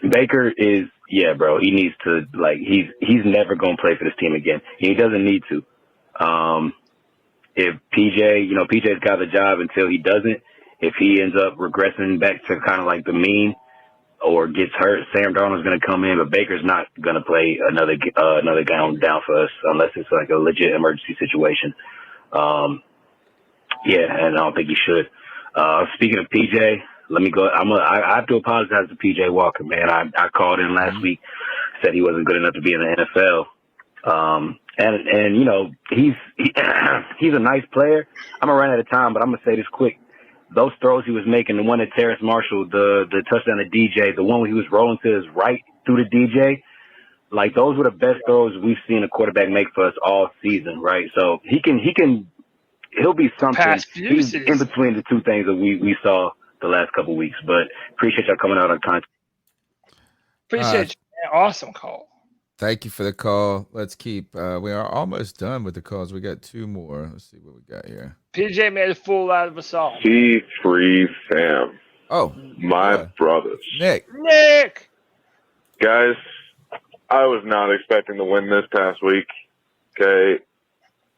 Baker is, yeah, bro, he needs to, like, he's never gonna play for this team again. He doesn't need to. If PJ's got the job until he doesn't. If he ends up regressing back to kind of like the mean or gets hurt, Sam Darnold's gonna come in, but Baker's not gonna play another game down for us unless it's like a legit emergency situation. Yeah, and I don't think he should. Speaking of PJ, let me go. I have to apologize to PJ Walker, man. I called in last week, said he wasn't good enough to be in the NFL. And he's a nice player. I'm gonna run out of time, but I'm gonna say this quick. Those throws he was making, the one at Terrace Marshall, the touchdown to DJ, the one where he was rolling to his right through the DJ, like, those were the best throws we've seen a quarterback make for us all season, right? So he'll be something. He's in between the two things that we saw the last couple of weeks. But appreciate y'all coming out on content. Appreciate you, man. Awesome call. Thank you for the call. Let's keep. We are almost done with the calls. We got two more. Let's see what we got here. PJ made a fool out of us all. C3 fam. Oh, my brothers. Nick. Guys, I was not expecting to win this past week. Okay.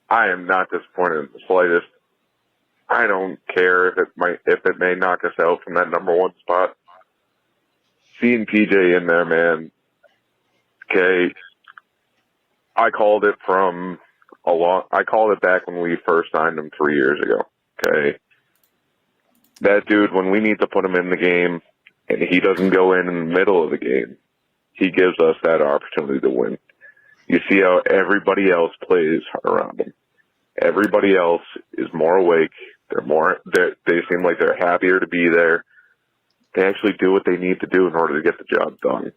I am not disappointed in the slightest. I don't care if it may knock us out from that number one spot. Seeing PJ in there, man. Okay. I called it back when we first signed him 3 years ago. Okay. That dude, when we need to put him in the game and he doesn't go in the middle of the game, he gives us that opportunity to win. You see how everybody else plays around him. Everybody else is more awake. They seem like they're happier to be there. They actually do what they need to do in order to get the job done.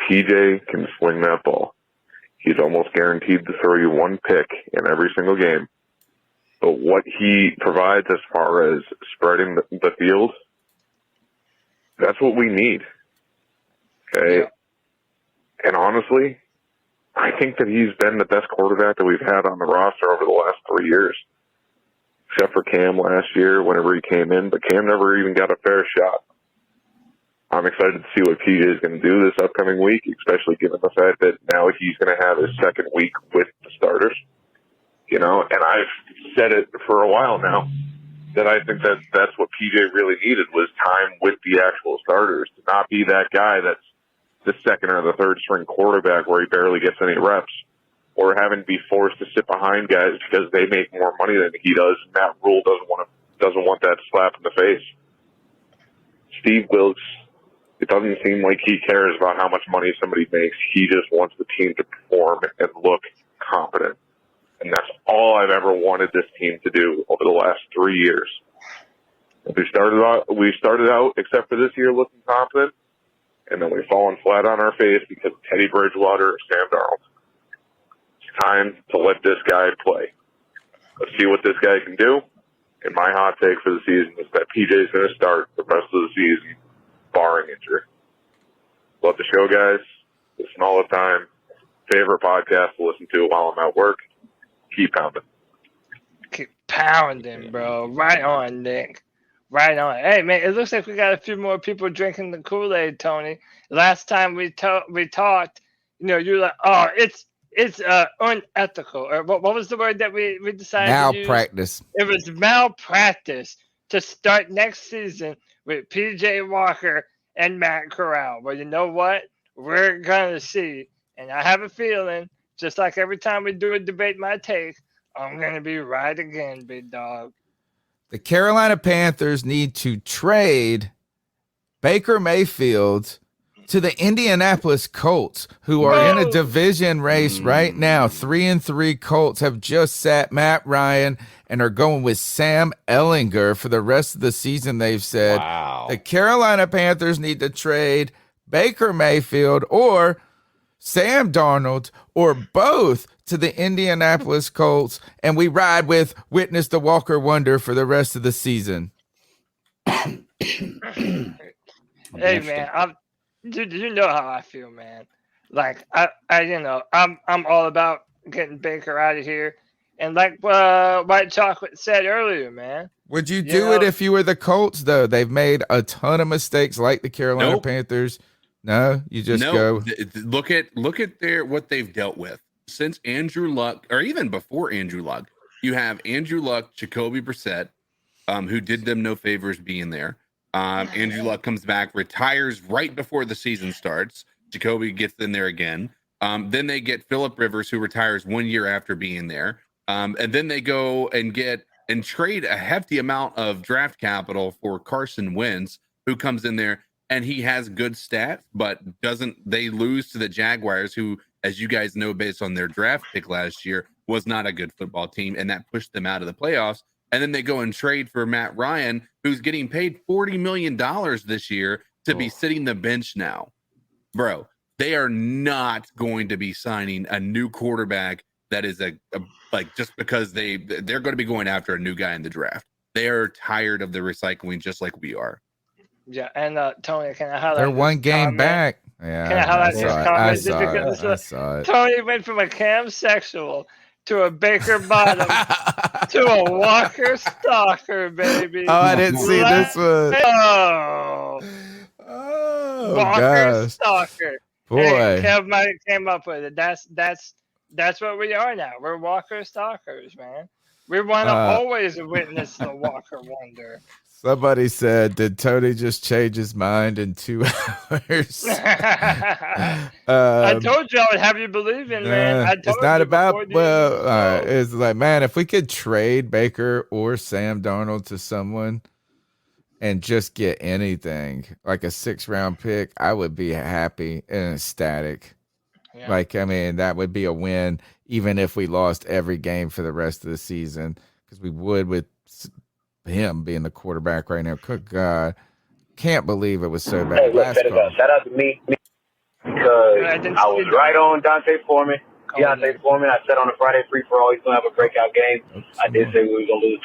PJ can swing that ball. He's almost guaranteed to throw you one pick in every single game. But what he provides as far as spreading the field, that's what we need. Okay? Yeah. And honestly, I think that he's been the best quarterback that we've had on the roster over the last 3 years. Except for Cam last year whenever he came in, but Cam never even got a fair shot. I'm excited to see what PJ is going to do this upcoming week, especially given the fact that now he's going to have his second week with the starters. And I've said it for a while now that I think that that's what PJ really needed was time with the actual starters, to not be that guy that's the second or the third string quarterback where he barely gets any reps, or having to be forced to sit behind guys because they make more money than he does. Matt Rule doesn't want that slap in the face. Steve Wilkes, it doesn't seem like he cares about how much money somebody makes. He just wants the team to perform and look competent. And that's all I've ever wanted this team to do over the last 3 years. We started out, except for this year, looking competent, and then we've fallen flat on our face because of Teddy Bridgewater or Sam Darnold. It's time to let this guy play. Let's see what this guy can do. And my hot take for the season is that PJ is going to start the rest of the season, barring injury. Love the show, guys. Listen all the time. Favorite podcast to listen to while I'm at work. Keep pounding. Keep pounding, bro. Right on, Nick. Right on. Hey man, it looks like we got a few more people drinking the Kool-Aid, Tony. Last time we talked, you were like, oh, it's unethical. Or what was the word that we decided to use? Malpractice. It was malpractice to start next season with PJ Walker and Matt Corral. Well, you know what? We're gonna see. And I have a feeling, just like every time we do a debate my take, I'm gonna be right again, big dog. The Carolina Panthers need to trade Baker Mayfield to the Indianapolis Colts, who are in a division race right now. 3-3 Colts have just sat Matt Ryan and are going with Sam Ehlinger for the rest of the season, they've said. Wow. The Carolina Panthers need to trade Baker Mayfield or Sam Darnold or both to the Indianapolis Colts, and we ride with Witness the Walker Wonder for the rest of the season. Hey man, you know how I feel, man. Like I'm all about getting Baker out of here, and like White Chocolate said earlier, man. Would you do it if you were the Colts, though? They've made a ton of mistakes like the Carolina Panthers. No, you just go. Look at what they've dealt with since Andrew Luck, or even before Andrew Luck. You have Andrew Luck, Jacoby Brissett, who did them no favors being there. Andrew Luck comes back, retires right before the season starts. Jacoby gets in there again. Then they get Phillip Rivers, who retires 1 year after being there. And then they go and trade a hefty amount of draft capital for Carson Wentz, who comes in there. And he has good stats, but they lose to the Jaguars, who, as you guys know, based on their draft pick last year, was not a good football team, and that pushed them out of the playoffs. And then they go and trade for Matt Ryan, who's getting paid $40 million this year to be sitting the bench now. Bro, they are not going to be signing a new quarterback that is just because they're going to be going after a new guy in the draft. They are tired of the recycling, just like we are. Yeah, and Tony, can I highlight? They're one game comment? back. Yeah, can I highlight this comment? I saw it. Tony went from a Cam Sexual to a Baker Bottom to a Walker Stalker, baby. Oh, I didn't see this one. Oh, Walker gosh. Stalker. Boy, hey, Kev might have came up with it. That's what we are now. We're Walker Stalkers, man. We want to always witness the Walker Wonder. Somebody said, did Tony just change his mind in 2 hours? I told you I would have you believing, man. It's not about, it's like, man, if we could trade Baker or Sam Darnold to someone and just get anything, like a 6th-round pick, I would be happy and ecstatic. Yeah. Like, I mean, that would be a win, even if we lost every game for the rest of the season, because we would with him being the quarterback right now. Good God. Can't believe it was so bad. Hey, shout out to me because I was right on Dante Foreman. Deontay Foreman, I said on a Friday free-for-all he's going to have a breakout game. I did say we were going to lose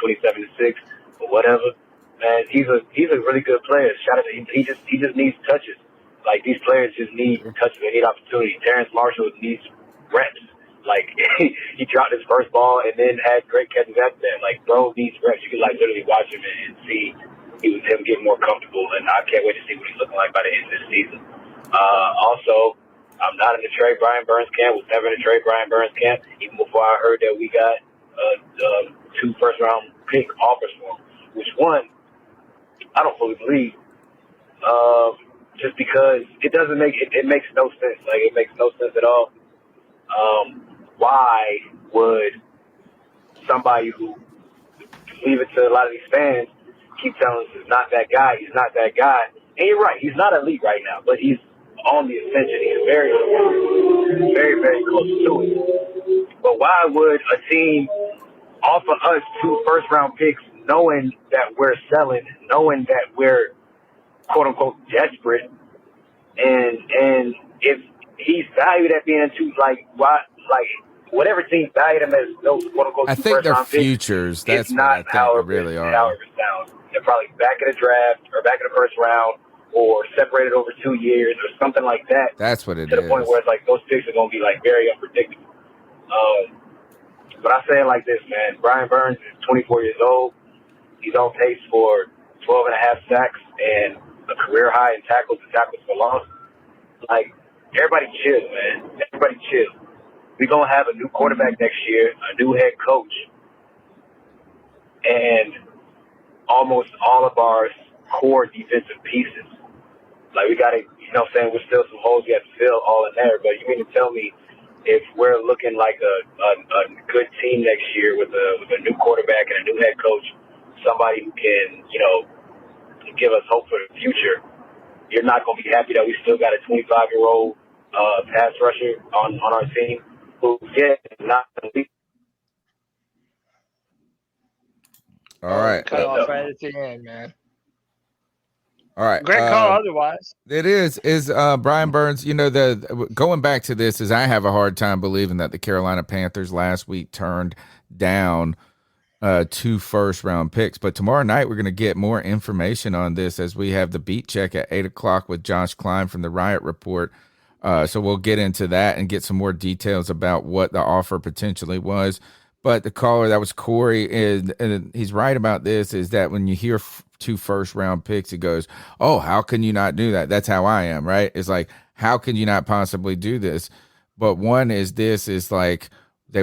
27-6, but whatever. Man, he's a really good player. Shout out to him. He just needs touches. Like, these players just need touches. They need opportunity. Terrence Marshall needs reps. Like, he dropped his first ball and then had great catches after that. Like, bro needs reps. You can, like, literally watch him and see him get more comfortable, and I can't wait to see what he's looking like by the end of this season. Also, I'm not in the Trey Brian Burns camp. Was never in the Trey Brian Burns camp, even before I heard that we got 2 first-round pick offers for him, which one I don't fully believe. Just because it doesn't make it makes no sense. Like, it makes no sense at all. Why would somebody who, leave it to a lot of these fans, keep telling us he's not that guy, he's not that guy? And you're right, he's not elite right now, but he's on the ascension. He's very, very, very close to it. But why would a team offer us 2 first-round picks knowing that we're selling, knowing that we're quote-unquote desperate, and if he's valued at being whatever team valued him as those quote-unquote I think they're futures. That's what I think they really are. However it sounds. They're probably back in the draft or back in the first round or separated over 2 years or something like that. That's what it is. To the point where it's like those picks are going to be like very unpredictable. But I say it like this, man. Brian Burns is 24 years old. He's on pace for 12.5 sacks and a career high in tackles and tackles for loss. Like, everybody chill, man. Everybody chill. We're going to have a new quarterback next year, a new head coach, and almost all of our core defensive pieces. Like, we got to, you know what I'm saying, we're still some holes we have to fill all in there. But you mean to tell me if we're looking like a good team next year with a new quarterback and a new head coach, somebody who can, you know, give us hope for the future, you're not going to be happy that we still got a 25-year-old pass rusher on our team who, yeah, not going to be. All right. Cut off right at the end, man. All right. Great call otherwise. It is Brian Burns, you know, going back to this is I have a hard time believing that the Carolina Panthers last week turned down 2 first-round picks. But tomorrow night we're going to get more information on this as we have the beat check at 8:00 with Josh Klein from the Riot Report. So we'll get into that and get some more details about what the offer potentially was. But the caller, that was Corey, and he's right about this, is that when you hear 2 first-round picks, it goes, oh, how can you not do that? That's how I am, right? It's like, how can you not possibly do this? But one is this is like they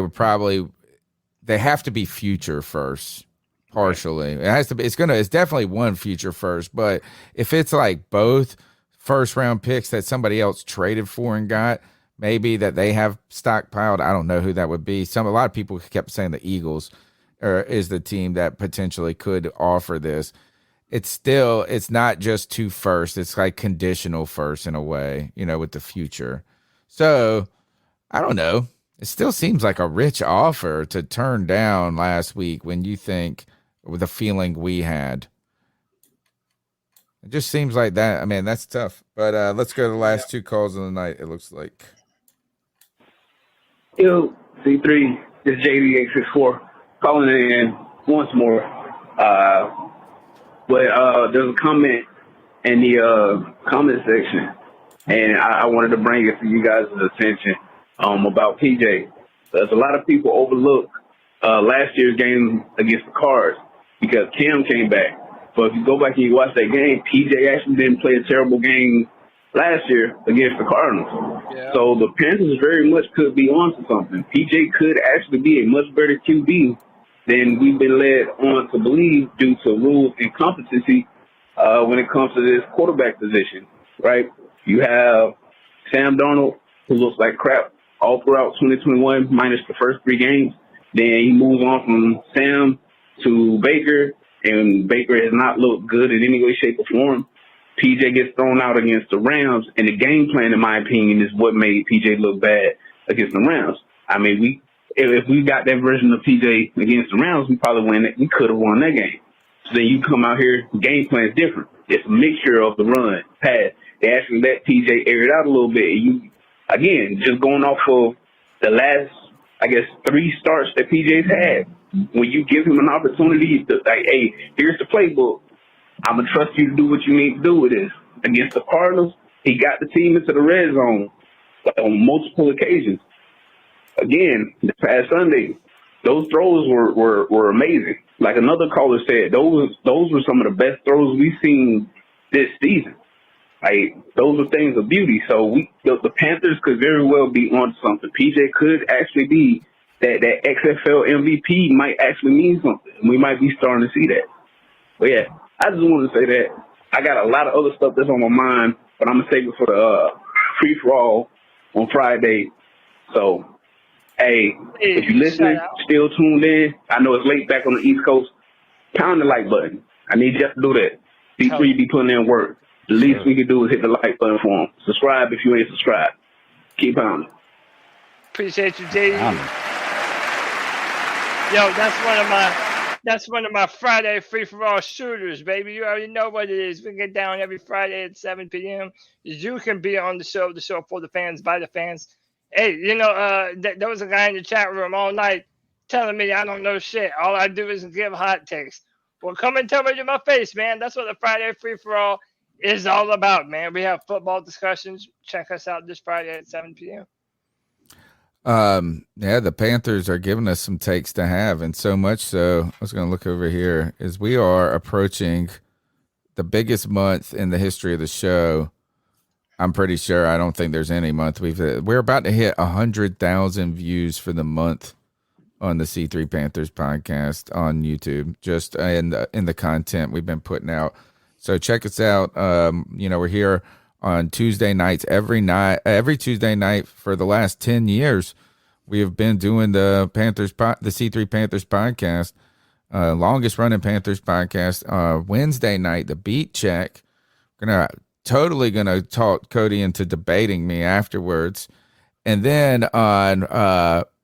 have to be future first, partially. It has to be. It's definitely one future first. But if it's like both first-round picks that somebody else traded for and got, maybe that they have stockpiled. I don't know who that would be. A lot of people kept saying the Eagles is the team that potentially could offer this. It's not just 2 firsts. It's like conditional first in a way, you know, with the future. So I don't know. It still seems like a rich offer to turn down last week when you think with the feeling we had. It just seems like that. I mean, that's tough. But let's go to the last 2 calls of the night, it looks like. Yo, C3, this is JD864 calling in once more. But there's a comment in the comment section, and I wanted to bring it to you guys' attention about PJ. There's a lot of people overlook last year's game against the Cards because Cam came back. But if you go back and you watch that game, PJ actually didn't play a terrible game last year against the Cardinals. Yeah. So the Panthers very much could be onto something. PJ could actually be a much better QB than we've been led on to believe due to rules and competency when it comes to this quarterback position, right? You have Sam Darnold, who looks like crap all throughout 2021, minus the first 3 games. Then he moves on from Sam to Baker, and Baker has not looked good in any way, shape, or form. PJ gets thrown out against the Rams, and the game plan, in my opinion, is what made PJ look bad against the Rams. I mean, if we got that version of PJ against the Rams, we probably we could have won that game. So then you come out here, game plan is different. It's a mixture of the run, pass. They actually let PJ air it out a little bit. You, again, just going off of the last, I guess, 3 starts that PJ's had, when you give him an opportunity to, like, hey, here's the playbook. I'm going to trust you to do what you need to do with this. Against the Cardinals, he got the team into the red zone on multiple occasions. Again, this past Sunday, those throws were amazing. Like another caller said, those were some of the best throws we've seen this season. Like, those are things of beauty. So the Panthers could very well be on something. PJ could actually be that XFL MVP might actually mean something. We might be starting to see that. But yeah, I just wanted to say that. I got a lot of other stuff that's on my mind, but I'm going to save it for the free-for-all on Friday. So, hey, if you're listening, still tuned in, I know it's late back on the East Coast, pound the like button. I need you to do that. C3 be putting in work. The least we can do is hit the like button for them. Subscribe if you ain't subscribed. Keep pounding. Appreciate you, JD. Yo, that's one of my Friday free-for-all shooters, baby. You already know what it is. We get down every Friday at 7 p.m. You can be on the show for the fans, by the fans. Hey, you know, there was a guy in the chat room all night telling me I don't know shit. All I do is give hot takes. Well, come and tell me to my face, man. That's what the Friday free-for-all is all about, man. We have football discussions. Check us out this Friday at 7 p.m. Yeah, the Panthers are giving us some takes to have, and so much so, I was going to look over here, is we are approaching the biggest month in the history of the show. I'm pretty sure. I don't think there's any month we're about to hit 100,000 views for the month on the C3 Panthers podcast on YouTube, just in the content we've been putting out. So check us out. We're here on Tuesday nights every Tuesday night for the last 10 years. We have been doing the C3 Panthers podcast, longest running Panthers podcast. Wednesday night, the beat check. Totally gonna talk Cody into debating me afterwards, and then on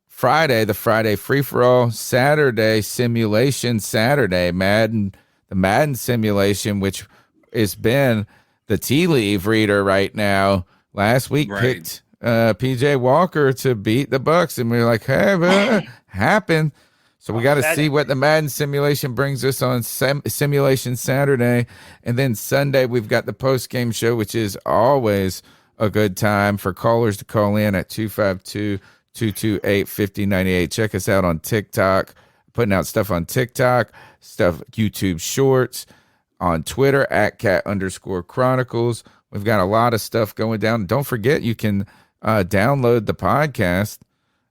Friday, the Friday free for all, Saturday simulation Saturday, the Madden simulation, which has been the tea leaf reader right now. Last week picked PJ Walker to beat the Bucks, and we were like, hey, happened. So we got to see what the Madden simulation brings us on simulation Saturday. And then Sunday, we've got the post-game show, which is always a good time for callers to call in at 252-228-5098. Check us out on TikTok, putting out stuff on TikTok, YouTube Shorts, on Twitter at @cat_chronicles. We've got a lot of stuff going down. Don't forget, you can download the podcast,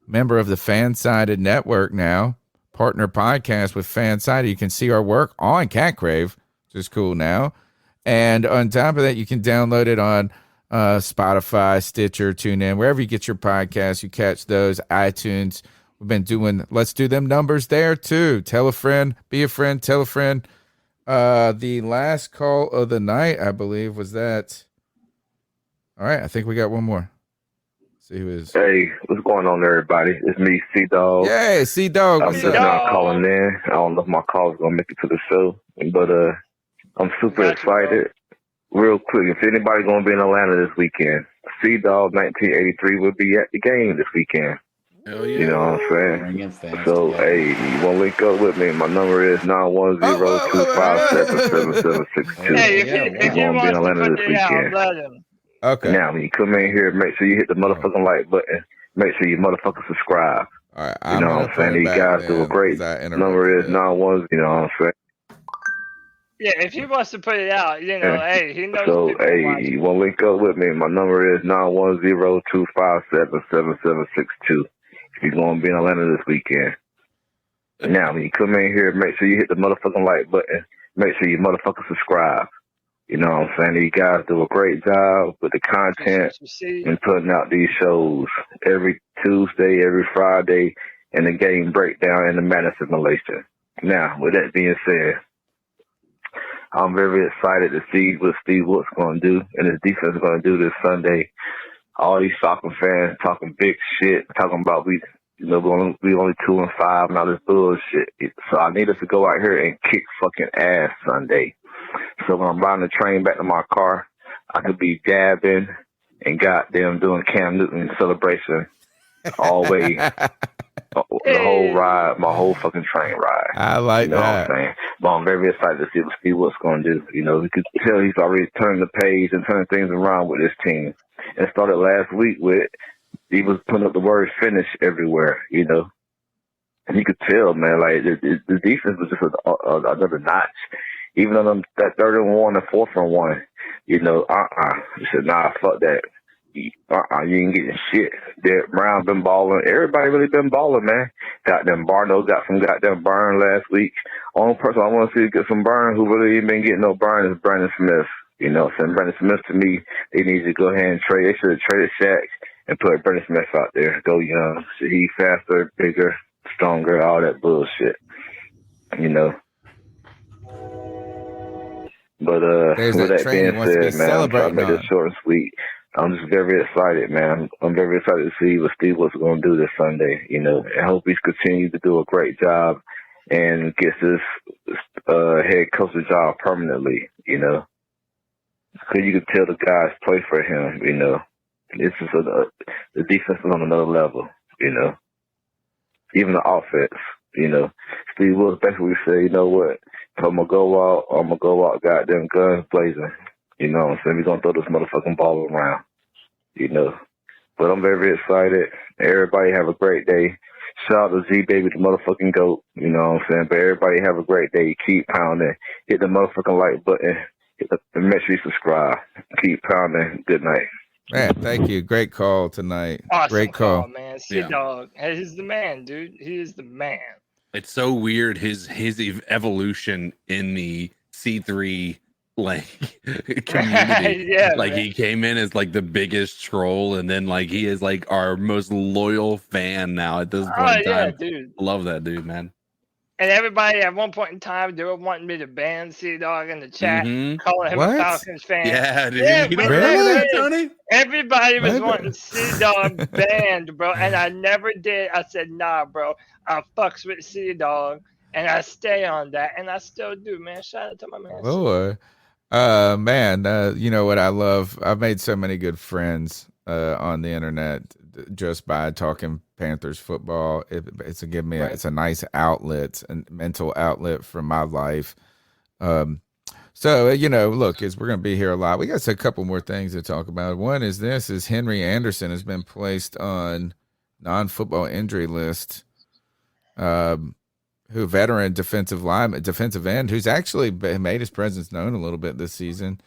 member of the Fansided Network now. Partner podcast with Fansided. You can see our work on Cat Crave, which is cool now. And on top of that, you can download it on Spotify, Stitcher, TuneIn, wherever you get your podcasts. You catch those, iTunes. We've been doing Let's Do Them numbers there too. Tell a friend, be a friend, tell a friend. The last call of the night, I believe, was that. All right, I think we got one more. See who is. Hey, what's going on, everybody? It's me, C-Dog. Yay, C-Dog. I'm just not calling in. I don't know if my call is going to make it to the show, but I'm super excited. Real quick, if anybody's going to be in Atlanta this weekend, C-Dog 1983 will be at the game this weekend. Hell yeah. You know what I'm saying? So, hey, you want to link up with me? My number is 910-257-7762. Hey, if You're you going to be in want to Atlanta put this it out, weekend. let him. Okay. Now, when you come in here, make sure you hit the motherfucking like button. Make sure you motherfucking subscribe. All right, you know what I'm saying? These guys do a great. Number is 91. You know what I'm saying? Yeah, if he wants to put it out, hey, he knows. So, hey, you want to link up with me? My number is 910-257-7762. If you're going to be in Atlanta this weekend. Now, when you come in here, make sure you hit the motherfucking like button. Make sure you motherfucking subscribe. You know what I'm saying? These guys do a great job with the content and putting out these shows every Tuesday, every Friday, and the game breakdown and the Madden simulation. Now, with that being said, I'm very excited to see what Steve Wilkes going to do and his defense is going to do this Sunday. All these soccer fans talking big shit, talking about we only 2-5, now this bullshit. So I need us to go out here and kick fucking ass Sunday. So when I'm riding the train back to my car, I could be dabbing and goddamn doing Cam Newton celebration all the way, the whole ride, my whole fucking train ride. I like that. What I'm saying? But I'm very excited to see what Steve Wilkes going to do. You know, you could tell he's already turning the page and turning things around with this team. It started last week with he was putting up the word finish everywhere, you know. And you could tell, man, like the defense was just another notch. Even on that 3rd and 1 and 4th and 1, you know, he said, nah, fuck that. You ain't getting shit. Derek Brown been balling. Everybody really been balling, man. Goddamn Barno got some goddamn burn last week. Only person I want to see get some burn who really ain't been getting no burn is Brandon Smith. You know, so Brandon Smith, to me, they need to go ahead and trade. They should have traded Shaq and put Brandon Smith out there. Go young. So he faster, bigger, stronger, all that bullshit. You know. But with that being said, man, I'm trying to make it short and sweet. I'm just very excited, man. I'm very excited to see what Steve Wilkes going to do this Sunday. You know, I hope he's continued to do a great job and gets this head coaching job permanently. You know, because you can tell the guys play for him. You know, it's just the defense is on another level. You know, even the offense. You know, Steve Wilkes basically said, you know what? If I'm going to go out goddamn guns blazing. You know what I'm saying? We're going to throw this motherfucking ball around. You know. But I'm very, very excited. Everybody have a great day. Shout out to Z-Baby, the motherfucking GOAT. You know what I'm saying? But everybody have a great day. Keep pounding. Hit the motherfucking like button. And make sure you subscribe. Keep pounding. Good night. Man, thank you. Great call tonight. Awesome Great call. man. Dog. Hey, he's the man, dude. He is the man. It's so weird his evolution in the C3 community. Yeah, like man. he came in as like the biggest troll, and then like he is like our most loyal fan now at this point in time. Dude. Love that dude, man. And everybody at one point in time, they were wanting me to ban C-Dog in the chat, calling him What? a Falcons fan. Yeah, dude. Yeah, You but don't remember that, Tony? everybody was What? wanting C-Dog banned, bro. And I never did. I said, nah, bro. I fucks with C-Dog. And I stay on that. And I still do, man. Shout out to my man. Lord. Man, you know what I love? I've made so many good friends on the internet just by talking Panthers football. It's a nice outlet and mental outlet from my life. So you know, look, as we're going to be here a lot, we got a couple more things to talk about. One is Henry Anderson has been placed on non-football injury list. Who veteran defensive end, who's actually made his presence known a little bit this season.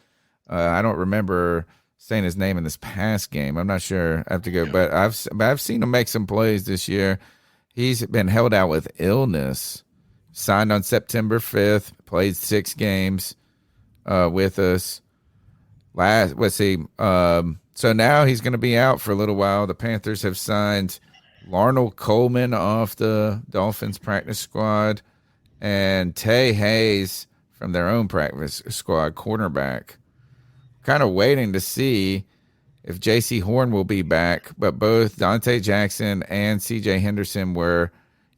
I don't remember saying his name in this past game. I'm not sure. I have to go, but I've seen him make some plays this year. He's been held out with illness. Signed on September 5th. Played 6 games with us. So now he's going to be out for a little while. The Panthers have signed Larnell Coleman off the Dolphins practice squad and Tay Hayes from their own practice squad, cornerback. Kind of waiting to see if J.C. Horn will be back, but both Dante Jackson and C.J. Henderson were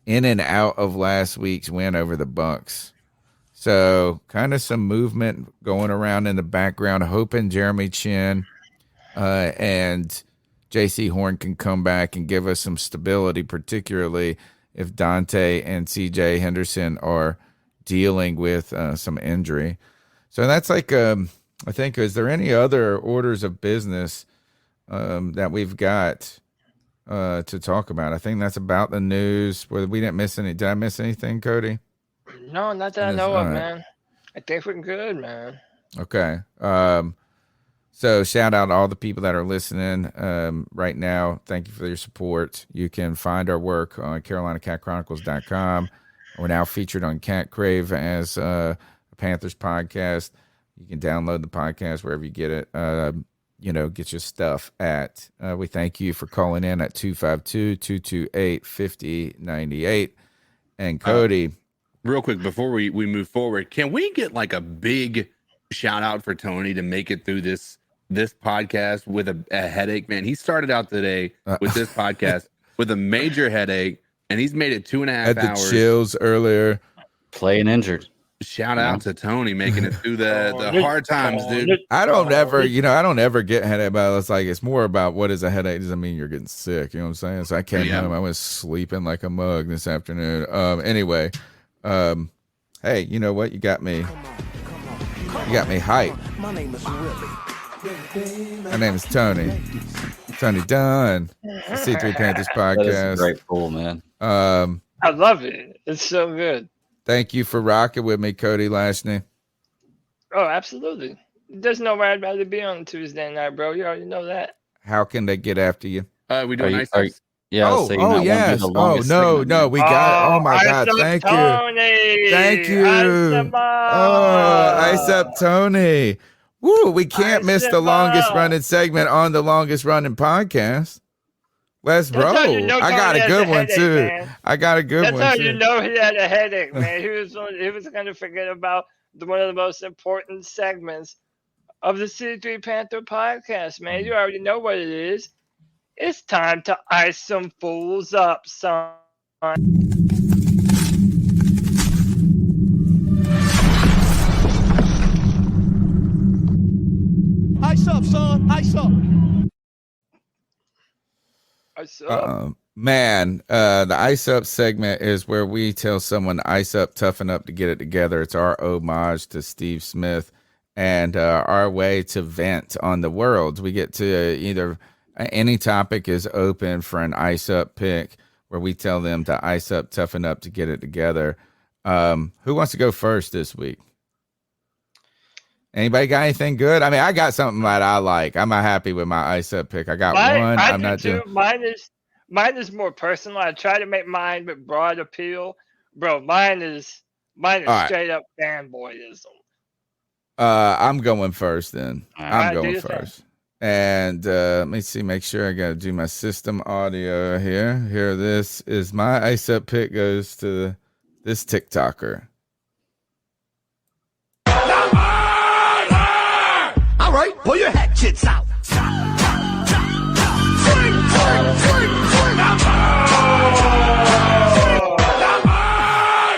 in and out of last week's win over the Bucs. So kind of some movement going around in the background, hoping Jeremy Chin and J.C. Horn can come back and give us some stability, particularly if Dante and C.J. Henderson are dealing with some injury. So that's like, I think, is there any other orders of business that we've got to talk about? I think that's about the news. We didn't miss any. Did I miss anything, Cody? No, not that I know of, right. man. I think we're good, man. Okay. So shout out to all the people that are listening right now. Thank you for your support. You can find our work on CarolinaCatChronicles.com. We're now featured on Cat Crave as a Panthers podcast. You can download the podcast wherever you get it. Get your stuff at. We thank you for calling in at 252-228-5098. And Cody. Real quick, before we move forward, can we get like a big shout out for Tony to make it through this podcast with a headache? Man, he started out today with this podcast with a major headache, and he's made it 2.5 hours. Had the chills earlier. Playing injured. Shout out to Tony making it through the hard times, dude. I don't ever get headache, but it's more about what is a headache. Doesn't mean you're getting sick. You know what I'm saying? So I came home. I was sleeping like a mug this afternoon. Anyway, hey, you know what? You got me hyped. My name is Willie. My name is Tony. Tony Dunn. The C3 Panthers Podcast. That is great, cool, man. I love it. It's so good. Thank you for rocking with me, Cody Lashney. Oh, absolutely. There's nowhere I'd rather be on Tuesday night, bro. You already know that. How can they get after you? We do nice. Yeah. Oh, yes. Oh, no. We got it. Oh, my God. Thank you. Thank you. Ice Up Tony. Woo, we can't miss the longest running segment on the longest running podcast. Let's roll. I got a good one, too. I got a good one, too. That's how you know he had a headache, man. He was going to forget about one of the most important segments of the C3 Panther podcast, man. You already know what it is. It's time to ice some fools up, son. Ice up, son. Ice up. Ice up. Man, the Ice Up segment is where we tell someone to ice up, toughen up to get it together. It's our homage to Steve Smith and our way to vent on the world. We get to either any topic is open for an ice up pick where we tell them to ice up, toughen up to get it together. Who wants to go first this week? Anybody got anything good? I mean, I got something that I like. I'm not happy with my ice up pick. I got one. I'm not too. Mine is more personal. I try to make mine with broad appeal. Bro, mine is straight up fanboyism. I'm going first then. I'm going first. Thing. And let me see, make sure I got to do my system audio here. Here, this is my ice up pick goes to this TikToker. All right, pull your hatchets out.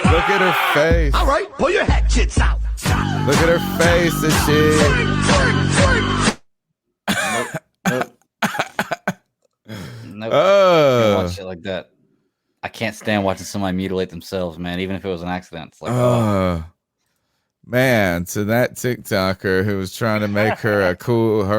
Look at her face. All right, pull your hatchets out. Look at her face and shit. Nope. Can't watch shit like that. I can't stand watching somebody mutilate themselves, man. Even if it was an accident, it's like, man. So that TikToker who was trying to make her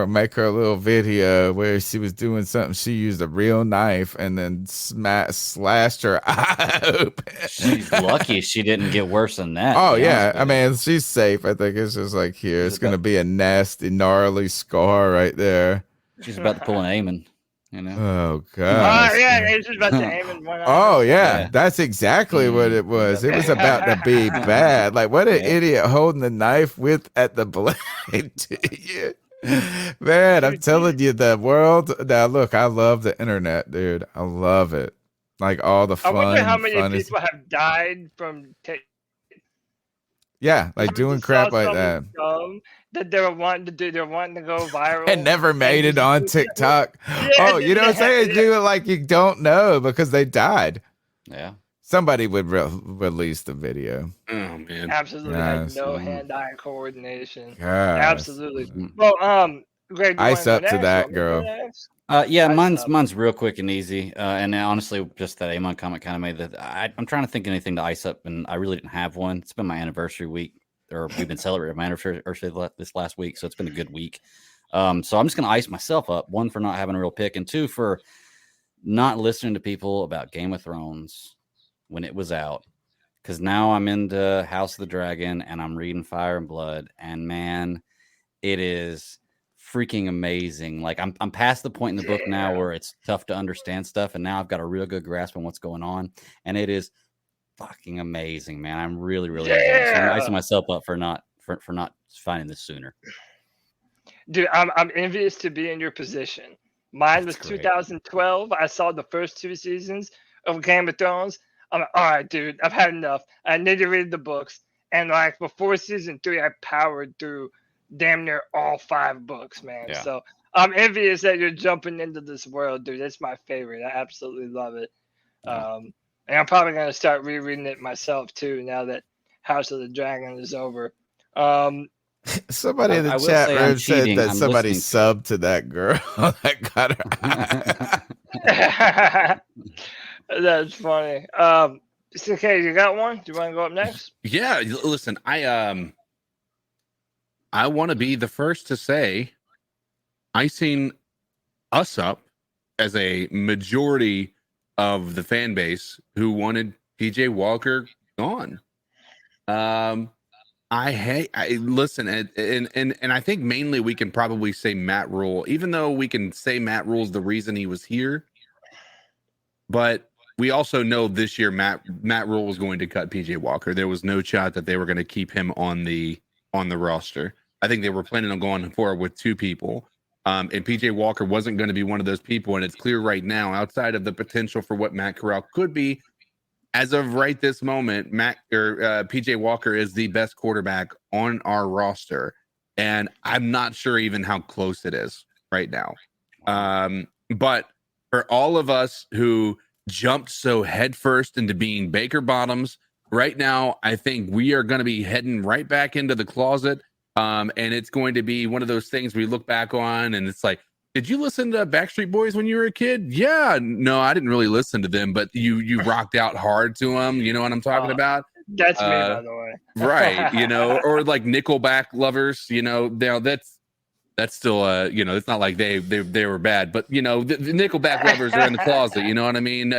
make her a little video where she was doing something, she used a real knife and then slashed her eye open. She's lucky she didn't get worse than that. Oh yeah, I mean she's safe. I think it's just like here, it's gonna be a nasty, gnarly scar right there. She's about to pull an Eamon. You know? Oh god! Yeah, it's just about to aim in one eye. Oh yeah, that's exactly what it was. It was about to be bad. Like what an idiot holding the knife at the blade to you. Man, I'm telling you, the world. Now look, I love the internet, dude. I love it. Like all the fun. I wonder how many people have died from. Yeah, like doing crap like that. That they were wanting to do. They're wanting to go viral. And never made it on TikTok. Oh, you know what I'm saying? Do it like you don't know because they died. Yeah. Somebody would release the video. Oh man. Absolutely. Yes. No hand-eye coordination. Yes. Absolutely. Well, Greg, ice up to that girl. Yeah, mine's real quick and easy. And honestly, just that Amon comment kind of made that. I'm trying to think of anything to ice up, and I really didn't have one. It's been my anniversary week, or we've been celebrating my anniversary this last week, so it's been a good week. So I'm just going to ice myself up. One, for not having a real pick, and two, for not listening to people about Game of Thrones when it was out. Because now I'm into House of the Dragon, and I'm reading Fire and Blood, and man, it is freaking amazing. Like I'm past the point in the book now where it's tough to understand stuff, and now I've got a real good grasp on what's going on, and it is fucking amazing, man. I'm really enjoying it. So I'm icing myself up for not finding this sooner. Dude, I'm envious to be in your position. Mine was 2012. I saw the first 2 seasons of Game of Thrones. I'm like, all right, dude, I've had enough. I need to read the books. And like before season 3, I powered through damn near all 5 books, man. Yeah. So I'm envious that you're jumping into this world, dude. It's my favorite. I absolutely love it. And I'm probably going to start rereading it myself too now that House of the Dragon is over. Somebody in the chat room said that somebody subbed to that girl that got her. That's funny. Okay, you got one? Do you want to go up next? Yeah, listen, I want to be the first to say icing us up as a majority of the fan base who wanted PJ Walker gone. Listen, and I think mainly we can probably say Matt Rule, even though we can say Matt Rule's the reason he was here. But we also know this year Matt Rule was going to cut PJ Walker. There was no shot that they were going to keep him on the roster. I think they were planning on going forward with 2 people. And PJ Walker wasn't going to be one of those people. And it's clear right now, outside of the potential for what Matt Corral could be, as of right this moment, PJ Walker is the best quarterback on our roster. And I'm not sure even how close it is right now. But for all of us who jumped so headfirst into being Baker Bottoms, right now, I think we are going to be heading right back into the closet. And it's going to be one of those things we look back on and it's like, did you listen to Backstreet Boys when you were a kid? Yeah. No, I didn't really listen to them, but you rocked out hard to them. You know what I'm talking about? That's me, by the way. Right. Or like Nickelback lovers, that's still, it's not like they were bad, but the Nickelback lovers are in the closet. You know what I mean?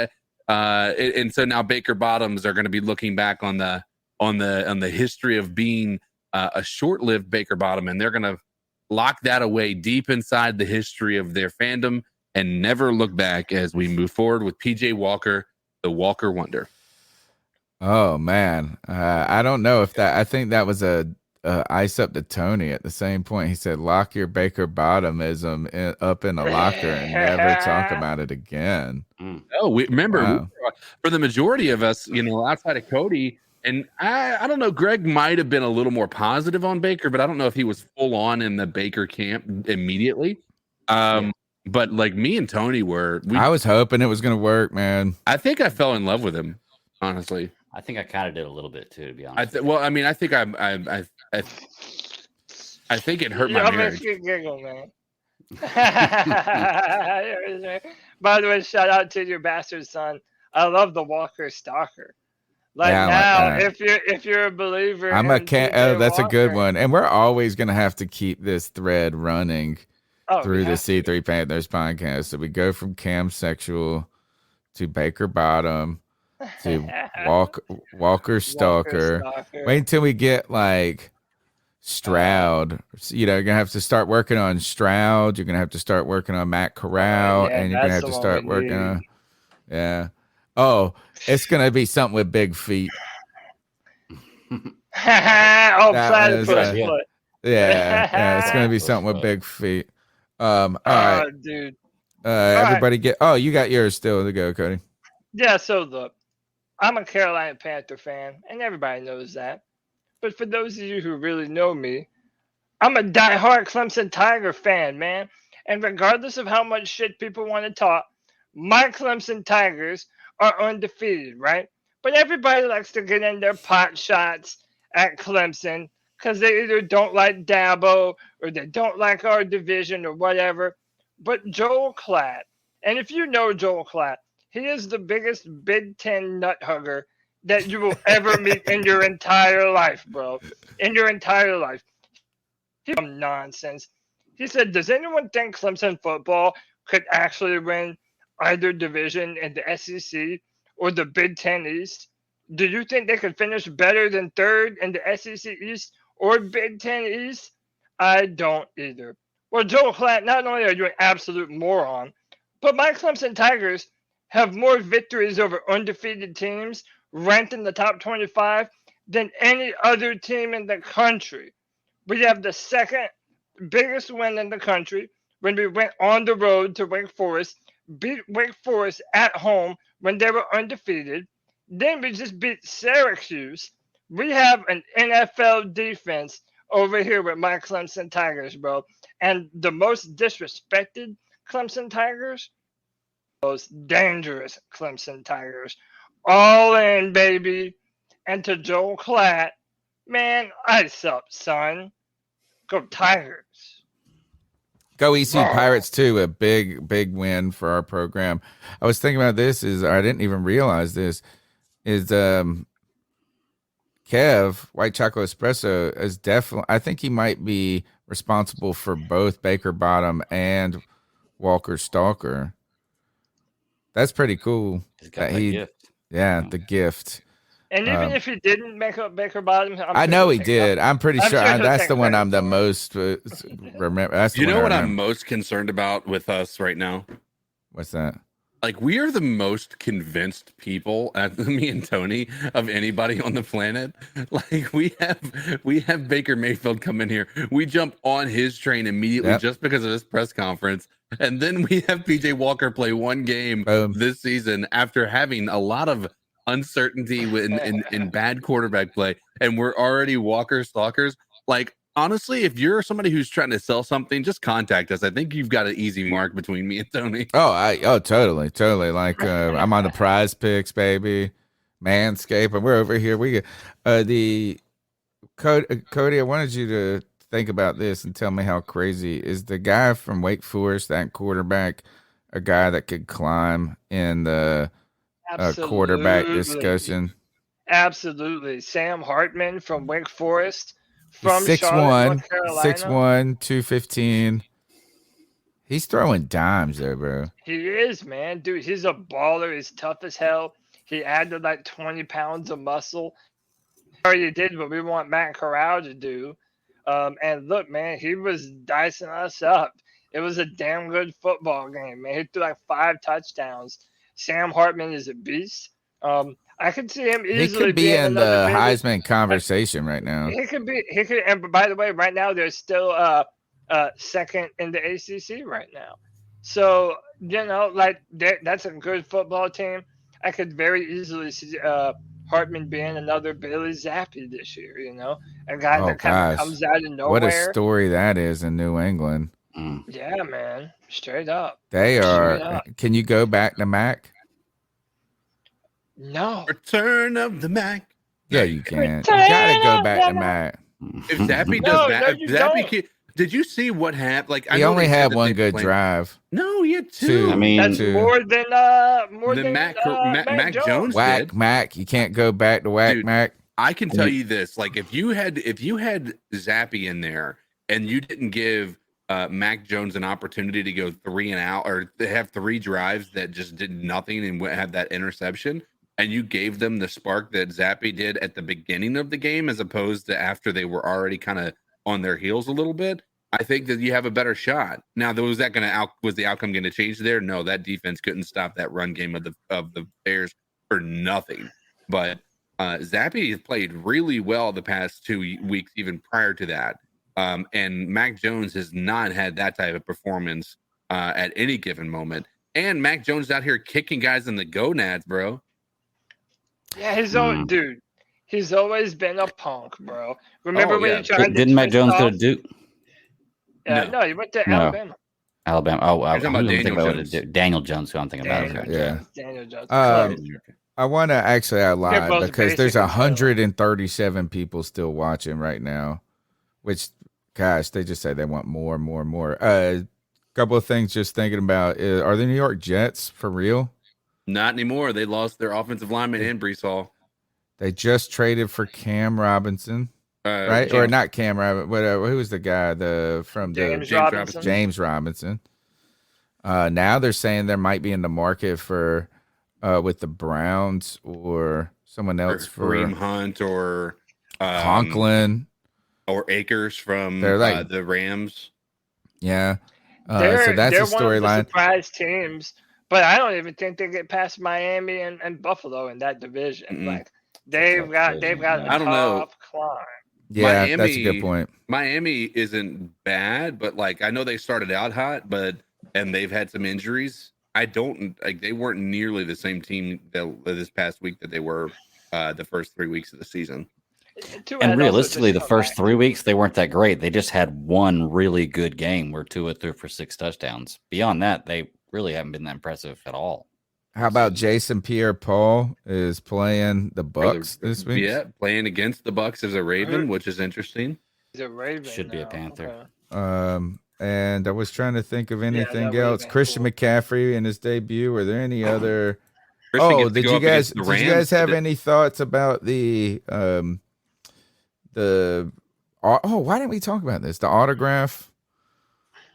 And so now Baker Bottoms are going to be looking back on the history of being a short-lived Baker Bottom, and they're going to lock that away deep inside the history of their fandom and never look back as we move forward with PJ Walker, the Walker Wonder. Oh man, I don't know if that. I think that was a ice up to Tony at the same point. He said, "Lock your Baker Bottomism up in a locker and never talk about it again." Oh, we remember for the majority of us, outside of Cody, and I don't know. Greg might have been a little more positive on Baker, but I don't know if he was full on in the Baker camp immediately. But like me and Tony were. I was hoping it was going to work, man. I think I fell in love with him, honestly. I think I kind of did a little bit too, to be honest. I think I think it hurt my marriage. You giggle, man. By the way, shout out to your bastard son. I love the Walker Stalker. If you're a believer, that's a good one, and we're always going to have to keep this thread running through the C3 Panthers podcast. So we go from Cam Sexual to Baker Bottom to Walker Stalker. Wait until we get like Stroud. You're gonna have to start working on Stroud. You're gonna have to start working on Matt Corral, and you're gonna have to start working on. Yeah. Oh, it's gonna be something with big feet. Platypus foot. Yeah. It's gonna be something with big feet. All right, dude. Everybody get. Oh, you got yours still to go, Cody. Yeah. So look, I'm a Carolina Panther fan, and everybody knows that. But for those of you who really know me, I'm a diehard Clemson Tiger fan, man. And regardless of how much shit people want to talk, my Clemson Tigers are undefeated, right? But everybody likes to get in their pot shots at Clemson because they either don't like Dabo or they don't like our division or whatever. But Joel Klatt, and if you know Joel Klatt, he is the biggest Big Ten nut hugger that you will ever meet in your entire life, bro. In your entire life. He's some nonsense. He said, does anyone think Clemson football could actually win either division in the SEC or the Big Ten East? Do you think they could finish better than third in the SEC East or Big Ten East? I don't either. Well, Joel Klatt, not only are you an absolute moron, but my Clemson Tigers have more victories over undefeated teams ranked in the top 25 than any other team in the country. We have the second biggest win in the country when we went on the road to Wake Forest, beat Wake Forest at home when they were undefeated. Then we just beat Syracuse. We have an NFL defense over here with my Clemson Tigers, bro. And the most disrespected Clemson Tigers, most dangerous Clemson Tigers. All in, baby. And to Joel Klatt, man, ice up, son. Go Tigers. Go EC Pirates too. A big win for our program. I was thinking about this. I didn't even realize this. Kev, White Chocolate Espresso, is definitely. I think he might be responsible for both Baker Bottom and Walker Stalker. That's pretty cool. Gift. Yeah, the gift. And even if he didn't make up Baker Bottom, I know he did. I'm pretty sure that's the one I'm the most remember. That's you know what I'm most concerned about with us right now? What's that? Like, we are the most convinced people, me and Tony, of anybody on the planet. Like, we have Baker Mayfield come in here. We jump on his train immediately just because of his press conference. And then we have PJ Walker play one game this season after having a lot of uncertainty in bad quarterback play. And we're already Walker stalkers. Like, honestly, if you're somebody who's trying to sell something, just contact us. I think you've got an easy mark between me and Tony. Totally. Like I'm on the PrizePicks, baby, Manscaped, and we're over here. We Cody, I wanted you to think about this and tell me how crazy is the guy from Wake Forest, that quarterback, a guy that could climb in the quarterback discussion. Absolutely, Sam Hartman from Wake Forest. From 6'1", 215. He's throwing dimes there, bro. He is, man. Dude, he's a baller. He's tough as hell. He added like 20 pounds of muscle. already did what we want Matt Corral to do. And look, man, he was dicing us up. It was a damn good football game, man. He threw like 5 touchdowns. Sam Hartman is a beast. I could see him easily. He could be in the Heisman conversation right now. He could be. He could. And by the way, right now they're still second in the ACC right now. So like that's a good football team. I could very easily see Hartman being another Bailey Zappi this year. A guy that kind of comes out of nowhere. What a story that is in New England. Yeah, man, straight up. They are. Can you go back to Mac? No. Return of the Mac. Yeah, you can. You gotta go back to Mac. If Zappy does that, Zappy did you see what happened? Like, he only had one good drive. No, he had 2. I mean, that's more than Mac Jones Whack did. Mac. You can't go back to Whack Dude, Mac. I can tell you this: like, if you had Zappy in there and you didn't give Mac Jones an opportunity to go 3 and out, or to have 3 drives that just did nothing and have that interception, and you gave them the spark that Zappy did at the beginning of the game, as opposed to after they were already kind of on their heels a little bit, I think that you have a better shot. Now, was the outcome going to change there? No, that defense couldn't stop that run game of the Bears for nothing. But Zappy has played really well the past 2 weeks, even prior to that. And Mac Jones has not had that type of performance at any given moment. And Mac Jones out here kicking guys in the gonads, bro. Yeah, dude. He's always been a punk, bro. Remember when you tried? Didn't Mac Jones go to Duke? No, he went to Alabama. Alabama. Oh, I'm talking about Daniel Jones. Who I'm thinking about. Daniel Jones. I want to actually lie because there's 137 people still watching right now, which, gosh, they just say they want more and more and more. Couple of things just thinking about. Are the New York Jets for real? Not anymore. They lost their offensive lineman and Brees Hall. They just traded for Cam Robinson, right? James, or not Cam Robinson, whatever. Who was the guy James Robinson. Now they're saying there might be in the market for with the Browns or someone else for Kareem Hunt or Conklin or Akers from the Rams. Yeah. So that's a storyline. Surprise teams, but I don't even think they get past Miami and Buffalo in that division. Mm-mm. Like they've got I don't know. climb. Yeah, Miami, that's a good point. Miami isn't bad, but like I know they started out hot, and they've had some injuries. They weren't nearly the same team this past week that they were the first 3 weeks of the season. And realistically, the first 3 weeks they weren't that great. They just had one really good game where Tua threw for 6 touchdowns. Beyond that, they really haven't been that impressive at all. How about Jason Pierre-Paul is playing the Bucks this week? Yeah, playing against the Bucks as a Raven, which is interesting. He's a Raven. Should be a Panther. Okay. And I was trying to think of anything else. Christian McCaffrey in his debut. Were there any other? Did you guys have any thoughts about the why didn't we talk about this? The autograph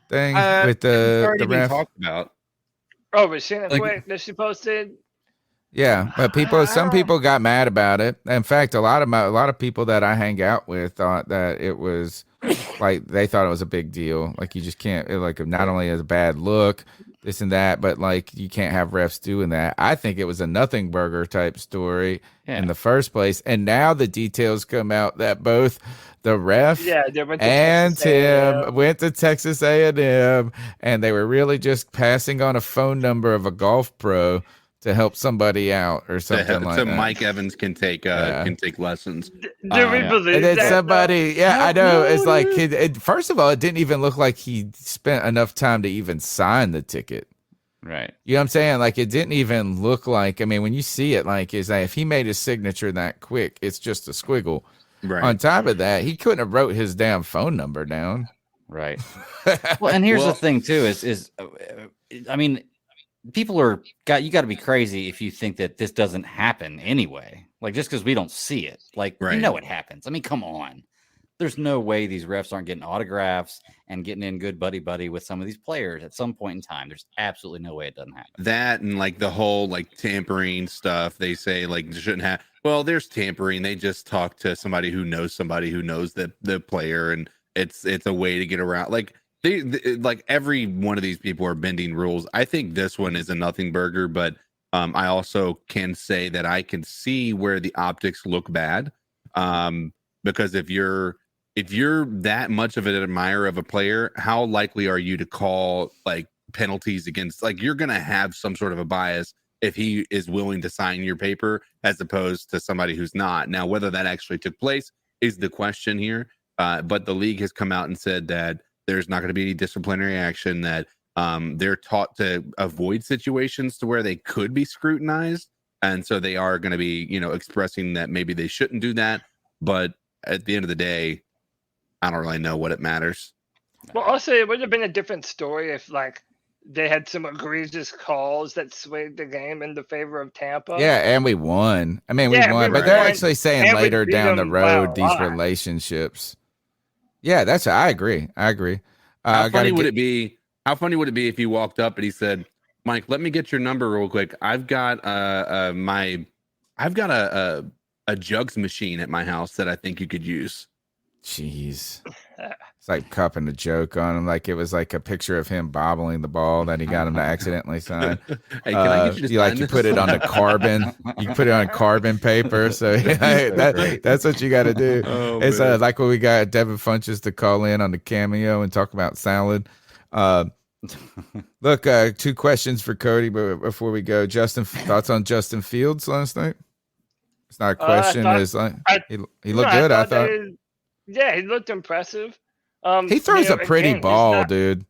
thing with the ref. Talked about. Oh, but Shannon Quick that she posted. Yeah, but some people got mad about it. In fact, a lot of people that I hang out with thought that it was like they thought it was a big deal. Like you just can't. Not only is a bad look, this and that, but like you can't have refs doing that. I think it was a nothing burger type story in the first place, and now the details come out that both the ref and Tim went to Texas A&M, and they were really just passing on a phone number of a golf pro to help somebody out or something like that. So Mike Evans can take lessons. Do we believe and then that? Somebody, I know. It's like, first of all, it didn't even look like he spent enough time to even sign the ticket. Right. You know what I'm saying? Like, it didn't even look like, when you see it, like, is that if he made his signature that quick, it's just a squiggle. Right. On top of that, he couldn't have wrote his damn phone number down. Right. Well, and here's the thing too: people you got to be crazy if you think that this doesn't happen anyway. Like just because we don't see it, you know it happens. Come on. There's no way these refs aren't getting autographs and getting in good buddy with some of these players at some point in time. There's absolutely no way it doesn't happen. That and like the whole like tampering stuff they say like shouldn't have. Well, there's tampering. They just talk to somebody who knows the player, and it's a way to get around. Like like every one of these people are bending rules. I think this one is a nothing burger, but I also can say that I can see where the optics look bad. Because if you're that much of an admirer of a player, how likely are you to call like penalties against, like, you're going to have some sort of a bias if he is willing to sign your paper as opposed to somebody who's not. Now, whether that actually took place is the question here. But the league has come out and said that there's not going to be any disciplinary action, that they're taught to avoid situations to where they could be scrutinized. And so they are going to be, expressing that maybe they shouldn't do that. But at the end of the day, I don't really know what it matters. Well, also, it would have been a different story if, like, they had some egregious calls that swayed the game in the favor of Tampa. Yeah, and we won. I mean, we won, but they're actually saying later down the road these relationships. Yeah, I agree. How funny would it be if he walked up and he said, "Mike, let me get your number real quick. I've got a jugs machine at my house that I think you could use." Jeez. It's like cupping a joke on him, like it was like a picture of him bobbling the ball that he got him to accidentally sign. Hey, can I get you you put it on the carbon. You put it on carbon paper. So that's what you got to do. Oh, it's like when we got Devin Funches to call in on the cameo and talk about salad. Look, 2 questions for Cody, but before we go, Justin, thoughts on Justin Fields last night? It's not a question. It's like he looked good. I thought. Yeah, he looked impressive. He throws a pretty ball, dude.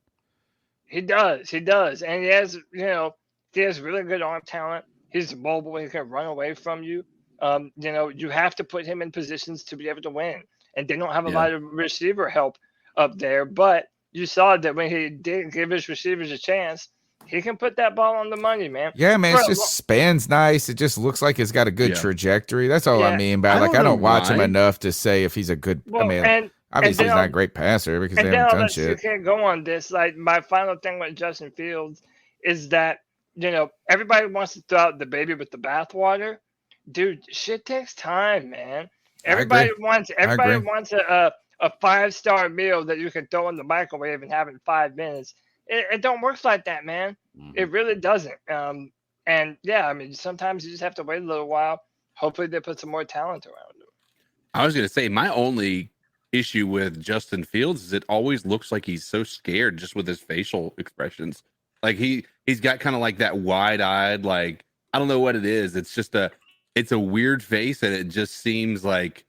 He does, and he has really good arm talent. He's mobile. He can run away from you. You have to put him in positions to be able to win, and they don't have a lot of receiver help up there. But you saw that when he did give his receivers a chance, he can put that ball on the money, man. Yeah, man, it just spans nice. It just looks like it's got a good trajectory. That's all I mean by I don't watch him enough to say if he's a good. Obviously he's not a great passer because they haven't done shit. You can't go on this. Like, my final thing with Justin Fields is that everybody wants to throw out the baby with the bathwater. Dude, shit takes time, man. Everybody wants a 5-star meal that you can throw in the microwave and have in 5 minutes. It don't work like that, man. It really doesn't. Sometimes you just have to wait a little while. Hopefully they put some more talent around him. I was going to say, my only issue with Justin Fields is it always looks like he's so scared just with his facial expressions. Like he's got kind of like that wide-eyed, like, I don't know what it is. It's a weird face, and it just seems like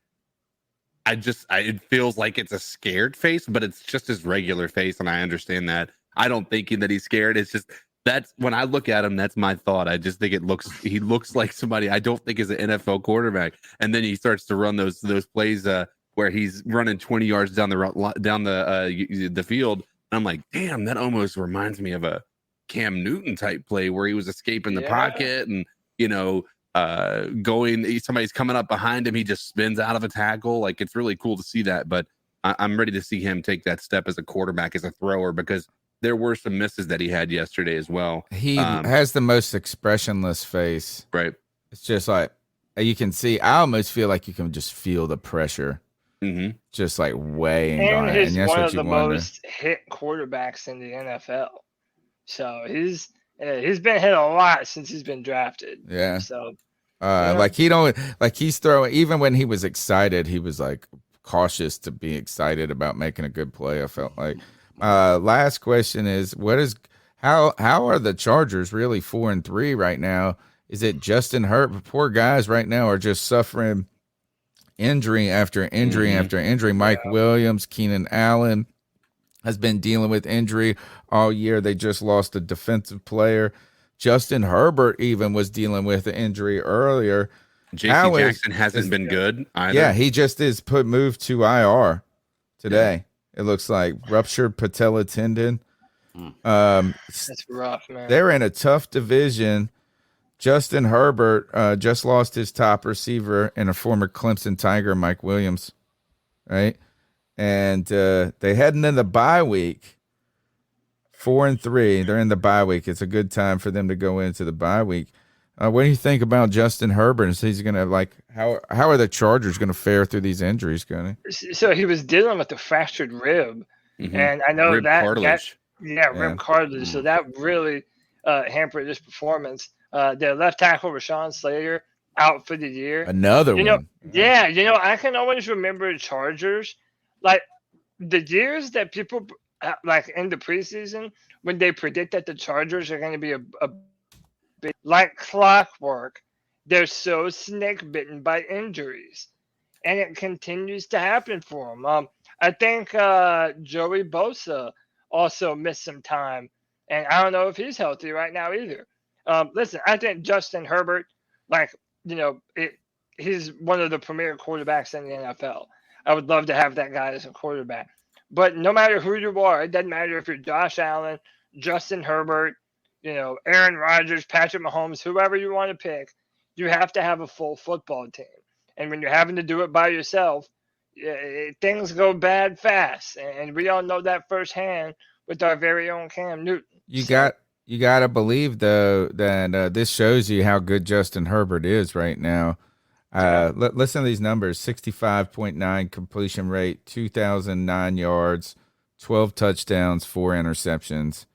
it feels like it's a scared face, but it's just his regular face, and I understand that. I don't think that he's scared. It's just that's when I look at him, that's my thought. I just think he looks like somebody I don't think is an NFL quarterback. And then he starts to run those plays where he's running 20 yards down the field. And I'm like, damn, that almost reminds me of a Cam Newton type play where he was escaping the pocket and somebody's coming up behind him, he just spins out of a tackle. Like, it's really cool to see that. But I'm ready to see him take that step as a quarterback, as a thrower, because there were some misses that he had yesterday as well. He has the most expressionless face. Right. It's just like you can see. I almost feel like you can just feel the pressure, just like weighing on it. And he's one of the most hit quarterbacks in the NFL. So he's been hit a lot since he's been drafted. Yeah. So he's throwing. Even when he was excited, he was like cautious to be excited about making a good play. I felt like. Last question is, how are the Chargers really 4-3 right now? Is it Justin Herbert? Poor guys right now are just suffering injury after injury after injury. Mike Williams, Keenan Allen has been dealing with injury all year. They just lost a defensive player. Justin Herbert even was dealing with an injury earlier. J.C. Jackson hasn't been good either. Yeah, he just is moved to IR today. Yeah. It looks like ruptured patella tendon. That's rough, man. They're in a tough division. Justin Herbert just lost his top receiver and a former Clemson Tiger, Mike Williams, right? And they heading in the bye week, 4-3. They're in the bye week. It's a good time for them to go into the bye week. What do you think about Justin Herbert? Is he's gonna how are the Chargers gonna fare through these injuries, Cody? So he was dealing with a fractured rib, and I know Rib cartilage. rib cartilage. So that really hampered his performance. Their left tackle Rashawn Slater out for the year. Another one. Yeah, I can always remember the Chargers, like the years that people like in the preseason when they predict that the Chargers are going to be a big, like clockwork. They're so snake bitten by injuries, and it continues to happen for them. I think Joey Bosa also missed some time, and I don't know if he's healthy right now either. Listen, I think Justin Herbert, he's one of the premier quarterbacks in the NFL. I would love to have that guy as a quarterback. But no matter who you are, it doesn't matter if you're Josh Allen, Justin Herbert, Aaron Rodgers, Patrick Mahomes, whoever you want to pick, you have to have a full football team. And when you're having to do it by yourself, things go bad fast. And we all know that firsthand with our very own Cam Newton. You got to believe, though, that this shows you how good Justin Herbert is right now. Listen to these numbers: 65.9 completion rate, 2,009 yards, 12 touchdowns, 4 interceptions.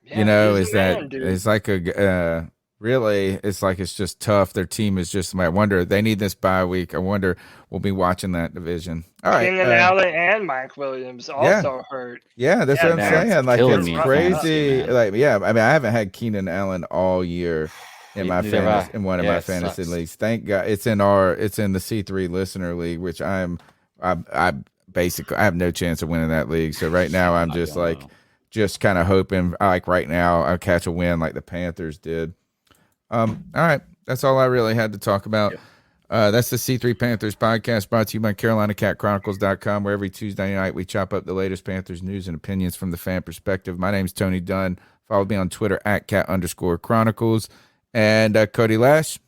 Yeah, it's like it's like it's just tough. Their team is just, I wonder, they need this bye week. I wonder, we'll be watching that division. All right. Keenan Allen and Mike Williams also hurt. Yeah, that's what I'm saying. Like, it's crazy. Fantasy, I haven't had Keenan Allen all year in my fantasy, in one of my fantasy leagues. Thank God it's in the C3 listener league, which I basically I have no chance of winning that league. So right now I'm just kind of hoping, right now I'll catch a win like the Panthers did. All right, that's all I really had to talk about. That's the C3 Panthers podcast, brought to you by CarolinaCatChronicles.com, where every Tuesday night we chop up the latest Panthers news and opinions from the fan perspective. My name's Tony Dunn. Follow me on Twitter at @cat_Chronicles. And Cody Lash.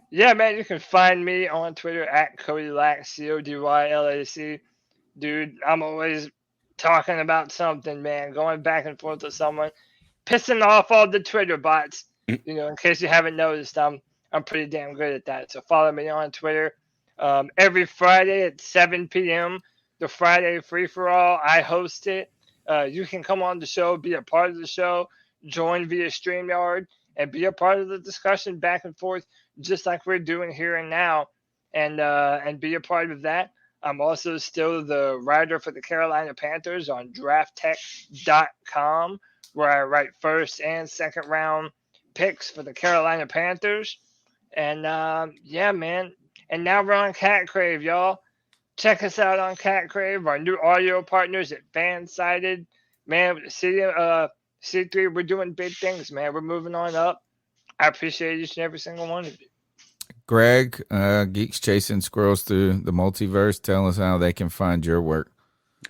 Yeah, man, you can find me on Twitter at Cody Lack, CODYLAC. Dude, I'm always talking about something, man, going back and forth with someone, pissing off all the Twitter bots. In case you haven't noticed, I'm pretty damn good at that. So follow me on Twitter. Every Friday at 7 p.m., the Friday free-for-all, I host it. You can come on the show, be a part of the show, join via StreamYard, and be a part of the discussion back and forth, just like we're doing here and now, and be a part of that. I'm also still the writer for the Carolina Panthers on drafttech.com, where I write first and second round picks for the Carolina Panthers. And yeah, man. And now we're on Cat Crave, y'all. Check us out on Cat Crave, our new audio partners at Fansided. Man, C3, we're doing big things, man. We're moving on up. I appreciate each and every single one of you. Greg, Geeks Chasing Squirrels Through the Multiverse, tell us how they can find your work.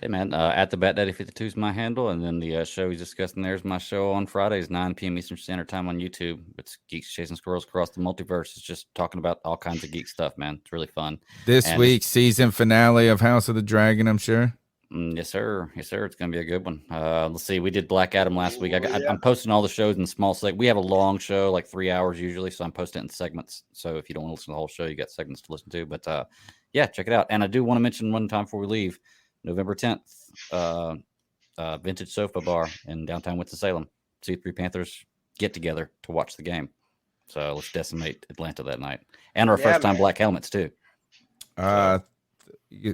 Hey, man, at the BatDaddy52 is my handle, and then the show he's discussing there is my show on Fridays, 9 p.m. Eastern Standard Time on YouTube. It's Geeks Chasing Squirrels Across the Multiverse. It's just talking about all kinds of geek stuff, man. It's really fun. This week's season finale of House of the Dragon, I'm sure. Yes, sir. Yes, sir. It's going to be a good one. Let's see. We did Black Adam last week. I'm posting all the shows in small segments. We have a long show, like 3 hours usually, so I'm posting it in segments. So if you don't want to listen to the whole show, you got segments to listen to. But yeah, check it out. And I do want to mention one time before we leave, November 10th, Vintage Sofa Bar in downtown Winston-Salem. C3 Panthers get together to watch the game. So let's decimate Atlanta that night. And our first time black helmets, too.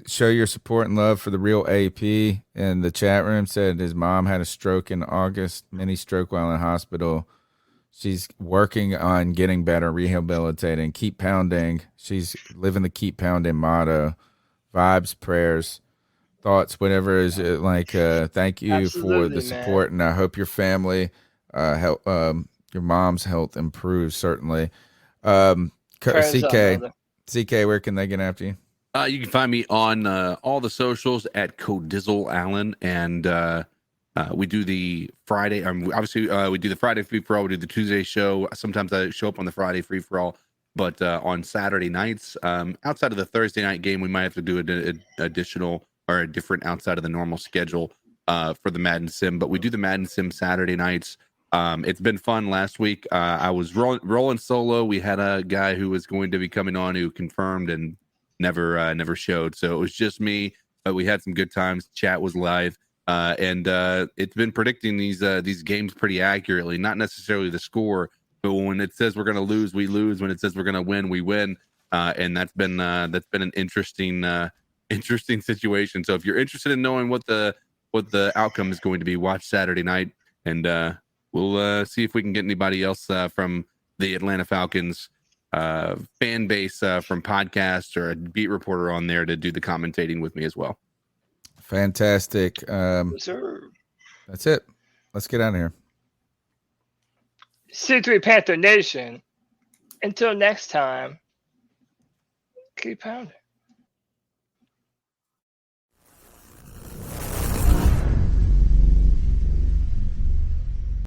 Show your support and love for the real AP in the chat room. Said his mom had a stroke in August, mini stroke while in hospital. She's working on getting better, rehabilitating, keep pounding. She's living the keep pounding motto. Vibes, prayers, thoughts, whatever is like. Thank you for the support, and I hope your family, your mom's health improves. Certainly. CK, where can they get after you? You can find me on all the socials at Codizzle Allen, and we do the Friday. Obviously, we do the Friday free for all. We do the Tuesday show. Sometimes I show up on the Friday free for all, but on Saturday nights, outside of the Thursday night game, we might have to do an additional or a different outside of the normal schedule for the Madden Sim. But we do the Madden Sim Saturday nights. It's been fun last week. I was rolling solo. We had a guy who was going to be coming on who confirmed and never showed. So it was just me, but we had some good times. Chat was live. And it's been predicting these games pretty accurately, not necessarily the score, but when it says we're going to lose, we lose. When it says we're going to win, we win. And that's been an interesting situation. So if you're interested in knowing what the outcome is going to be, watch Saturday night, and we'll see if we can get anybody else from the Atlanta Falcons fan base from podcast or a beat reporter on there to do the commentating with me as well. Fantastic. Sir. That's it. Let's get out of here. C3 Panther Nation. Until next time, keep pounding.